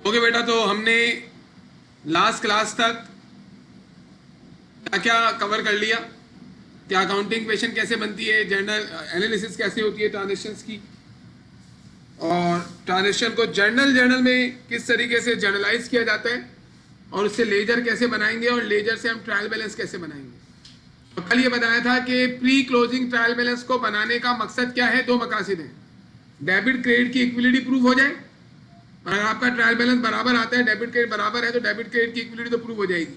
Okay बेटा, तो हमने लास्ट क्लास तक क्या क्या कवर कर लिया कि अकाउंटिंग इक्वेशन कैसे बनती है, जर्नल एनालिसिस कैसे होती है ट्रांजेक्शन्स की, और ट्रांजेक्शन को जर्नल में किस तरीके से जर्नलाइज किया जाता है, और उससे लेजर कैसे बनाएंगे, और लेजर से हम ट्रायल बैलेंस कैसे बनाएंगे। तो कल ये बताया था कि प्री क्लोजिंग ट्रायल बैलेंस को बनाने का मकसद क्या है, दो मकासद हैं। डेबिट क्रेडिट की इक्विलिटी प्रूव हो जाए, अगर आपका ट्रायल बैलेंस बराबर आता है, डेबिट क्रेडिट बराबर है, तो डेबिट क्रेडिट की इक्विलिटी तो प्रूव हो जाएगी।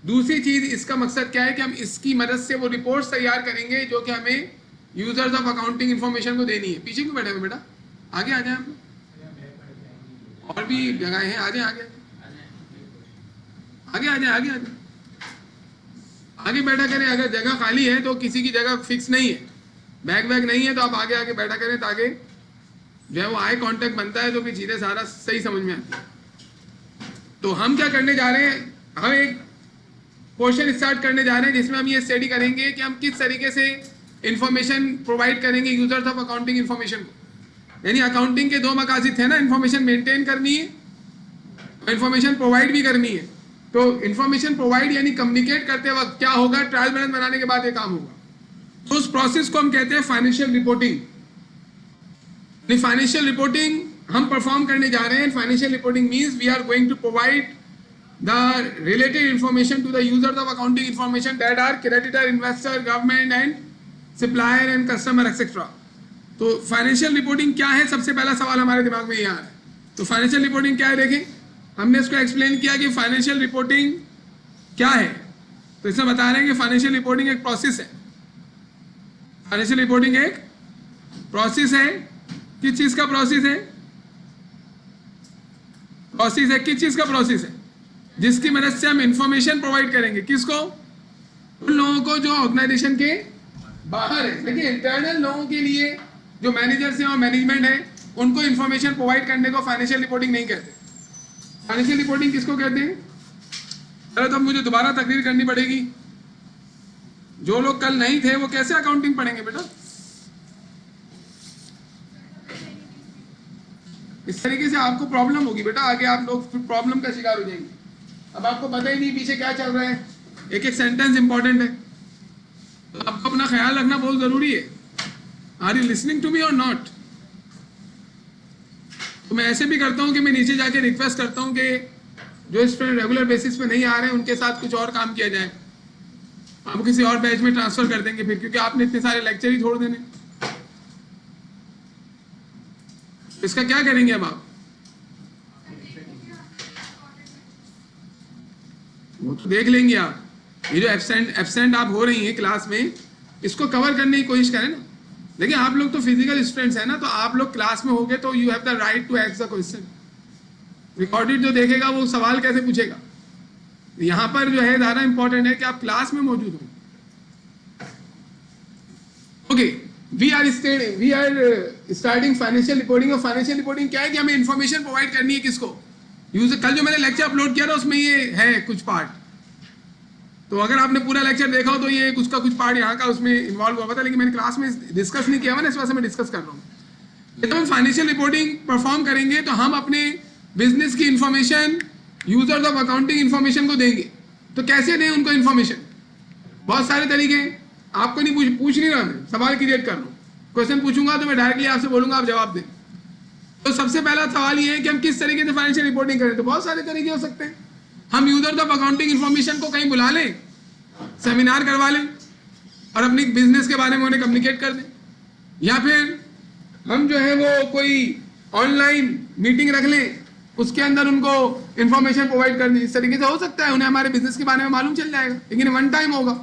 दूसरी चीज, इसका मकसद क्या है कि हम इसकी मदद से वो रिपोर्ट्स तैयार करेंगे जो कि हमें यूजर्स ऑफ अकाउंटिंग इन्फॉर्मेशन को देनी है। पीछे क्यों बैठे हुए बेटा, आगे आ जाए हम, और भी जगह है, आगे आगे आगे आ जाए, आगे आ जाए, आगे बैठा करें। अगर जगह खाली है तो किसी की जगह फिक्स नहीं है, बैग वैग नहीं है, तो आप आगे आगे बैठा करें ताकि जो है वो आई कांटेक्ट बनता है तो फिर चीजें सारा सही समझ में आती है। तो हम क्या करने जा रहे हैं, हम एक पोर्शन स्टार्ट करने जा रहे हैं जिसमें हम ये स्टडी करेंगे कि हम किस तरीके से इंफॉर्मेशन प्रोवाइड करेंगे यूजर्स ऑफ अकाउंटिंग इंफॉर्मेशन को। यानी अकाउंटिंग के दो मकासद है ना, इंफॉर्मेशन मेंटेन करनी है और इंफॉर्मेशन प्रोवाइड भी करनी है। तो इंफॉर्मेशन प्रोवाइड यानी कम्युनिकेट करते वक्त क्या होगा, ट्रायल बैलेंस बनाने के बाद ये काम होगा। तो उस प्रोसेस को हम कहते हैं फाइनेंशियल रिपोर्टिंग। फाइनेंशियल रिपोर्टिंग हम परफॉर्म करने जा रहे हैं। Financial reporting means we are going to provide the related information to the users of accounting information that are creditor, investor, government and supplier and customer etcetera. तो financial reporting क्या है, सबसे पहला सवाल हमारे दिमाग में ये आ रहा है। तो फाइनेंशियल रिपोर्टिंग क्या है, देखें हमने इसको एक्सप्लेन किया कि फाइनेंशियल रिपोर्टिंग क्या है। तो इसमें बता रहे हैं कि फाइनेंशियल रिपोर्टिंग एक प्रोसेस है। फाइनेंशियल रिपोर्टिंग एक प्रोसेस है। किस चीज का प्रोसेस है, प्रोसेस है किस चीज का प्रोसेस है, जिसकी मदद से हम इंफॉर्मेशन प्रोवाइड करेंगे। किसको, उन लोगों को जो ऑर्गेनाइजेशन के बाहर है। देखिए इंटरनल लोगों के लिए जो मैनेजर्स हैं और मैनेजमेंट है, उनको इंफॉर्मेशन प्रोवाइड करने को फाइनेंशियल रिपोर्टिंग नहीं कहते। फाइनेंशियल रिपोर्टिंग किसको कहते हैं, अरे तो मुझे दोबारा तकरीर करनी पड़ेगी। जो लोग कल नहीं थे वो कैसे अकाउंटिंग पढ़ेंगे बेटा, इस तरीके से आपको प्रॉब्लम होगी बेटा, आगे आप लोग फिर प्रॉब्लम का शिकार हो जाएंगे। अब आपको पता ही नहीं पीछे क्या चल रहा है, एक एक सेंटेंस इंपॉर्टेंट है, तो आपको अपना ख्याल रखना बहुत जरूरी है। Are you listening to me और नॉट। तो मैं ऐसे भी करता हूँ कि मैं नीचे जाके रिक्वेस्ट करता हूँ कि जो स्टूडेंट रेगुलर बेसिस पे नहीं आ रहे हैं उनके साथ कुछ और काम किया जाए, आप किसी और बैच में ट्रांसफर कर देंगे फिर, क्योंकि आपने इतने सारे लेक्चर ही छोड़ देने। इसका क्या करेंगे अब आप, वो तो देख लेंगे आप। ये जो एब्सेंट आप हो रही हैं क्लास में, इसको कवर करने की कोशिश करें ना। देखिए आप लोग तो फिजिकल स्टूडेंट्स हैं ना, तो आप लोग क्लास में होगे तो you have the right to ask the question. Recorded जो देखेगा वो सवाल कैसे पूछेगा। यहां पर जो है ज्यादा इंपॉर्टेंट है कि आप क्लास में मौजूद हो। Okay, we are starting financial reporting. और फाइनेंशियल रिपोर्टिंग क्या है कि हमें इंफॉर्मेशन प्रोवाइड करनी है किसको, यूजर। कल जो मैंने लेक्चर अपलोड किया था उसमें ये है कुछ पार्ट, तो अगर आपने पूरा लेक्चर देखा हो तो ये उसका कुछ पार्ट यहाँ का उसमें इन्वॉल्व हुआ था, लेकिन मैंने क्लास में डिस्कस नहीं किया हुआ ना, इस वजह से मैं डिस्कस कर रहा हूँ। जब हम फाइनेंशियल रिपोर्टिंग परफॉर्म करेंगे तो हम अपने बिजनेस की information users of accounting information को देंगे। तो कैसे दें उनको इंफॉर्मेशन, बहुत सारे तरीके हैं। आपको नहीं पूछ नहीं रहा, मैं सवाल क्रिएट कर रहा हूँ। क्वेश्चन पूछूंगा तो मैं डायरेक्टली आपसे बोलूंगा, आप जवाब दें। तो सबसे पहला सवाल ये है कि हम किस तरीके से फाइनेंशियल रिपोर्टिंग करें। तो बहुत सारे तरीके हो सकते हैं। हम यूजर्स ऑफ अकाउंटिंग इंफॉर्मेशन को कहीं बुला लें, सेमिनार करवा लें और अपनी बिजनेस के बारे में उन्हें कम्युनिकेट कर दें, या फिर हम जो है वो कोई ऑनलाइन मीटिंग रख लें, उसके अंदर उनको इंफॉर्मेशन प्रोवाइड कर दें। इस तरीके से हो सकता है, उन्हें हमारे बिजनेस के बारे में मालूम चल जाएगा, लेकिन वन टाइम होगा।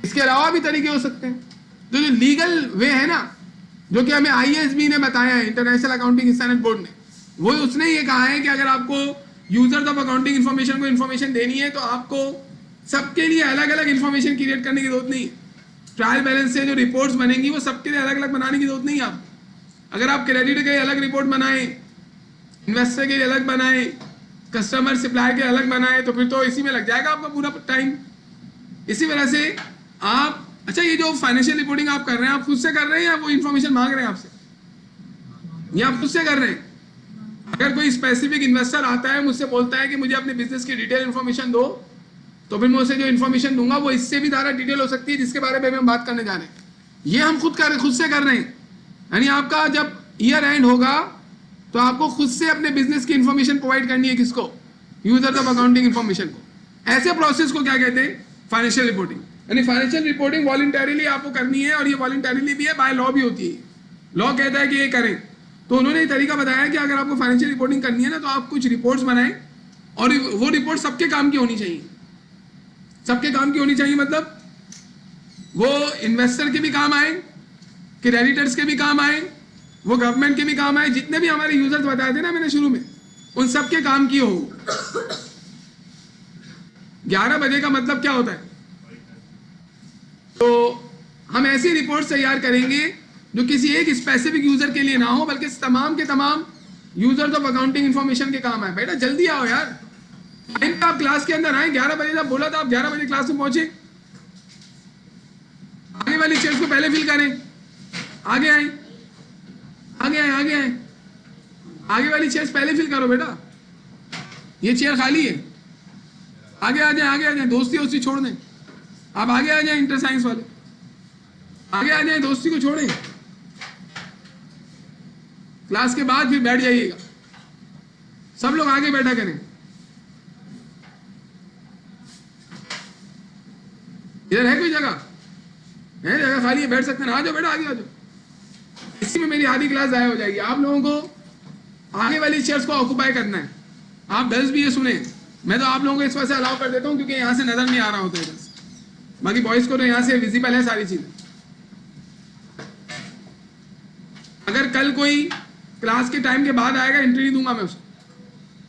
इसके अलावा भी तरीके हो सकते हैं। तो जो लीगल वे है ना, जो कि हमें IASB ने बताया है, इंटरनेशनल अकाउंटिंग स्टैंडर्ड बोर्ड ने, वो उसने ये कहा है कि अगर आपको यूजर्स ऑफ अकाउंटिंग इंफॉर्मेशन को इंफॉर्मेशन देनी है तो आपको सबके लिए अलग अलग इंफॉर्मेशन क्रिएट करने की जरूरत नहीं है। ट्रायल बैलेंस से जो रिपोर्ट्स बनेंगी वो सबके लिए अलग अलग बनाने की जरूरत नहीं है आप। अगर आप क्रेडिट के अलग रिपोर्ट बनाएं, इन्वेस्टर के अलग बनाएं, कस्टमर सप्लायर के अलग बनाएं, तो फिर तो इसी में लग जाएगा आपका पूरा टाइम। इसी वजह से आप, अच्छा ये जो फाइनेंशियल रिपोर्टिंग आप कर रहे हैं, आप खुद से कर रहे हैं या वो इन्फॉर्मेशन मांग रहे हैं आपसे, या आप खुद से कर रहे हैं? अगर कोई स्पेसिफिक इन्वेस्टर आता है मुझसे बोलता है कि मुझे अपने बिजनेस की डिटेल इन्फॉर्मेशन दो, तो फिर मैं उसे जो इन्फॉर्मेशन दूंगा वो इससे भी ज़्यादा डिटेल हो सकती है जिसके बारे में हम बात करने जा रहे हैं। ये हम खुद से कर रहे हैं। यानी आपका जब ईयर एंड होगा तो आपको खुद से अपने बिजनेस की इन्फॉर्मेशन प्रोवाइड करनी है। किसको? यूजर ऑफ अकाउंटिंग इन्फॉर्मेशन को। ऐसे प्रोसेस को क्या कहते हैं? Financial reporting. यानी फाइनेंशियल रिपोर्टिंग वॉलंटरीली आपको करनी है, और ये वॉलंटरीली भी है, बाय लॉ भी होती है। लॉ कहता है कि ये करें। तो उन्होंने ये तरीका बताया कि अगर आपको फाइनेंशियल रिपोर्टिंग करनी है ना, तो आप कुछ रिपोर्ट्स बनाएं, और वो रिपोर्ट सबके काम की होनी चाहिए। सबके काम की होनी चाहिए मतलब वो इन्वेस्टर के भी काम आए, क्रेडिटर्स के भी काम आए, वो गवर्नमेंट के भी काम आए, जितने भी हमारे यूजर्स बताए थे ना मैंने शुरू में, उन सबके काम की हो। 11 बजे का मतलब क्या होता है? तो हम ऐसी रिपोर्ट तैयार करेंगे जो किसी एक स्पेसिफिक यूजर के लिए ना हो, बल्कि तमाम के तमाम यूजर्स ऑफ अकाउंटिंग इंफॉर्मेशन के काम आए। बेटा जल्दी आओ यार, टाइम पे आप क्लास के अंदर आए। 11 बजे जब बोला था आप 11 बजे क्लास में पहुंचे। आगे वाली चेयर्स को पहले फिल करें। आगे आए, आगे आए, आगे आए, आगे वाली चेयर्स पहले फिल करो बेटा। ये चेयर खाली है, आगे आ जाए, आगे आ जाए, दोस्ती वोस्ती छोड़ दें। आप आगे आ जाए, इंटर साइंस वाले आगे आ जाए, दोस्ती को छोड़ें। क्लास के बाद फिर बैठ जाइएगा। सब लोग आगे बैठा करें। इधर है कोई जगह? है जगह खाली है, बैठ सकते हैं। आ जाओ बेटा, आगे आ जाओ। इसी में मेरी आधी क्लास ज़ाया हो जाएगी। आप लोगों को आगे वाली चेयर्स को ऑक्यूपाई करना है। आप गर्ल्स भी ये सुने, मैं तो आप लोगों को इस वजह से अलाउ कर देता हूँ क्योंकि यहाँ से नजर नहीं आ रहा होता है। बाकी बॉयज को तो यहाँ से विजिबल है सारी चीजें। अगर कल कोई क्लास के टाइम के बाद आएगा, एंट्री दूंगा मैं उसको।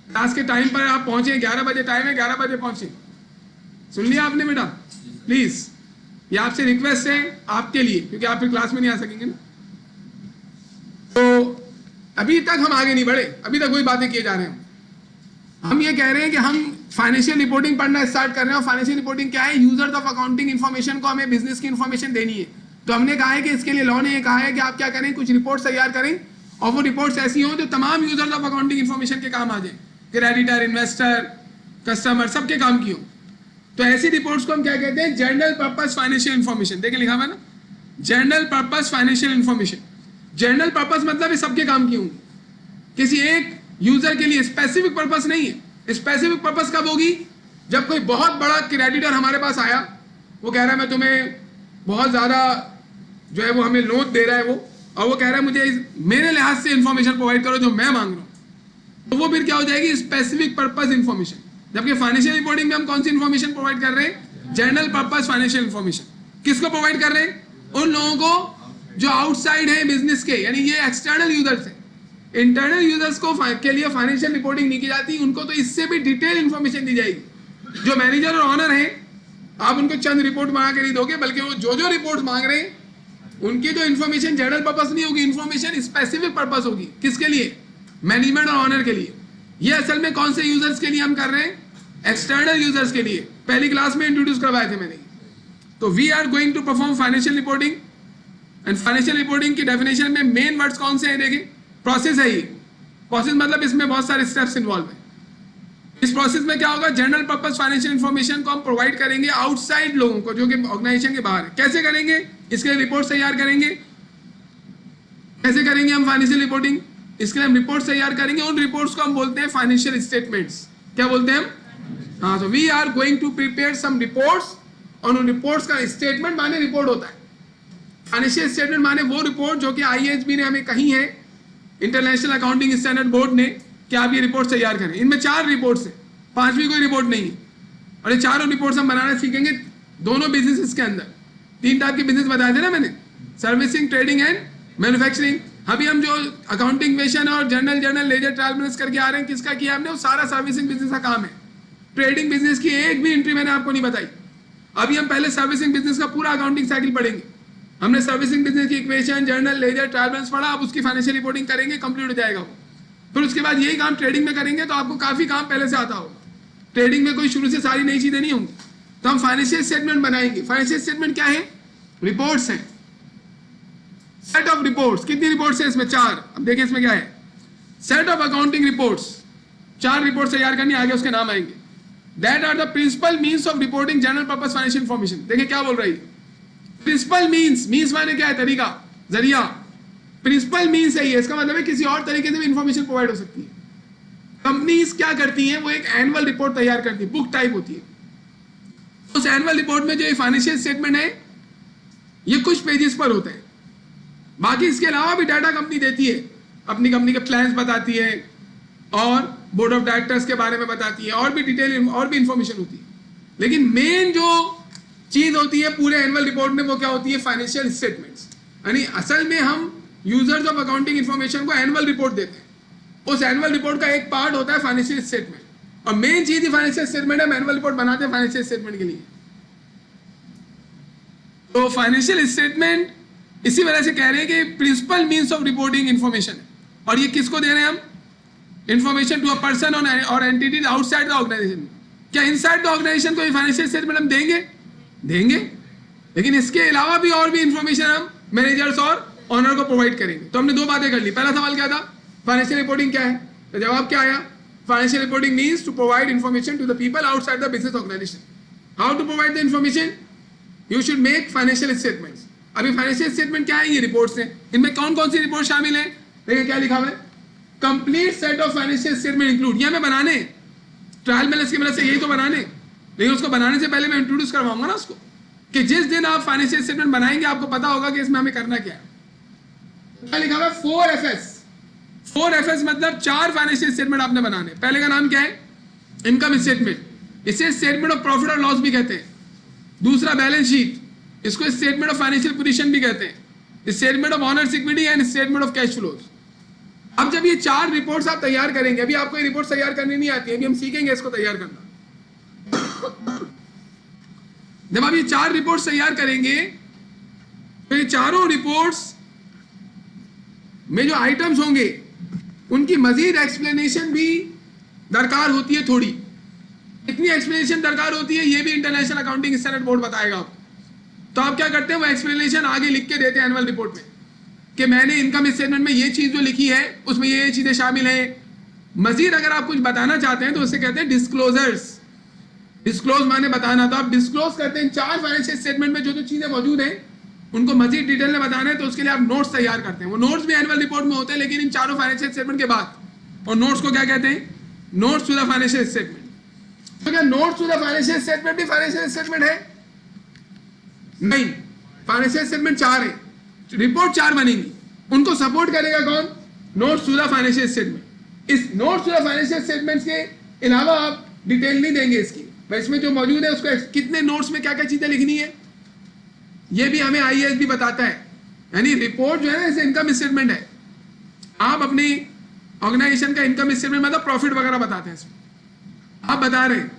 क्लास के टाइम पर आप पहुंचे, 11 बजे टाइम है, 11 बजे पहुंचे। सुन लिया आपने बेटा? प्लीज, ये आपसे रिक्वेस्ट है आपके लिए, क्योंकि आप फिर क्लास में नहीं आ सकेंगे ना। तो अभी तक हम आगे नहीं बढ़े, अभी तक वही बातें किए जा रहे हैं। हम ये कह रहे हैं कि हम फाइनेंशियल रिपोर्टिंग पढ़ना स्टार्ट कर रहे हैं। और फाइनेंशियल रिपोर्टिंग क्या है? यूजर्स ऑफ अकाउंटिंग इन्फॉर्मेशन को हमें बिजनेस की इन्फॉर्मेशन देनी है। तो हमने कहा है कि इसके लिए लॉ ने ये कहा है कि आप क्या करें, कुछ रिपोर्ट्स तैयार करें, और वो रिपोर्ट्स ऐसी हों जो तमाम यूजर्स ऑफ अकाउंटिंग इन्फॉर्मेशन के काम आ जाए। क्रेडिटर, इन्वेस्टर, कस्टमर, सबके काम की हो। तो ऐसी रिपोर्ट्स को हम क्या कहते हैं? General purpose financial information. देखिए लिखा हुआ है ना, general purpose financial information. General purpose मतलब ये सबके काम की होंगी, किसी एक यूजर के लिए स्पेसिफिक पर्पस नहीं है। स्पेसिफिक पर्पस कब होगी? जब कोई बहुत बड़ा क्रेडिटर हमारे पास आया, वो कह रहा है मैं तुम्हें बहुत ज्यादा जो है वो हमें लोन दे रहा है वो, और वो कह रहा है मुझे मेरे लिहाज से इंफॉर्मेशन प्रोवाइड करो जो मैं मांग रहा हूं। तो वो फिर क्या हो जाएगी? Specific purpose information. जबकि फाइनेंशियल रिपोर्टिंग में हम कौन सी इंफॉर्मेशन प्रोवाइड कर रहे हैं? General purpose financial information. किसको प्रोवाइड कर रहे हैं? उन लोगों को जो आउटसाइड है बिजनेस के, यानी ये एक्सटर्नल यूजर्स है। इंटरनल यूजर्स को के लिए फाइनेंशियल रिपोर्टिंग नहीं की जाती, उनको तो इससे भी डिटेल इंफॉर्मेशन दी जाएगी। जो मैनेजर और ऑनर है, आप उनको चंद रिपोर्ट बना के नहीं दोगे, बल्कि वो जो रिपोर्ट मांग रहे हैं उनकी जो इन्फॉर्मेशन जनरल पर्पस नहीं होगी, इन्फॉर्मेशन स्पेसिफिक पर्पस होगी। किसके लिए? मैनेजमेंट और ऑनर के लिए। ये असल में कौन से यूजर्स के लिए हम कर रहे हैं? एक्सटर्नल यूजर्स के लिए। पहली क्लास में इंट्रोड्यूस करवाए थे मैंने। तो we are going to perform financial reporting. And financial reporting की डेफिनेशन में मेन वर्ड्स कौन से हैं? देखिए, प्रोसेस है ये। प्रोसेस मतलब इसमें बहुत सारे स्टेप्स इन्वॉल्व है। इस प्रोसेस में क्या होगा? जनरल पर्पस फाइनेंशियल इंफॉर्मेशन को हम प्रोवाइड करेंगे आउटसाइड लोगों को, जो कि ऑर्गेनाइजेशन के बाहर है। कैसे करेंगे? इसके लिए रिपोर्ट तैयार करेंगे। कैसे करेंगे हम फाइनेंशियल रिपोर्टिंग? इसके लिए हम रिपोर्ट तैयार करेंगे। उन रिपोर्ट्स को हम बोलते हैं फाइनेंशियल स्टेटमेंट्स। क्या बोलते हैं हम? हाँ, तो we are going to prepare some reports, और उन रिपोर्ट्स का स्टेटमेंट माने रिपोर्ट होता है। फाइनेंशियल स्टेटमेंट माने वो रिपोर्ट जो कि IASB ने हमें कही है, इंटरनेशनल अकाउंटिंग स्टैंडर्ड बोर्ड ने, कि आप ये रिपोर्ट तैयार करें। इनमें 4 रिपोर्ट्स हैं, 5वीं कोई रिपोर्ट नहीं है। और ये चारों रिपोर्ट्स हम बनाना सीखेंगे दोनों बिजनेसेस के अंदर। 3 टाइप के बिजनेस बताए थे ना मैंने, सर्विसिंग, ट्रेडिंग एंड मैन्युफैक्चरिंग। अभी हम जो अकाउंटिंग वेशन और जर्नल लेजर ट्रायल बैलेंस करके आ रहे हैं, किसका किया हमने? वो सारा सर्विसिंग बिजनेस का काम है। ट्रेडिंग बिजनेस की एक भी एंट्री मैंने आपको नहीं बताई। अभी हम पहले सर्विसिंग बिजनेस का पूरा अकाउंटिंग साइकिल पढ़ेंगे। हमने सर्विसिंग बिजनेस की equation, journal ledger trial balance पढ़ा, अब उसकी फाइनेंशियल रिपोर्टिंग करेंगे, कंप्लीट हो जाएगा वो। फिर उसके बाद यही काम ट्रेडिंग में करेंगे, तो आपको काफी काम पहले से आता होगा। ट्रेडिंग में कोई शुरू से सारी नई चीजें नहीं होंगी। तो हम फाइनेंशियल स्टेटमेंट बनाएंगे। फाइनेंशियल स्टेटमेंट क्या है? रिपोर्ट्स हैं, सेट ऑफ रिपोर्ट्स। कितनी रिपोर्ट्स है इसमें? 4। अब देखिए इसमें क्या है, set of accounting reports, 4 report तैयार करनी, आगे उसके नाम आएंगे। That are the principal means of reporting general purpose financial information. देखिए क्या बोल रही है, प्रिंसिपल मीन्स, मीन्स माने क्या है, तरीका, जरिया। प्रिंसिपल मीन्स है ये, इसका मतलब है किसी और तरीके से भी इंफॉर्मेशन प्रोवाइड हो सकती है। कंपनीज क्या करती हैं, वो एक एनुअल रिपोर्ट तैयार करती है, बुक टाइप होती है। उस एनुअल रिपोर्ट में जो फाइनेंशियल स्टेटमेंट है ये कुछ पेजेस पर होते हैं, बाकी इसके अलावा भी डाटा कंपनी देती है, अपनी कंपनी के प्लान्स बताती है और बोर्ड ऑफ डायरेक्टर्स के बारे में बताती है, और भी डिटेल और भी इंफॉर्मेशन होती है। लेकिन मेन जो चीज होती है पूरे एनुअल रिपोर्ट में वो क्या होती है, फाइनेंशियल स्टेटमेंट्स। यानी असल में हम यूजर्स ऑफ अकाउंटिंग इंफॉर्मेशन को एनुअल रिपोर्ट देते हैं, उस एनुअल रिपोर्ट का एक पार्ट होता है फाइनेंशियल स्टेटमेंट, और मेन चीज ही फाइनेंशियल स्टेटमेंट है। एनुअल रिपोर्ट बनाते हैं फाइनेंशियल स्टेटमेंट के लिए। तो फाइनेंशियल स्टेटमेंट इसी वजह से कह रहे हैं कि principal means of reporting information है। और ये किसको दे रहे हैं हम, इंफॉर्मेशन टू अ पर्सन और एंटिटीज आउटसाइड द ऑर्गेनाइजेशन। क्या इनसाइड द ऑर्गेनाइजेशन को फाइनेंशियल स्टेटमेंट हम देंगे, लेकिन इसके अलावा भी और भी इंफॉर्मेशन हम मैनेजर्स और ऑनर को प्रोवाइड करेंगे। तो हमने 2 बातें कर ली। पहला सवाल क्या था, फाइनेंशियल रिपोर्टिंग क्या है, तो जवाब क्या आया, financial reporting means to provide information to the people outside the business organization. How to provide the information, you should make financial statements. अभी फाइनेंशियल स्टेटमेंट क्या है, ये रिपोर्ट्स हैं। इनमें कौन कौन सी रिपोर्ट शामिल है, देखिए क्या लिखा हुआ है, complete set of financial statement include. ये हमें बनाने, ट्रायल बैलेंस की मदद से यही तो बनाने, लेकिन उसको बनाने से पहले मैं इंट्रोड्यूस करवाऊंगा ना उसको, कि जिस दिन आप फाइनेंशियल स्टेटमेंट बनाएंगे आपको पता होगा कि इसमें हमें करना क्या है। क्या लिखा हुआ है, 4FS। 4FS मतलब 4 फाइनेंशियल स्टेटमेंट आपने बनाने। पहले का नाम क्या है, इनकम स्टेटमेंट, इसे स्टेटमेंट ऑफ प्रॉफिट और लॉस भी कहते हैं। दूसरा बैलेंस शीट, इसको स्टेटमेंट ऑफ फाइनेंशियल पोजीशन भी कहते हैं, statement of owners equity and statement of cash flows. अब जब ये 4 रिपोर्ट्स आप तैयार करेंगे, अभी आपको ये रिपोर्ट तैयार करनी नहीं आती है, अभी हम सीखेंगे इसको तैयार करना। जब आप ये 4 रिपोर्ट्स तैयार करेंगे तो ये चारों रिपोर्ट्स में जो आइटम्स होंगे उनकी मजीद एक्सप्लेनेशन भी दरकार होती है थोड़ी। कितनी एक्सप्लेनेशन दरकार होती है ये भी इंटरनेशनल अकाउंटिंग स्टैंडर्ड बोर्ड बताएगा आपको। तो आप क्या करते हैं, वो एक्सप्लेनेशन आगे लिख के देते हैं एनुअल रिपोर्ट में कि मैंने इनकम स्टेटमेंट में ये चीज जो लिखी है उसमें ये चीजें शामिल हैं। मजीद अगर आप कुछ बताना चाहते हैं तो उसे कहते हैं डिस्क्लोजर्स। डिस्क्लोज माने बताना, तो आप डिस्क्लोज करते हैं 4 फाइनेंशियल स्टेटमेंट में जो जो चीजें मौजूद हैं उनको मजीद डिटेल में बताना है, तो उसके लिए आप नोट्स तैयार करते हैं। वो नोट्स भी एनुअल रिपोर्ट में होते हैं, लेकिन इन चारों फाइनेंशियल स्टेटमेंट के बाद। और नोट्स को क्या कहते हैं, notes to the financial statement. तो क्या notes to the financial statement भी फाइनेंशियल स्टेटमेंट है? नहीं, फाइनेंशियल स्टेटमेंट 4 है, रिपोर्ट 4 बनेंगी, उनको सपोर्ट करेगा कौन, notes to the financial statement. इस notes to the financial statements के अलावा आप डिटेल नहीं देंगे इसकी, इसमें जो मौजूद है उसको कितने नोट्स में क्या क्या चीजें लिखनी है ये भी हमें आईएएस भी बताता है। यानी रिपोर्ट जो है ना इनकम स्टेटमेंट है, आप अपनी ऑर्गेनाइजेशन का इनकम स्टेटमेंट मतलब प्रॉफिट वगैरह बताते हैं इसमें, आप बता रहे हैं,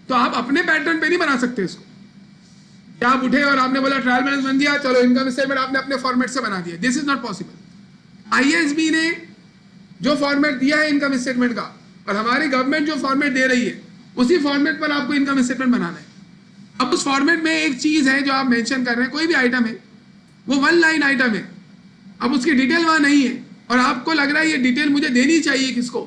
तो आप अपने पैटर्न पे नहीं बना सकते इसको। क्या आप उठे और आपने बोला ट्रायल बैलेंस बन दिया, चलो इनकम स्टेटमेंट आपने अपने फॉर्मेट से बना दिया, दिस इज नॉट पॉसिबल। आईएएसबी ने जो फॉर्मेट दिया है इनकम स्टेटमेंट का और हमारी गवर्नमेंट जो फॉर्मेट दे रही है उसी फॉर्मेट पर आपको इनकम स्टेटमेंट बनाना है। अब उस फॉर्मेट में एक चीज है जो आप मेंशन कर रहे हैं, कोई भी आइटम है वो 1 लाइन आइटम है, अब उसकी डिटेल वहां नहीं है और आपको लग रहा है ये डिटेल मुझे देनी चाहिए किसको,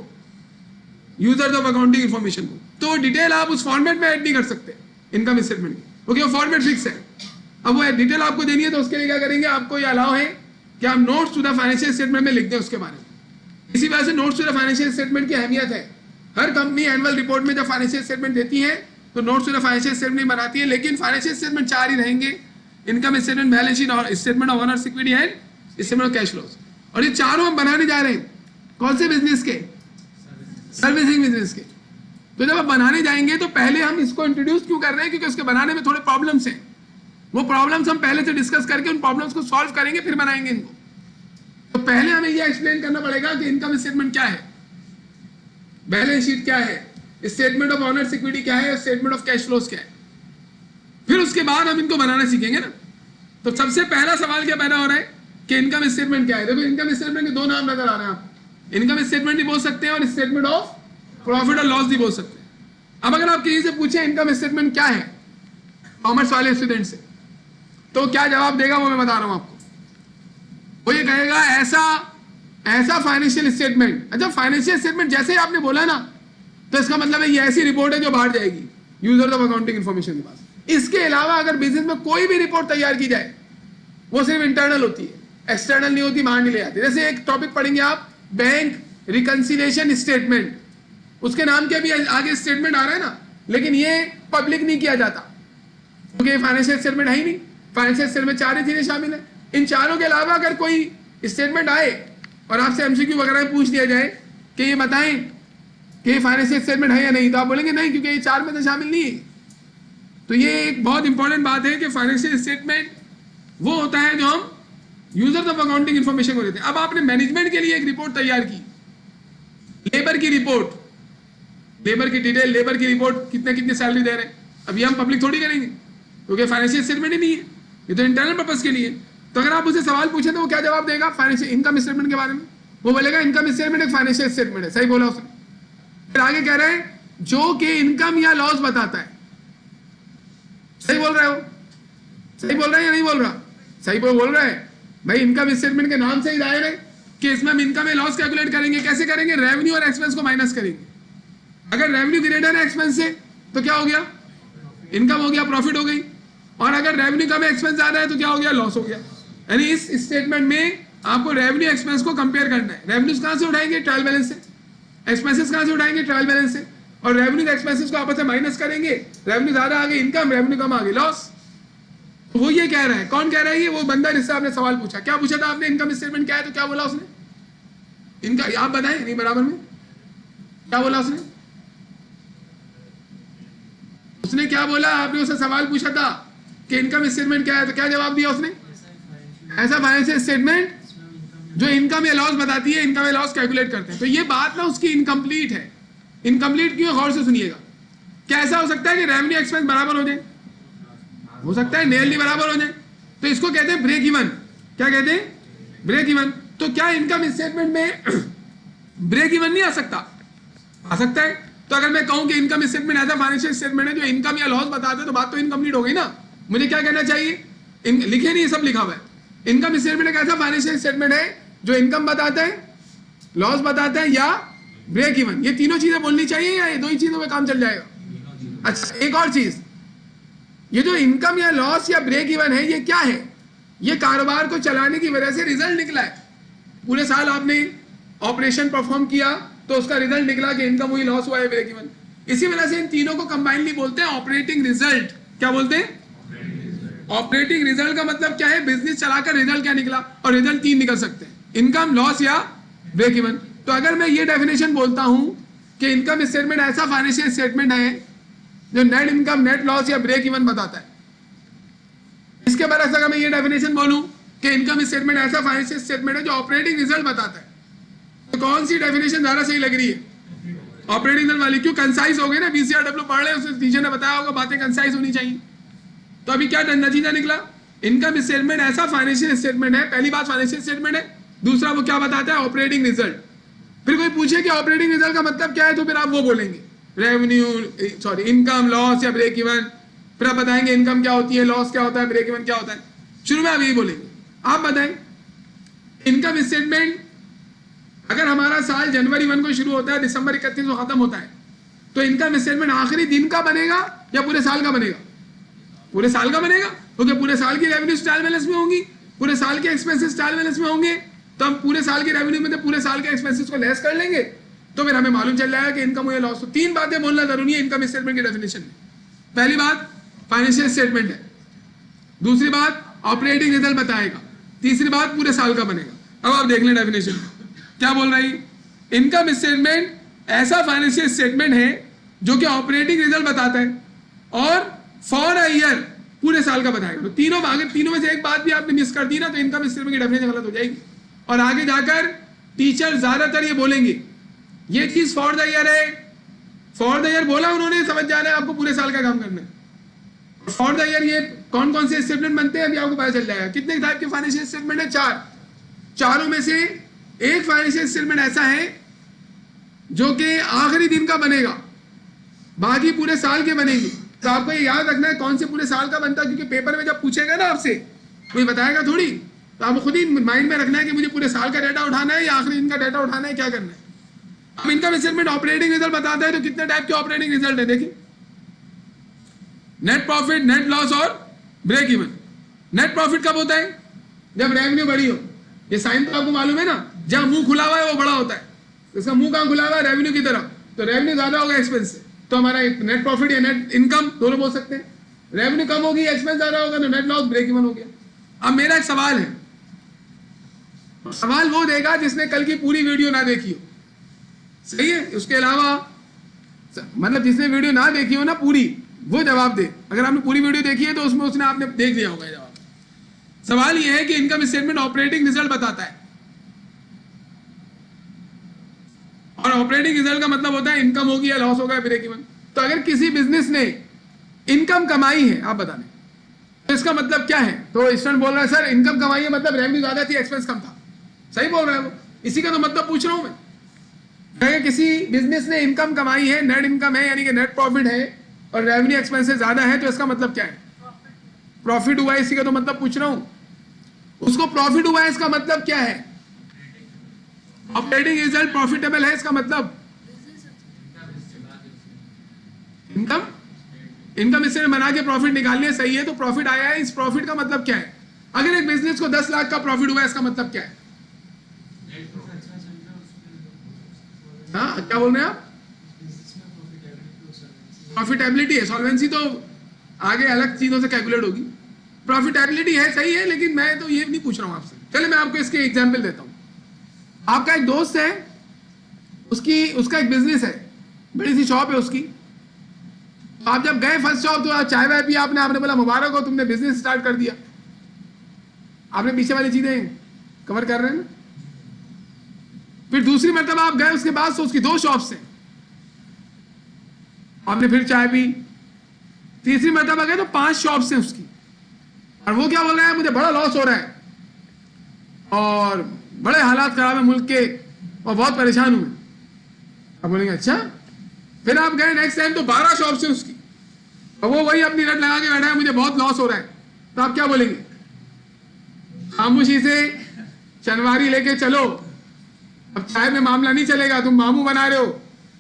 यूजर्स ऑफ अकाउंटिंग इन्फॉर्मेशन को, तो डिटेल आप उस फॉर्मेट में ऐड नहीं कर सकते इनकम स्टेटमेंट की, क्योंकि वो फॉर्मेट फिक्स है। अब वो डिटेल आपको देनी है तो उसके लिए क्या करेंगे, आपको ये अलाउ है कि आप notes to the financial statement में लिख दें उसके बारे में। इसी वजह से notes to the financial statement की अहमियत है। हर कंपनी एनुअल रिपोर्ट में जब फाइनेंशियल स्टेटमेंट देती है तो notes to the financial statement बनाती है, लेकिन फाइनेंशियल स्टेटमेंट 4 ही रहेंगे, इनकम स्टेटमेंट, बैलेंस शीट और statement of owners equity and statement of cash flows. और ये चारों हम बनाने जा रहे हैं कौन से बिजनेस के, सर्विसिंग बिजनेस के। तो जब आप बनाने जाएंगे तो पहले हम इसको इंट्रोड्यूस क्यों कर रहे हैं, क्योंकि उसके बनाने में थोड़े प्रॉब्लम्स हैं, वो प्रॉब्लम्स हम पहले से डिस्कस करके उन प्रॉब्लम्स को सॉल्व करेंगे फिर बनाएंगे इनको। तो पहले हमें ये एक्सप्लेन करना पड़ेगा कि इनकम स्टेटमेंट क्या है, बैलेंस शीट क्या है, स्टेटमेंट ऑफ ऑनर्स इक्विटी क्या है, स्टेटमेंट ऑफ कैश फ्लोज क्या है, फिर उसके बाद हम इनको बनाना सीखेंगे ना। तो सबसे पहला सवाल क्या पैदा हो रहा है कि इनकम स्टेटमेंट क्या है। देखो इनकम स्टेटमेंट के 2 नाम नजर आ रहे हैं आपको, इनकम स्टेटमेंट भी बोल सकते हैं और स्टेटमेंट ऑफ प्रॉफिट और लॉस भी बोल सकते हैं। अब अगर आप किसी से पूछे इनकम स्टेटमेंट क्या है कॉमर्स वाले स्टूडेंट से, तो क्या जवाब देगा वो मैं बता रहा हूं आपको। वो ये कहेगा ऐसा ऐसा फाइनेंशियल स्टेटमेंट। अच्छा, फाइनेंशियल स्टेटमेंट जैसे ही आपने बोला ना, तो इसका मतलब है ये ऐसी रिपोर्ट है जो बाहर जाएगी यूजर ऑफ अकाउंटिंग इन्फॉर्मेशन के पास। इसके अलावा अगर बिजनेस में कोई भी रिपोर्ट तैयार की जाए, वो सिर्फ इंटरनल होती है, एक्सटर्नल नहीं होती, बाहर नहीं ले जाती। जैसे एक टॉपिक पढ़ेंगे आप, बैंक रिकंसिलिएशन स्टेटमेंट, उसके नाम के भी आगे स्टेटमेंट आ रहा है ना, लेकिन ये पब्लिक नहीं किया जाता क्योंकि फाइनेंशियल स्टेटमेंट है ही नहीं। फाइनेंशियल स्टेटमेंट 4 ही चीजें शामिल है। इन चारों के अलावा अगर कोई स्टेटमेंट आए और आपसे एमसीक्यू वगैरह में पूछ दिया जाए कि ये बताएं कि फाइनेंशियल स्टेटमेंट है या नहीं, तो आप बोलेंगे नहीं, क्योंकि ये 4 में तो शामिल नहीं है। तो ये एक बहुत इंपॉर्टेंट बात है कि फाइनेंशियल स्टेटमेंट वो होता है जो हम यूजर्स ऑफ अकाउंटिंग इन्फॉर्मेशन को देते हैं। अब आपने मैनेजमेंट के लिए एक रिपोर्ट तैयार की, लेबर की रिपोर्ट, लेबर की डिटेल, लेबर की रिपोर्ट, कितने कितने सैलरी दे रहे हैं, अभी हम पब्लिक थोड़ी करेंगे क्योंकि फाइनेंशियल स्टेटमेंट ही नहीं है, ये तो इंटरनल पर्पस के लिए। तो अगर आप उसे सवाल पूछे तो वो क्या जवाब देगा फाइनेंशियल इनकम स्टेटमेंट के बारे में? वो बोलेगा इनकम स्टेटमेंट एक फाइनेंशियल स्टेटमेंट है। सही बोला उसने। फिर आगे कह रहे हैं जो कि इनकम या लॉस बताता है। सही बोल रहे हो? सही बोल रहे हैं या नहीं बोल रहा? सही बोल रहा है भाई। इनकम स्टेटमेंट के नाम से ही जाहिर है कि इसमें हम इनकम या लॉस कैलकुलेट करेंगे। कैसे करेंगे? रेवेन्यू और एक्सपेंस को माइनस करेंगे। अगर रेवेन्यू ग्रेटर है एक्सपेंस से तो क्या हो गया? इनकम हो गया, प्रॉफिट हो गई। और अगर रेवेन्यू कम है एक्सपेंस ज्यादा है तो क्या हो गया? लॉस हो गया। यानी इस स्टेटमेंट में आपको रेवेन्यू एक्सपेंस को कंपेयर करना है। रेवेन्यूज कहां से उठाएंगे? ट्रायल बैलेंस से। एक्सपेंसेस कहां से उठाएंगे? ट्रायल बैलेंस से। और रेवेन्यू एक्सपेंसेस को आपस में माइनस करेंगे। रेवेन्यू ज्यादा आ गई इनकम, रेवेन्यू कम आ गई लॉस। तो वो ये कह रहा है। कौन कह रहा है? ये वो बंदा जिससे आपने सवाल पूछा। क्या पूछा था आपने? इनकम स्टेटमेंट क्या है? तो क्या बोला उसने? इनका आप बताएं नहीं बराबर में क्या बोला उसने? उसने क्या बोला? आपने उससे सवाल पूछा था कि इनकम स्टेटमेंट क्या है, तो क्या जवाब दिया उसने? ऐसा फाइनेंशियल स्टेटमेंट जो इनकम या लॉस बताती है, इनकम या लॉस कैलकुलेट करते हैं। तो ये बात ना उसकी इनकम्प्लीट है। इनकम्प्लीट क्यों? गौर से सुनिएगा। क्या ऐसा हो सकता है कि रेवेन्यू एक्सपेंस बराबर हो जाए? हो सकता है नियरली बराबर हो जाए। तो इसको कहते हैं ब्रेक इवन। क्या कहते हैं? Break even. तो क्या इनकम स्टेटमेंट में ब्रेक इवन नहीं आ सकता? आ सकता है। तो अगर मैं कहूं कि इनकम स्टेटमेंट ऐसा फाइनेंशियल स्टेटमेंट है जो इनकम या लॉस बताते हैं, तो बात तो इनकम्प्लीट हो गई ना। मुझे क्या कहना चाहिए? लिखे नहीं, सब लिखा हुआ है। इनकम स्टेटमेंट एक ऐसा फाइनेंशियल स्टेटमेंट है जो इनकम बताता है, लॉस बताता है या ब्रेक इवन। ये तीनों चीजें बोलनी चाहिए या ये दो ही चीजों में काम चल जाएगा? अच्छा, एक और चीज, ये जो इनकम या लॉस या ब्रेक इवन है, ये क्या है? ये कारोबार को चलाने की वजह से रिजल्ट निकला है। पूरे साल आपने ऑपरेशन परफॉर्म किया तो उसका रिजल्ट निकला कि इनकम हुई, लॉस हुआ है, ब्रेक इवन। इसी वजह से इन तीनों को कंबाइनली बोलते हैं ऑपरेटिंग रिजल्ट। क्या बोलते हैं? ऑपरेटिंग रिजल्ट का मतलब क्या है? बिजनेस चलाकर रिजल्ट क्या निकला। और रिजल्ट 3 निकल सकते हैं, इनकम, लॉस या ब्रेक इवन। तो अगर मैं ये डेफिनेशन बोलता हूं कि इनकम स्टेटमेंट ऐसा फाइनेंशियल स्टेटमेंट है जो नेट इनकम, नेट लॉस या ब्रेक इवन बताता है, इसके बाद अगर मैं ये डेफिनेशन बोलूं कि इनकम स्टेटमेंट ऐसा फाइनेंशियल स्टेटमेंट है जो ऑपरेटिंग रिजल्ट बताता है, तो कौन सी डेफिनेशन ज्यादा सही लग रही है? ऑपरेटिंग रिजल्ट वाली। क्यों? कंसाइज हो गए ना। बीसीआरडब्ल्यू पढ़ रहे, उसमें टीचर ने बताया होगा बातें कंसाइज होनी चाहिए। तो अभी क्या नतीजा निकला? इनकम स्टेटमेंट ऐसा फाइनेंशियल स्टेटमेंट है। पहली बात फाइनेंशियल स्टेटमेंट है। दूसरा वो क्या बताता है? Operating result. फिर कोई पूछे कि ऑपरेटिंग रिजल्ट का मतलब क्या है, तो फिर आप वो बोलेंगे इनकम, लॉस या ब्रेक इवन। फिर आप बताएंगे इनकम क्या होती है, लॉस क्या होता है, ब्रेक इवन क्या होता है। शुरू में आप यही बोलेंगे। आप बताएं इनकम स्टेटमेंट अगर हमारा साल जनवरी 1 को शुरू होता है, दिसंबर 31 को खत्म होता है, तो इनकम स्टेटमेंट आखिरी दिन का बनेगा या पूरे साल का बनेगा? पूरे साल का बनेगा, क्योंकि पूरे साल की रेवेन्यू ट्रायल बैलेंस में होंगी, पूरे साल के एक्सपेंसेस ट्रायल बैलेंस में होंगे। तो हम पूरे साल की रेवेन्यू में से पूरे साल के एक्सपेंसेस को लेस कर लेंगे, तो फिर हमें मालूम चल जाएगा कि इनकम हुई लॉस। तो 3 बातें बोलना जरूरी है इनकम स्टेटमेंट की डेफिनेशन में। पहली बात फाइनेंशियल स्टेटमेंट है, दूसरी बात ऑपरेटिंग रिजल्ट बताएगा, तीसरी बात पूरे साल का बनेगा। अब आप देख लें डेफिनेशन क्या बोल रही। इनकम स्टेटमेंट ऐसा फाइनेंशियल स्टेटमेंट है जो कि ऑपरेटिंग रिजल्ट बताता है और फॉर अ ईयर पूरे साल का बताएगा। तो तीनों में से एक बात भी आपने मिस कर दी ना, तो इनकम स्टेटमेंट की डेफिनेशन गलत हो जाएगी। और आगे जाकर टीचर ज्यादातर ये बोलेंगे ये चीज फॉर द ईयर है। फॉर द ईयर बोला उन्होंने, समझ जाना है आपको पूरे साल का काम करना है। फॉर द ईयर ये कौन कौन से स्टेटमेंट बनते हैं अभी आपको पता चल जाएगा। कितने टाइप के फाइनेंशियल स्टेटमेंट है? 4। चारों में से एक फाइनेंशियल स्टेटमेंट ऐसा है जो कि आखिरी दिन का बनेगा, बाकी पूरे साल के बनेंगे। तो आपको ये याद रखना है कौन से पूरे साल का बनता है, क्योंकि पेपर में जब पूछेगा ना आपसे, कोई बताएगा थोड़ी, तो आपको खुद ही माइंड में रखना है कि मुझे पूरे साल का डाटा उठाना है या आखिरी दिन का डाटा उठाना है, क्या करना है। अब इनकम स्टेटमेंट ऑपरेटिंग रिजल्ट बताता है, तो कितने टाइप के ऑपरेटिंग रिजल्ट है देखिए, नेट प्रॉफिट, नेट लॉस और ब्रेक इवन। नेट प्रॉफिट कब होता है? जब रेवेन्यू बड़ी हो। ये साइन तो आपको मालूम है ना, जहां मुंह खुला हुआ है वो बड़ा होता है, इसका मुंह कहां खुला हुआ है? रेवेन्यू की तरफ, तो रेवेन्यू ज्यादा होगा एक्सपेंस से, तो हमारा नेट प्रॉफिट या नेट इनकम दोनों बोल सकते हैं। रेवेन्यू कम होगी, एक्सपेंस ज्यादा होगा, तो नेट लॉस ब्रेक इवन हो गया। अब मेरा एक सवाल है, सवाल वो देगा जिसने कल की पूरी वीडियो ना देखी हो, सही है? उसके अलावा मतलब जिसने वीडियो ना देखी हो ना पूरी, वो जवाब दे। अगर आपने पूरी वीडियो देखी है तो उसमें उसने आपने देख लिया होगा जवाब। सवाल यह है कि इनकम स्टेटमेंट ऑपरेटिंग रिजल्ट बताता है, और ऑपरेटिंग रिजल्ट का मतलब होता है इनकम होगी या लॉस होगा, ब्रेक इवन। तो अगर किसी बिजनेस ने इनकम कमाई है, आप बता दें, तो इसका मतलब क्या है? तो स्टूडेंट बोल रहा है सर इनकम कमाई है मतलब रेवेन्यू ज्यादा थी, एक्सपेंस कम था। सही बोल रहा है वो, इसी का तो मतलब पूछ रहा हूं मैं। अगर किसी बिजनेस ने इनकम कमाई है, नेट इनकम है यानी कि नेट प्रॉफिट है, और रेवेन्यू एक्सपेंसेस ज्यादा है, तो इसका मतलब क्या है? प्रॉफिट हुआ है, इसी का तो मतलब पूछ रहा हूं। उसको प्रॉफिट हुआ है, इसका मतलब क्या है? ऑपरेटिंग रिजल्ट प्रॉफिटेबल है, इसका मतलब इनकम स्टेटमेंट बना के प्रॉफिट निकालने, सही है। तो प्रॉफिट आया है, इस प्रॉफिट का मतलब क्या है? अगर एक बिजनेस को 10 लाख का प्रॉफिट हुआ है, इसका मतलब क्या है? हाँ, क्या बोल रहे हैं आप? प्रॉफिटेबिलिटी है, सॉल्वेंसी तो आगे अलग चीजों से कैलकुलेट होगी। प्रॉफिटेबिलिटी है, सही है, लेकिन मैं तो ये नहीं पूछ रहा हूं आपसे। चलिए मैं आपको इसके एग्जांपल देता हूं। आपका एक दोस्त है, उसका एक बिजनेस है, बड़ी सी शॉप है उसकी। आप जब गए फर्स्ट शॉप, तो आप चाय वाय पिया आपने बोला मुबारक हो, तुमने बिजनेस स्टार्ट कर दिया। आपने पीछे वाली चीजें कवर कर रहे हैं ना। फिर दूसरी मरतबा आप गए, उसके बाद से उसकी 2 शॉप्स हैं, आपने फिर चाय पी। तीसरी मरतबा गए तो 5 शॉप्स हैं उसकी, और वो क्या बोल रहा है? मुझे बड़ा लॉस हो रहा है और बड़े हालात खराब है मुल्क के, और बहुत परेशान हूं मैं। आप बोलेंगे अच्छा। फिर आप गए नेक्स्ट टाइम, तो 12 शॉप्स हैं उसकी, और वो वही अपनी रट लगा के बैठा है, मुझे बहुत लॉस हो रहा है। तो आप क्या बोलेंगे? खामोशी से चनवारी लेके चलो, अब चाय में मामला नहीं चलेगा, तुम मामू बना रहे हो,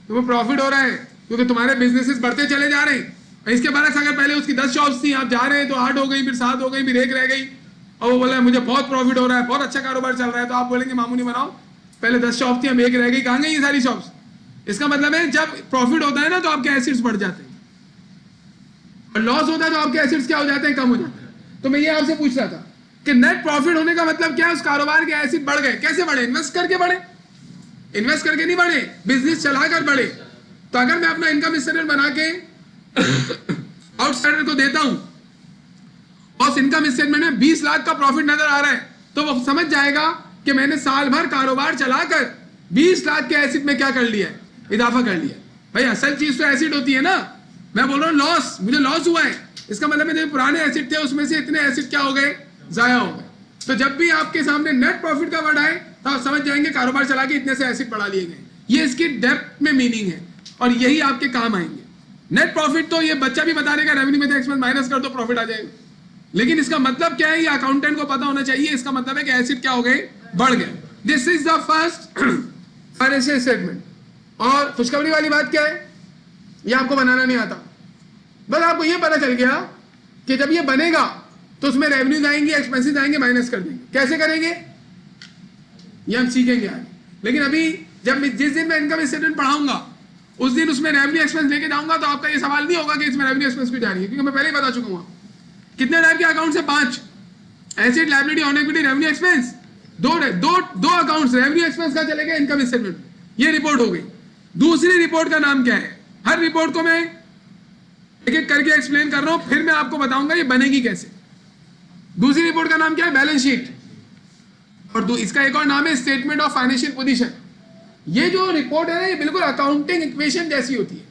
तुम्हें प्रॉफिट हो रहा है क्योंकि तुम्हारे बिजनेसेस बढ़ते चले जा रहे हैं। इसके बाद अगर पहले उसकी 10 शॉप्स थी, आप जा रहे हैं तो 8 हो गई, फिर 7 हो गई, फिर 1 रह गई, और वो बोला मुझे बहुत प्रॉफिट हो रहा है, बहुत अच्छा कारोबार चल रहा है। तो आप बोलेंगे मामू नहीं बनाओ, पहले 10 शॉप थी, अब 1 रह गई, कहां गई ये सारी शॉप्स? इसका मतलब है जब प्रॉफिट होता है ना, तो आपके एसिड्स बढ़ जाते हैं, और लॉस होता है तो आपके एसिड्स क्या हो जाते हैं? कम हो जाते हैं। तो मैं ये आपसे पूछ रहा था कि नेट प्रॉफिट होने का मतलब क्या है? उस कारोबार के एसिड बढ़ गए। कैसे बढ़े? इन्वेस्ट करके बढ़े? इन्वेस्ट करके नहीं बढ़े, बिजनेस चलाकर बढ़े। तो अगर मैं अपना इनकम स्टेटमेंट बना के आउटसाइडर को देता हूं, और इनकम स्टेटमेंट में 20 लाख का प्रॉफिट नजर आ रहा है, तो वो समझ जाएगा कि मैंने साल भर कारोबार चलाकर 20 लाख के एसिड में क्या कर लिया है? इजाफा कर लिया। भाई असल चीज तो एसिड होती है ना। मैं बोल रहा हूँ लॉस, मुझे लॉस हुआ है, इसका मतलब है जो पुराने एसिड थे उसमें से इतने एसिड क्या हो गए? जाया हो गए। तो जब भी आपके सामने नेट प्रॉफिट का वर्ड आए, तो आप समझ जाएंगे कारोबार चला के इतने से एसिड बढ़ा लिए गए। ये इसकी डेप्थ में मीनिंग है, और यही आपके काम आएंगे। नेट प्रॉफिट तो ये बच्चा भी बता देगा, रेवेन्यू में से एक्सपेंस माइनस कर दो प्रॉफिट आ जाएगा, लेकिन इसका मतलब क्या है ये अकाउंटेंट को पता होना चाहिए। इसका मतलब है कि एसिड क्या हो गए? बढ़ गए। This is the first financial statement. और खुशखबरी वाली बात क्या है? ये आपको बनाना नहीं आता, बस आपको ये पता चल गया कि जब ये बनेगा तो उसमें रेवेन्यूज आएंगे, एक्सपेंसेस आएंगे, माइनस कर देंगे। कैसे करेंगे ये हम सीखेंगे आगे। लेकिन अभी जिस दिन मैं इनकम स्टेटमेंट पढ़ाऊंगा, उस दिन उसमें रेवेन्यू एक्सपेंस लेके जाऊंगा, तो आपका ये सवाल नहीं होगा कि इसमें रेवेन्यू एक्सपेंस क्यों जा रही है, क्योंकि मैं पहले ही बता चुका हूं। कितने टाइप के अकाउंट्स है? 5। Asset, liability, on equity, revenue expense. दो अकाउंट्स रेवेन्यू एक्सपेंस का चले गए इनकम स्टेटमेंट, ये रिपोर्ट हो गई। दूसरी रिपोर्ट का नाम क्या है? हर रिपोर्ट को मैं एक एक करके एक्सप्लेन कर रहा हूं, फिर मैं आपको बताऊंगा ये बनेगी कैसे। दूसरी रिपोर्ट का नाम क्या है? Balance sheet. और इसका एक और नाम है स्टेटमेंट ऑफ फाइनेंशियल पोजीशन। ये जो रिपोर्ट है ना, ये बिल्कुल अकाउंटिंग इक्वेशन जैसी होती है।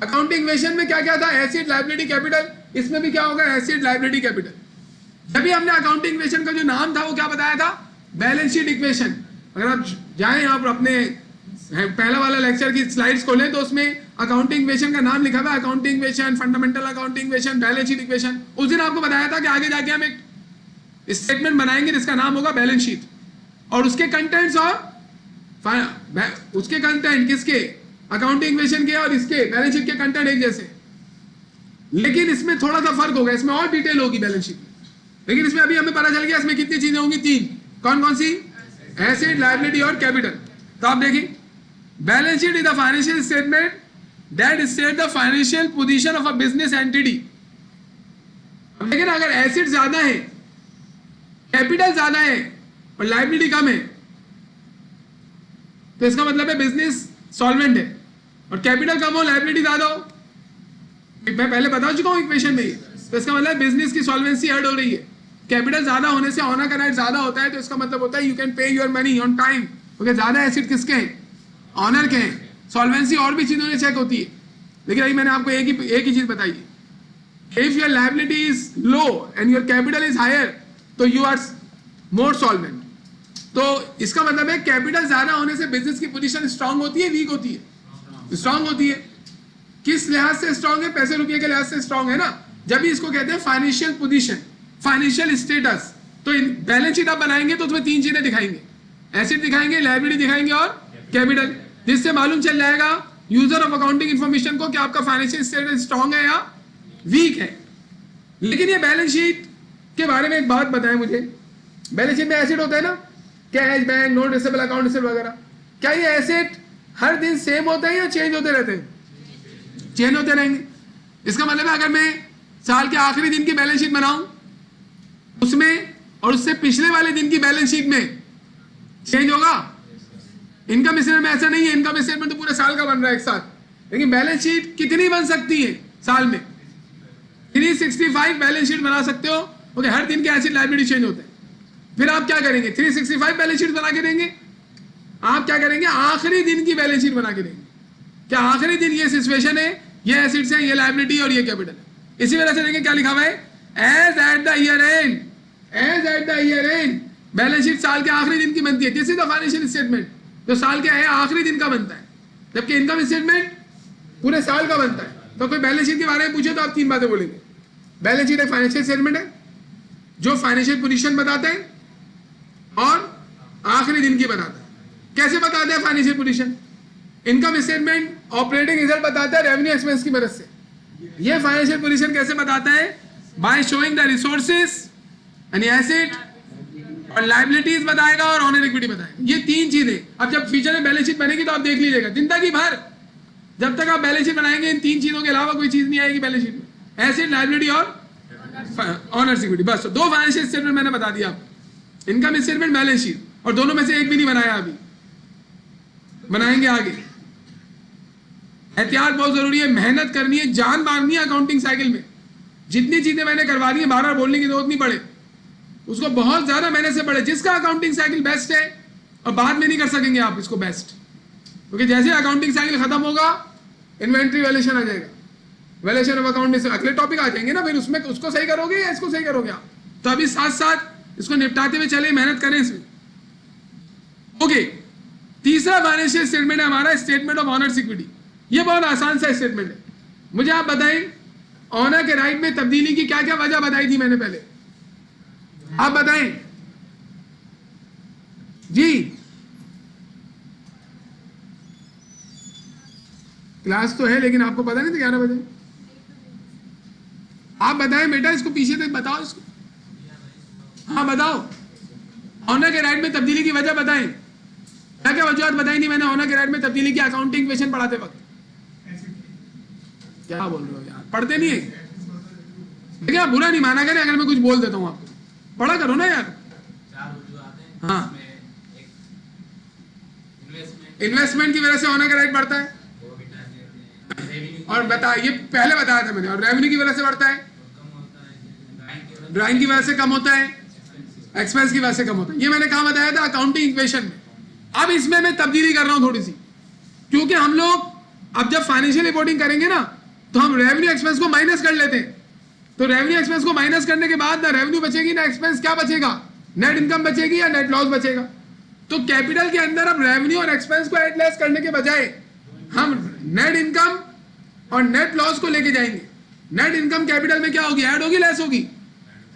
अकाउंटिंग इक्वेशन में क्या क्या था? Asset, liability, capital. इसमें भी क्या होगा? Asset, liability, capital. जब हमने अकाउंटिंग इक्वेशन का जो नाम था वो क्या बताया था? Balance sheet equation. अगर आप जाएं यहाँ पर अपने पहला वाला लेक्चर की स्लाइड्स खोलें, तो उसमें अकाउंटिंग इक्वेशन का नाम लिखा हुआ है, accounting equation, fundamental accounting equation, balance sheet equation. उस दिन आपको बताया था कि आगे जाके हम एक स्टेटमेंट बनाएंगे जिसका नाम होगा बैलेंस शीट, और उसके कंटेंट्स और उसके कंटेंट किसके, अकाउंटिंग इक्वेशन के और इसके बैलेंस शीट के कंटेंट एक जैसे, लेकिन इसमें थोड़ा सा फर्क होगा, इसमें और डिटेल होगी बैलेंस शीट में। लेकिन इसमें अभी हमें पता चल गया इसमें कितनी चीजें होंगी, 3। कौन कौन सी? एसेट, लायबिलिटी और कैपिटल। तो आप देखिए, balance sheet is the financial statement that state the financial position of a business entity. लेकिन अगर एसेट ज्यादा है, कैपिटल ज्यादा है और लायबिलिटी कम है, तो इसका मतलब है बिजनेस सॉल्वेंट है, और कैपिटल कम हो लायबिलिटी ज्यादा हो, मैं पहले बता चुका हूं इक्वेशन में, तो इसका मतलब बिजनेस की सॉल्वेंसी ऐड हो रही है। कैपिटल ज्यादा होने से ऑनर का राइट ज्यादा होता है, तो इसका मतलब होता है you can pay your money on time, क्योंकि ज्यादा एसेट किसके हैं, ऑनर के हैं। सॉल्वेंसी और भी चीजों में चेक होती है, लेकिन अभी मैंने आपको एक ही चीज बताई है, if your liability is low and your capital is higher, तो यू आर मोर सॉल्वेंट। तो इसका मतलब है कैपिटल ज्यादा होने से बिजनेस की पोजीशन स्ट्रांग होती है, वीक होती है? स्ट्रांग होती है। किस लिहाज से स्ट्रांग है? पैसे रुपये के लिहाज से स्ट्रांग है ना, जब भी इसको कहते हैं फाइनेंशियल पोजीशन, फाइनेंशियल स्टेटस। तो बैलेंस शीट आप बनाएंगे तो उसमें 3 चीजें दिखाएंगे, एसेट दिखाएंगे, लायबिलिटी दिखाएंगे और कैपिटल, जिससे मालूम चल जाएगा यूजर ऑफ अकाउंटिंग इंफॉर्मेशन को कि आपका फाइनेंशियल स्टेटस स्ट्रांग है या वीक है। लेकिन ये बैलेंस शीट के बारे में एक बात बताएं मुझे, बैलेंस शीट में एसेट होता है ना, cash, bank, non receivable account receivable वगैरह, क्या ये एसेट हर दिन सेम होते हैं या चेंज होते रहते हैं? चेंज होते रहेंगे। इसका मतलब है अगर मैं साल के आखिरी दिन की बैलेंस शीट बनाऊं, उसमें और उससे पिछले वाले दिन की बैलेंस शीट में चेंज होगा। इनकम स्टेटमेंट में ऐसा नहीं है, इनकम स्टेटमेंट तो पूरे साल का बन रहा है एक साथ, लेकिन बैलेंस शीट कितनी बन सकती है साल में? 365 बैलेंस शीट बना सकते हो। ओके, हर दिन के एसेट लायबिलिटी चेंज होते हैं। फिर आप क्या करेंगे? 365 बैलेंस शीट बना के देंगे। आप क्या करेंगे? आखिरी दिन की बैलेंस शीट बना के देंगे। क्या आखिरी दिन ये सिचुएशन है, ये एसेट्स है, ये लायबिलिटी और ये कैपिटल है। इसी वजह से देखें क्या लिखा हुआ है, as at the year end, as at the year end. Balance sheet साल के आखिरी दिन की बनती है, this is the financial statement, जो साल के आखिरी दिन का बनता है, जबकि इनकम स्टेटमेंट पूरे साल का बनता है। तो कोई बैलेंस शीट के बारे में पूछे तो आप 3 बातें बोलेंगे। बैलेंस शीट एक फाइनेंशियल स्टेटमेंट है जो फाइनेंशियल पोजीशन बताता है और आखिरी दिन की बताता है। कैसे बताता है financial position? Income statement operating result बताता है रेवेन्यू एक्सपेंस की मदद से। ये फाइनेंशियल पोजीशन कैसे बताता है? By showing the resources and asset, और लायबिलिटीज बताएगा और ऑनर इक्विटी बताएगा। ये 3 चीजें। अब जब फ्यूचर में बैलेंस शीट बनेगी तो आप देख लीजिएगा, जिंदगी भर जब तक आप बैलेंस शीट बनाएंगे इन 3 चीजों के अलावा कोई चीज नहीं आएगी बैलेंस शीट में, एसेट, लायबिलिटी और ऑनर इक्विटी। बस 2 फाइनेंशियल स्टेटमेंट मैंने बता दिया आपको, इनकम स्टेटमेंट, बैलेंस शीट, और दोनों में से एक भी नहीं बनाया अभी, बनाएंगे आगे। एहतियात बहुत जरूरी है, मेहनत करनी है, जान मारनी है अकाउंटिंग साइकिल में। जितनी चीजें मैंने करवा दी है, बार बार बोलने की जरूरत नहीं पड़े, उसको बहुत ज्यादा मेहनत से पढ़े। जिसका अकाउंटिंग साइकिल बेस्ट है, और बाद में नहीं कर सकेंगे आप इसको बेस्ट, क्योंकि जैसे अकाउंटिंग साइकिल खत्म होगा इन्वेंट्री वैल्यूएशन आ जाएगा, वैल्यूएशन ऑफ अकाउंट से अगले टॉपिक आ जाएंगे ना, फिर उसमें उसको सही करोगे या इसको सही करोगे आप? तो अभी साथ साथ इसको निपटाते हुए चले, मेहनत करें इसमें। ओके, तीसरा फाइनेंशियल स्टेटमेंट है हमारा स्टेटमेंट ऑफ ऑनर्स इक्विटी। ये बहुत आसान सा स्टेटमेंट है। मुझे आप बताएं, ऑनर के राइट में तब्दीली की क्या क्या वजह बताई थी मैंने पहले, आप बताएं जी। क्लास तो है लेकिन आपको पता नहीं था 11 बजे। आप बताएं बेटा, इसको पीछे तक बताओ इसको। हाँ बताओ, ऑनर के राइट में तब्दीली की वजह बताएं। क्या क्या वजूहत बताई थी मैंने ऑनर के राइट में तब्दीली की अकाउंटिंग इक्वेशन पढ़ाते वक्त? क्या बोल रहे हो यार, पढ़ते नहीं है? देखिए आप बुरा नहीं माना करें अगर मैं कुछ बोल देता हूं आपको, पढ़ा करो ना यार। हाँ, इन्वेस्टमेंट की वजह से ऑनर का राइट बढ़ता है, और बता ये पहले बताया था मैंने, और रेवेन्यू की वजह से बढ़ता है, ड्राइंग की वजह से कम होता है, एक्सपेंस की वजह से कम होता है। ये मैंने कहा बताया था अकाउंटिंग इक्वेशन में। अब इसमें मैं तब्दीली कर रहा हूं थोड़ी सी, क्योंकि हम लोग अब जब फाइनेंशियल रिपोर्टिंग करेंगे ना, तो हम रेवेन्यू एक्सपेंस को माइनस कर लेते हैं। तो रेवेन्यू एक्सपेंस को माइनस करने के बाद ना रेवेन्यू बचेगी ना एक्सपेंस, क्या बचेगा? नेट इनकम बचेगी या नेट लॉस बचेगा। तो कैपिटल के अंदर अब रेवेन्यू और एक्सपेंस को ऐड लेस करने के बजाय हम नेट इनकम और नेट लॉस को लेके जाएंगे। नेट इनकम कैपिटल में क्या होगी? ऐड होगी, लेस होगी?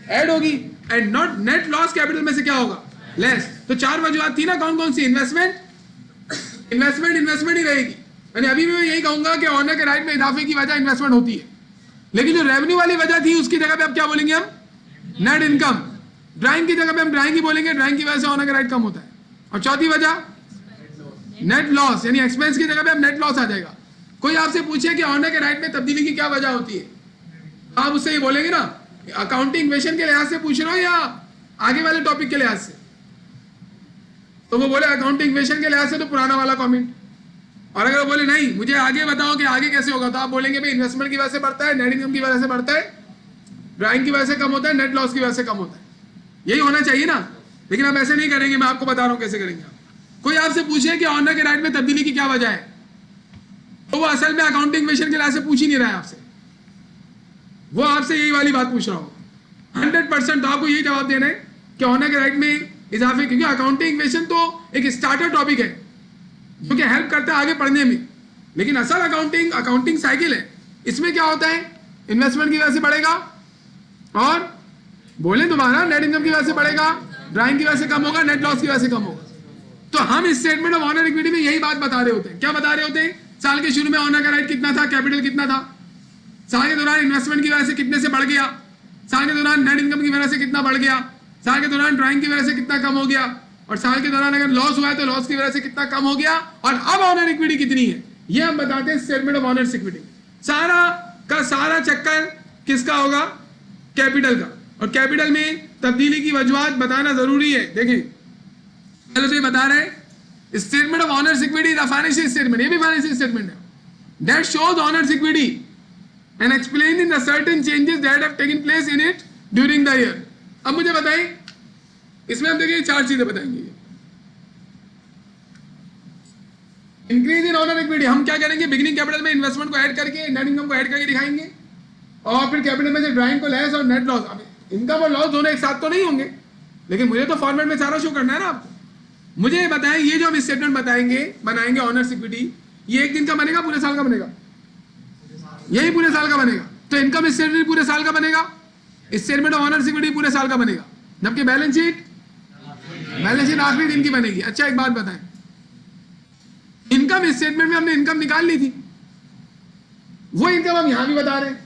ऐड होगी। And not net loss capital में से क्या होगा, लेस। तो चार वजूहत थी ना, कौन कौन सी? इन्वेस्टमेंट, इन्वेस्टमेंट ही रहेगी। यानी अभी भी मैं यही कहूंगा कि ऑनर के राइट में इजाफे की वजह इन्वेस्टमेंट होती है, लेकिन जो रेवेन्यू वाली वजह थी उसकी जगह पे अब क्या बोलेंगे हम, नेट इनकम। ड्राइंग की जगह पे हम ड्राइंग ही बोलेंगे, ड्राइंग की वजह से ऑनर का राइट कम होता है। और चौथी वजह नेट लॉस, यानी एक्सपेंस की जगह पे अब नेट लॉस आ जाएगा। कोई आपसे पूछे कि ऑनर के राइट में तब्दीली की क्या वजह होती है, आप उससे ये बोलेंगे ना, अकाउंटिंग इक्वेशन के लिहाज से पूछ रहे हो या आगे वाले टॉपिक के लिहाज से? तो वो बोले अकाउंटिंग इक्वेशन के लिहाज से तो पुराना वाला कमेंट। और अगर वो बोले नहीं मुझे आगे बताओ कि आगे कैसे होगा, तो आप बोलेंगे भाई इन्वेस्टमेंट की वजह से बढ़ता है, नेट इनकम की वजह से बढ़ता है, ड्राइंग की वजह से कम होता है, नेट लॉस की वजह से कम होता है। यही होना चाहिए ना, लेकिन आप ऐसे नहीं करेंगे। मैं आपको बता रहा हूं कैसे करेंगे। कोई आपसे पूछे कि ऑनर के राइट में तब्दीली की क्या वजह है, तो वो असल में अकाउंटिंग इक्वेशन के लिहाज से पूछ ही नहीं रहा है आपसे, वो आपसे यही वाली बात पूछ रहा होगा 100%। तो आपको यही जवाब देना है कि ऑनर के राइट में इजाफे, क्योंकि अकाउंटिंग इक्वेशन तो एक स्टार्टर टॉपिक है जो कि हेल्प करता है आगे पढ़ने में, लेकिन असल अकाउंटिंग साइकिल है। इसमें क्या होता है, इन्वेस्टमेंट की वजह से बढ़ेगा, और बोले दोबारा नेट इनकम की वजह से बढ़ेगा, ड्राइंग की वजह से कम होगा, नेट लॉस की वजह से कम होगा। तो हम इस स्टेटमेंट ऑफ ऑनर इक्विटी में यही बात बता रहे होते हैं। क्या बता रहे होते हैं? साल के शुरू में ऑनर का राइट कितना था, कैपिटल कितना था, साल के दौरान इन्वेस्टमेंट की वजह से कितने से बढ़ गया, साल के दौरान नेट इनकम की वजह से कितना बढ़ गया, साल के दौरान ड्राइंग की वजह से कितना कम हो गया, और साल के दौरान अगर लॉस हुआ है तो लॉस की वजह से कितना कम हो गया, और अब ऑनर इक्विटी कितनी है, ये हम बताते हैं स्टेटमेंट ऑफ ऑनर इक्विटी। सारा का सारा चक्कर किसका होगा, कैपिटल का, और कैपिटल में तब्दीली की वजूहत बताना जरूरी है। देखिए पहले तो ये बता रहे हैं statement of owners equity the financial statement, ये भी फाइनेंशियल स्टेटमेंट है, that shows honours equity and explain in the certain changes that have taken place in it during the year. अब मुझे बताएं, इसमें हम देखिए चार चीजें बताएंगे। इंक्रीज इन ऑनर इक्विटी, हम क्या करेंगे, बिगिनिंग कैपिटल में इन्वेस्टमेंट को ऐड करके नेट इनकम को ऐड करके दिखाएंगे, और फिर कैपिटल में से ड्राइंग को लेस और नेट लॉस। अब इनकम और लॉस दोनों एक साथ तो नहीं होंगे, लेकिन मुझे तो फॉर्मेट में सारा शो करना है ना आपको। मुझे बताएं, ये जो हम स्टेटमेंट बनाएंगे ऑनर्स इक्विटी, ये एक दिन का बनेगा, पूरे साल का बनेगा? यही पूरे साल का बनेगा। तो इनकम स्टेटमेंट पूरे साल का बनेगा, स्टेटमेंट ऑफ ऑनर्स इक्विटी पूरे साल का बनेगा, जबकि बैलेंस शीट आखिरी दिन की बनेगी। अच्छा एक बात बताएं, इनकम स्टेटमेंट में हमने इनकम निकाल ली थी, वो इनकम हम यहां भी बता रहे हैं,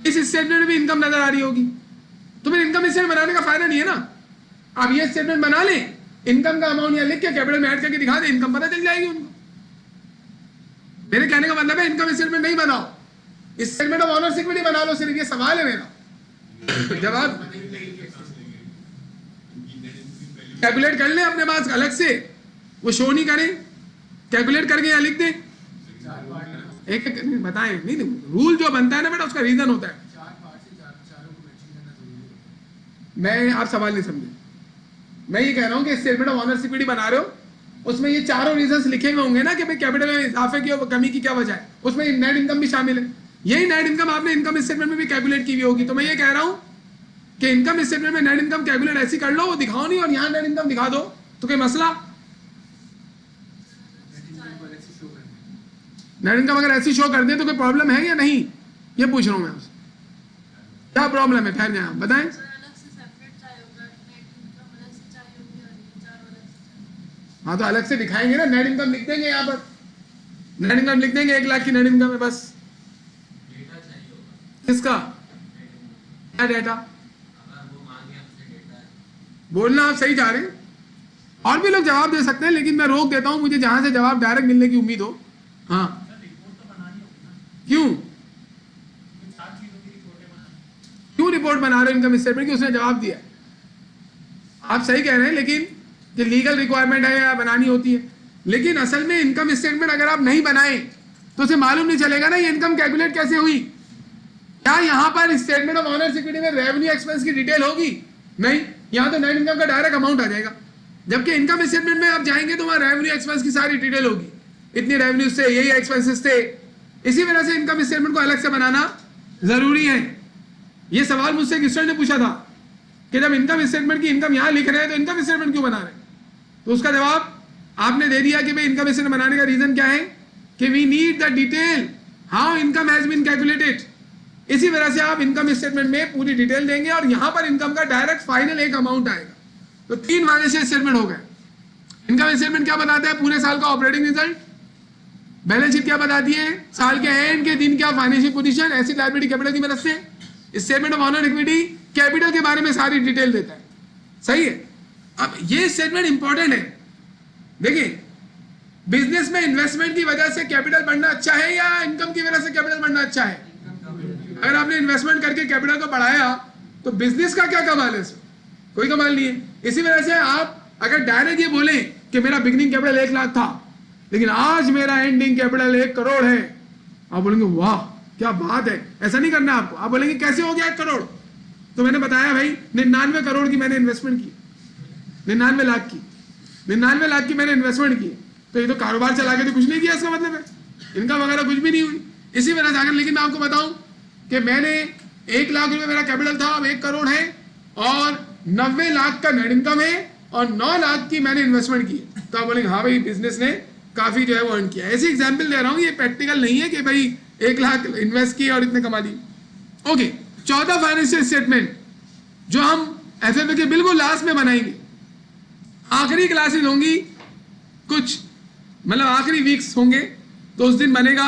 इस स्टेटमेंट में भी इनकम नजर आ रही होगी, तो फिर इनकम स्टेटमेंट बनाने का फायदा नहीं है ना। आप ये स्टेटमेंट बना लें, इनकम का अमाउंट यहां लिख के कैपिटल में ऐड करके दिखा दे, इनकम पता चल जाएगी उनको। मेरे कहने का मतलब है इनकम स्टेटमेंट नहीं बनाओ, स्टेटमेंट ऑफ ऑनर्स इक्विटी बना लो, सिर्फ ये सवाल है मेरा। जवाब कैलकुलेट कर ले अपने पास अलग से, वो शो नहीं करें, कैलकुलेट करके यहाँ लिख दें, एक एक बताएं। नहीं रूल जो बनता है ना बेटा, उसका रीजन होता है। मैं आप सवाल नहीं समझे, मैं ये कह रहा हूं कि स्टेटमेंट ऑफ ऑनर्स इक्विटी बना रहे हो, उसमें ये चारों रीजंस लिखे हुए होंगे ना कि भाई कैपिटल में इजाफे की और कमी की क्या वजह है, उसमें नेट इनकम भी शामिल है। यही नेट इनकम आपने इनकम स्टेटमेंट में भी कैलकुलेट की हुई होगी। तो मैं ये कह रहा हूं कि इनकम स्टेटमेंट में नेट इनकम कैलकुलेट ऐसी कर लो, वो दिखाओ नहीं, और यहां नेट इनकम दिखा दो, तो कोई मसला? नेट इनकम अगर ऐसी शो कर दे तो कोई प्रॉब्लम है या नहीं, ये पूछ रहा हूं मैं आपसे, क्या प्रॉब्लम है? ठहर जाए बताएं। हाँ तो अलग से दिखाएंगे ना, नेट इनकम लिख देंगे यहाँ पर, नेट इनकम लिख देंगे 1 लाख की नेट इनकम है बस। किसका क्या डेटा? बोलना आप सही जा रहे हैं, और भी लोग जवाब दे सकते हैं, लेकिन मैं रोक देता हूं, मुझे जहां से जवाब डायरेक्ट मिलने की उम्मीद हो। हाँ क्यों रिपोर्ट बना रहे हो इनकम स्टेटमेंट की? उसने जवाब दिया, आप सही कह रहे हैं, लेकिन कि लीगल रिक्वायरमेंट है या बनानी होती है, लेकिन असल में इनकम स्टेटमेंट अगर आप नहीं बनाए तो उसे मालूम नहीं चलेगा ना ये इनकम कैलकुलेट कैसे हुई। क्या यहां पर स्टेटमेंट ऑफ ऑनर्स इक्विटी में रेवेन्यू एक्सपेंस की डिटेल होगी? नहीं, यहां तो नेट इनकम का डायरेक्ट अमाउंट आ जाएगा, जबकि इनकम स्टेटमेंट में आप जाएंगे तो वहां रेवेन्यू एक्सपेंस की सारी डिटेल होगी, इतनी रेवेन्यू से यही एक्सपेंसेस थे। इसी वजह से इनकम स्टेटमेंट को अलग से बनाना जरूरी है। ये सवाल मुझसे एक स्टूडेंट ने पूछा था कि जब इनकम स्टेटमेंट की इनकम यहां लिख रहे हैं तो इनकम स्टेटमेंट क्यों बना रहे हैं? तो उसका जवाब आपने दे दिया कि भाई इनकम स्टेटमेंट बनाने का रीजन क्या है कि we need the detail how income has been calculated इसी वजह से आप इनकम स्टेटमेंट में पूरी डिटेल देंगे और यहां पर इनकम का डायरेक्ट फाइनल एक अमाउंट आएगा। तो 3 फाइनेंशियल स्टेटमेंट हो गए। इनकम स्टेटमेंट क्या बताता है? पूरे साल का ऑपरेटिंग रिजल्ट। बैलेंस शीट क्या बताती है? साल के एंड के दिन क्या financial position, asset liability capital की मदद से। Statement of honour equity capital के बारे में सारी डिटेल देता है। सही है। अब ये स्टेटमेंट इंपॉर्टेंट है। देखिए, बिजनेस में इन्वेस्टमेंट की वजह से कैपिटल बढ़ना अच्छा है या इनकम की वजह से कैपिटल बढ़ना अच्छा है? अगर आपने इन्वेस्टमेंट करके कैपिटल को बढ़ाया तो बिजनेस का क्या कमाल है? इसमें कोई कमाल नहीं है। इसी वजह से आप अगर डायरेक्ट ये बोले कि मेरा बिगनिंग कैपिटल 1 लाख था लेकिन आज मेरा एंडिंग कैपिटल 1 करोड़ है, आप बोलेंगे वाह क्या बात है। ऐसा नहीं करना आपको। आप बोलेंगे कैसे हो गया 1 करोड़? तो मैंने बताया भाई 99 करोड़ की मैंने इन्वेस्टमेंट की, 99 लाख की, 99 लाख की मैंने इन्वेस्टमेंट की। तो ये तो कारोबार चला के तो कुछ नहीं किया, इसका मतलब है इनकम वगैरह कुछ भी नहीं हुई। इसी वजह से अगर, लेकिन मैं आपको बताऊं कि मैंने 1 लाख रुपए मेरा कैपिटल था, अब 1 करोड़ है और 90 लाख का नेट इनकम है और 9 लाख की मैंने इन्वेस्टमेंट की, तो आप बोलेंगे हाँ भाई बिजनेस ने काफी जो है वो अर्न किया। ऐसे एग्जाम्पल दे रहा हूँ, ये प्रैक्टिकल नहीं है कि भाई 1 लाख इन्वेस्ट किए और इतने कमा दिए। ओके, 14 फाइनेंशियल स्टेटमेंट जो हम एफएफए के बिल्कुल लास्ट में बनाएंगे। आखिरी क्लासेस होंगी, कुछ मतलब आखिरी वीक्स होंगे, तो उस दिन बनेगा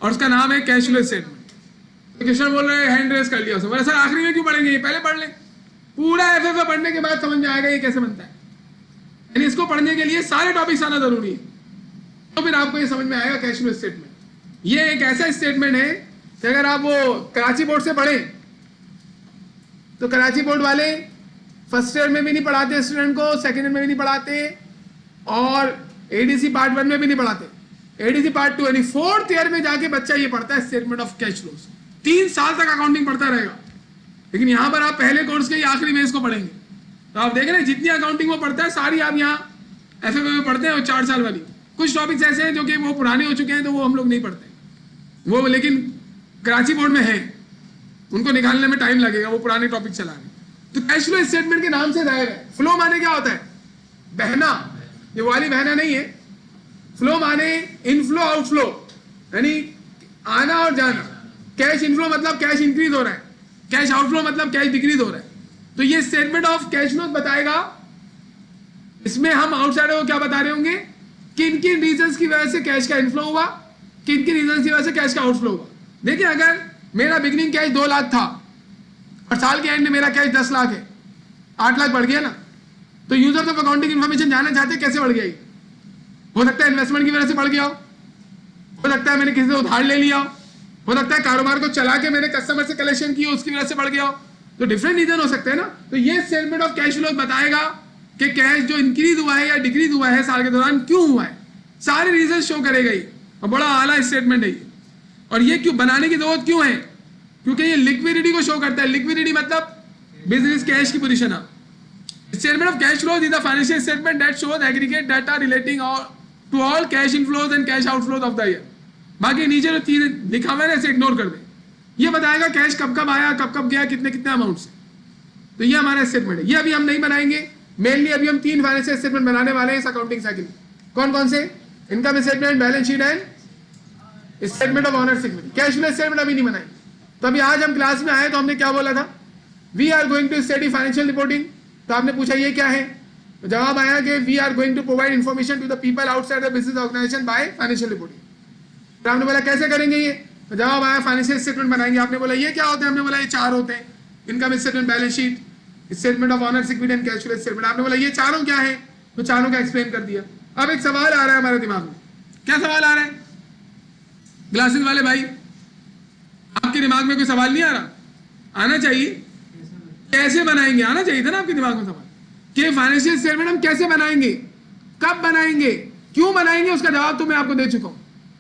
और उसका नाम है कैश फ्लो स्टेटमेंट। क्वेश्चन बोल रहे हैं, हैंड रेस कर लिया उसने, बोला सर आखिरी में क्यों पढ़ेंगे, ये पहले पढ़ लें। पूरा एफएफए पढ़ने के बाद समझ में आएगा ये कैसे बनता है। यानी इसको पढ़ने के लिए सारे टॉपिक्स आना जरूरी है, तो फिर आपको ये समझ में आएगा कैश फ्लो स्टेटमेंट। ये एक ऐसा स्टेटमेंट है कि अगर आप वो कराची बोर्ड से पढ़ें तो कराची बोर्ड वाले फर्स्ट ईयर में भी नहीं पढ़ाते स्टूडेंट को, सेकेंड ईयर में भी नहीं पढ़ाते और एडीसी पार्ट 1 में भी नहीं पढ़ाते। एडीसी पार्ट 2 यानी 4th ईयर में जाके बच्चा ये पढ़ता है स्टेटमेंट ऑफ कैश फ्लोज। 3 साल तक अकाउंटिंग पढ़ता रहेगा, लेकिन यहां पर आप पहले कोर्स के आखिरी में इसको पढ़ेंगे। तो आप देख रहे हैं जितनी अकाउंटिंग वो पढ़ता है सारी आप यहाँ एफएफए में पढ़ते हैं, और 4 साल वाली। कुछ टॉपिक्स ऐसे हैं जो कि वो पुराने हो चुके हैं तो वो हम लोग नहीं पढ़ते, वो लेकिन कराची बोर्ड में है, उनको निकालने में टाइम लगेगा, वो पुराने टॉपिक चला रहे। तो कैश फ्लो स्टेटमेंट के नाम से जाहिर है। फ्लो माने क्या होता है? बहना, ये वाली बहना नहीं है। फ्लो माने इनफ्लो आउटफ्लो, यानी आना और जाना। कैश इनफ्लो मतलब कैश इंक्रीज हो रहा है, कैश आउटफ्लो मतलब कैश डिक्रीज हो रहा है। तो ये स्टेटमेंट ऑफ कैश फ्लो बताएगा। इसमें हम आउटसाइडर को क्या बता रहे होंगे, किन किन रीजंस की वजह से कैश का इनफ्लो हुआ, किन किन रीजंस की वजह से कैश का आउटफ्लो हुआ। देखिए, अगर मेरा बिगनिंग कैश 2 लाख था और साल के एंड में मेरा कैश 10 लाख है, 8 लाख बढ़ गया ना। तो यूजर्स ऑफ अकाउंटिंग इन्फॉर्मेशन जानना चाहते हैं कैसे बढ़ गया। हो सकता है इन्वेस्टमेंट की वजह से बढ़ गया हो सकता है मैंने किसी से उधार ले लिया हो सकता है कारोबार को चला के मैंने कस्टमर से कलेक्शन किया उसकी वजह से बढ़ गया हो। तो डिफरेंट रीजन हो सकते हैं ना। तो ये स्टेटमेंट ऑफ कैश फ्लो बताएगा कि कैश जो इंक्रीज हुआ है या डिक्रीज हुआ है साल के दौरान क्यों हुआ है, सारे रीजन शो करेगा ये, और बड़ा आला स्टेटमेंट है ये। और ये क्यों बनाने की जरूरत क्यों है, क्योंकि ये लिक्विडिटी को शो करता है। लिक्विडिटी मतलब बिजनेस कैश की पोजीशन है। Statement of cash flows is the financial statement that shows aggregate data relating to all cash inflows and cash outflows of the year. बाकी नीचे जो चीजें लिखा हुआ है इसे इग्नोर कर दें। ये बताएगा कैश कब कब आया, कब कब गया, कितने कितने अमाउंट से। तो ये हमारा स्टेटमेंट है। ये अभी हम नहीं बनाएंगे, मेनली अभी हम 3 फाइनेंशियल स्टेटमेंट बनाने वाले हैं इस अकाउंटिंग साइकिल। कौन कौन से? Income statement, balance sheet and statement of owner security. Cash flow statement अभी नहीं बनाएंगे। तो अभी आज हम क्लास में आए तो हमने क्या बोला था, we are going to study financial reporting. तो आपने पूछा ये क्या है, तो जवाब आया कि we are going to provide information to the people outside the business organization by financial reporting. तो आपने बोला कैसे करेंगे ये, तो जवाब आया फाइनेंशियल स्टेटमेंट बनाएंगे। आपने बोला ये क्या होते हैं, हमने बोला ये 4 होते हैं, income statement, balance sheet, statement of owner security and cash flow statement. आपने बोला ये चारों क्या है, तो चारों का एक्सप्लेन कर दिया। अब एक सवाल आ रहा है हमारे दिमाग में। क्या सवाल आ रहा है ग्लासेस वाले भाई, आपके दिमाग में कोई सवाल नहीं आ रहा? आना चाहिए। कैसे बनाएंगे आना चाहिए था ना आपके दिमाग में सवाल कि फाइनेंशियल स्टेटमेंट हम कैसे बनाएंगे, कब बनाएंगे, क्यों बनाएंगे। उसका जवाब तो मैं आपको दे चुका हूं।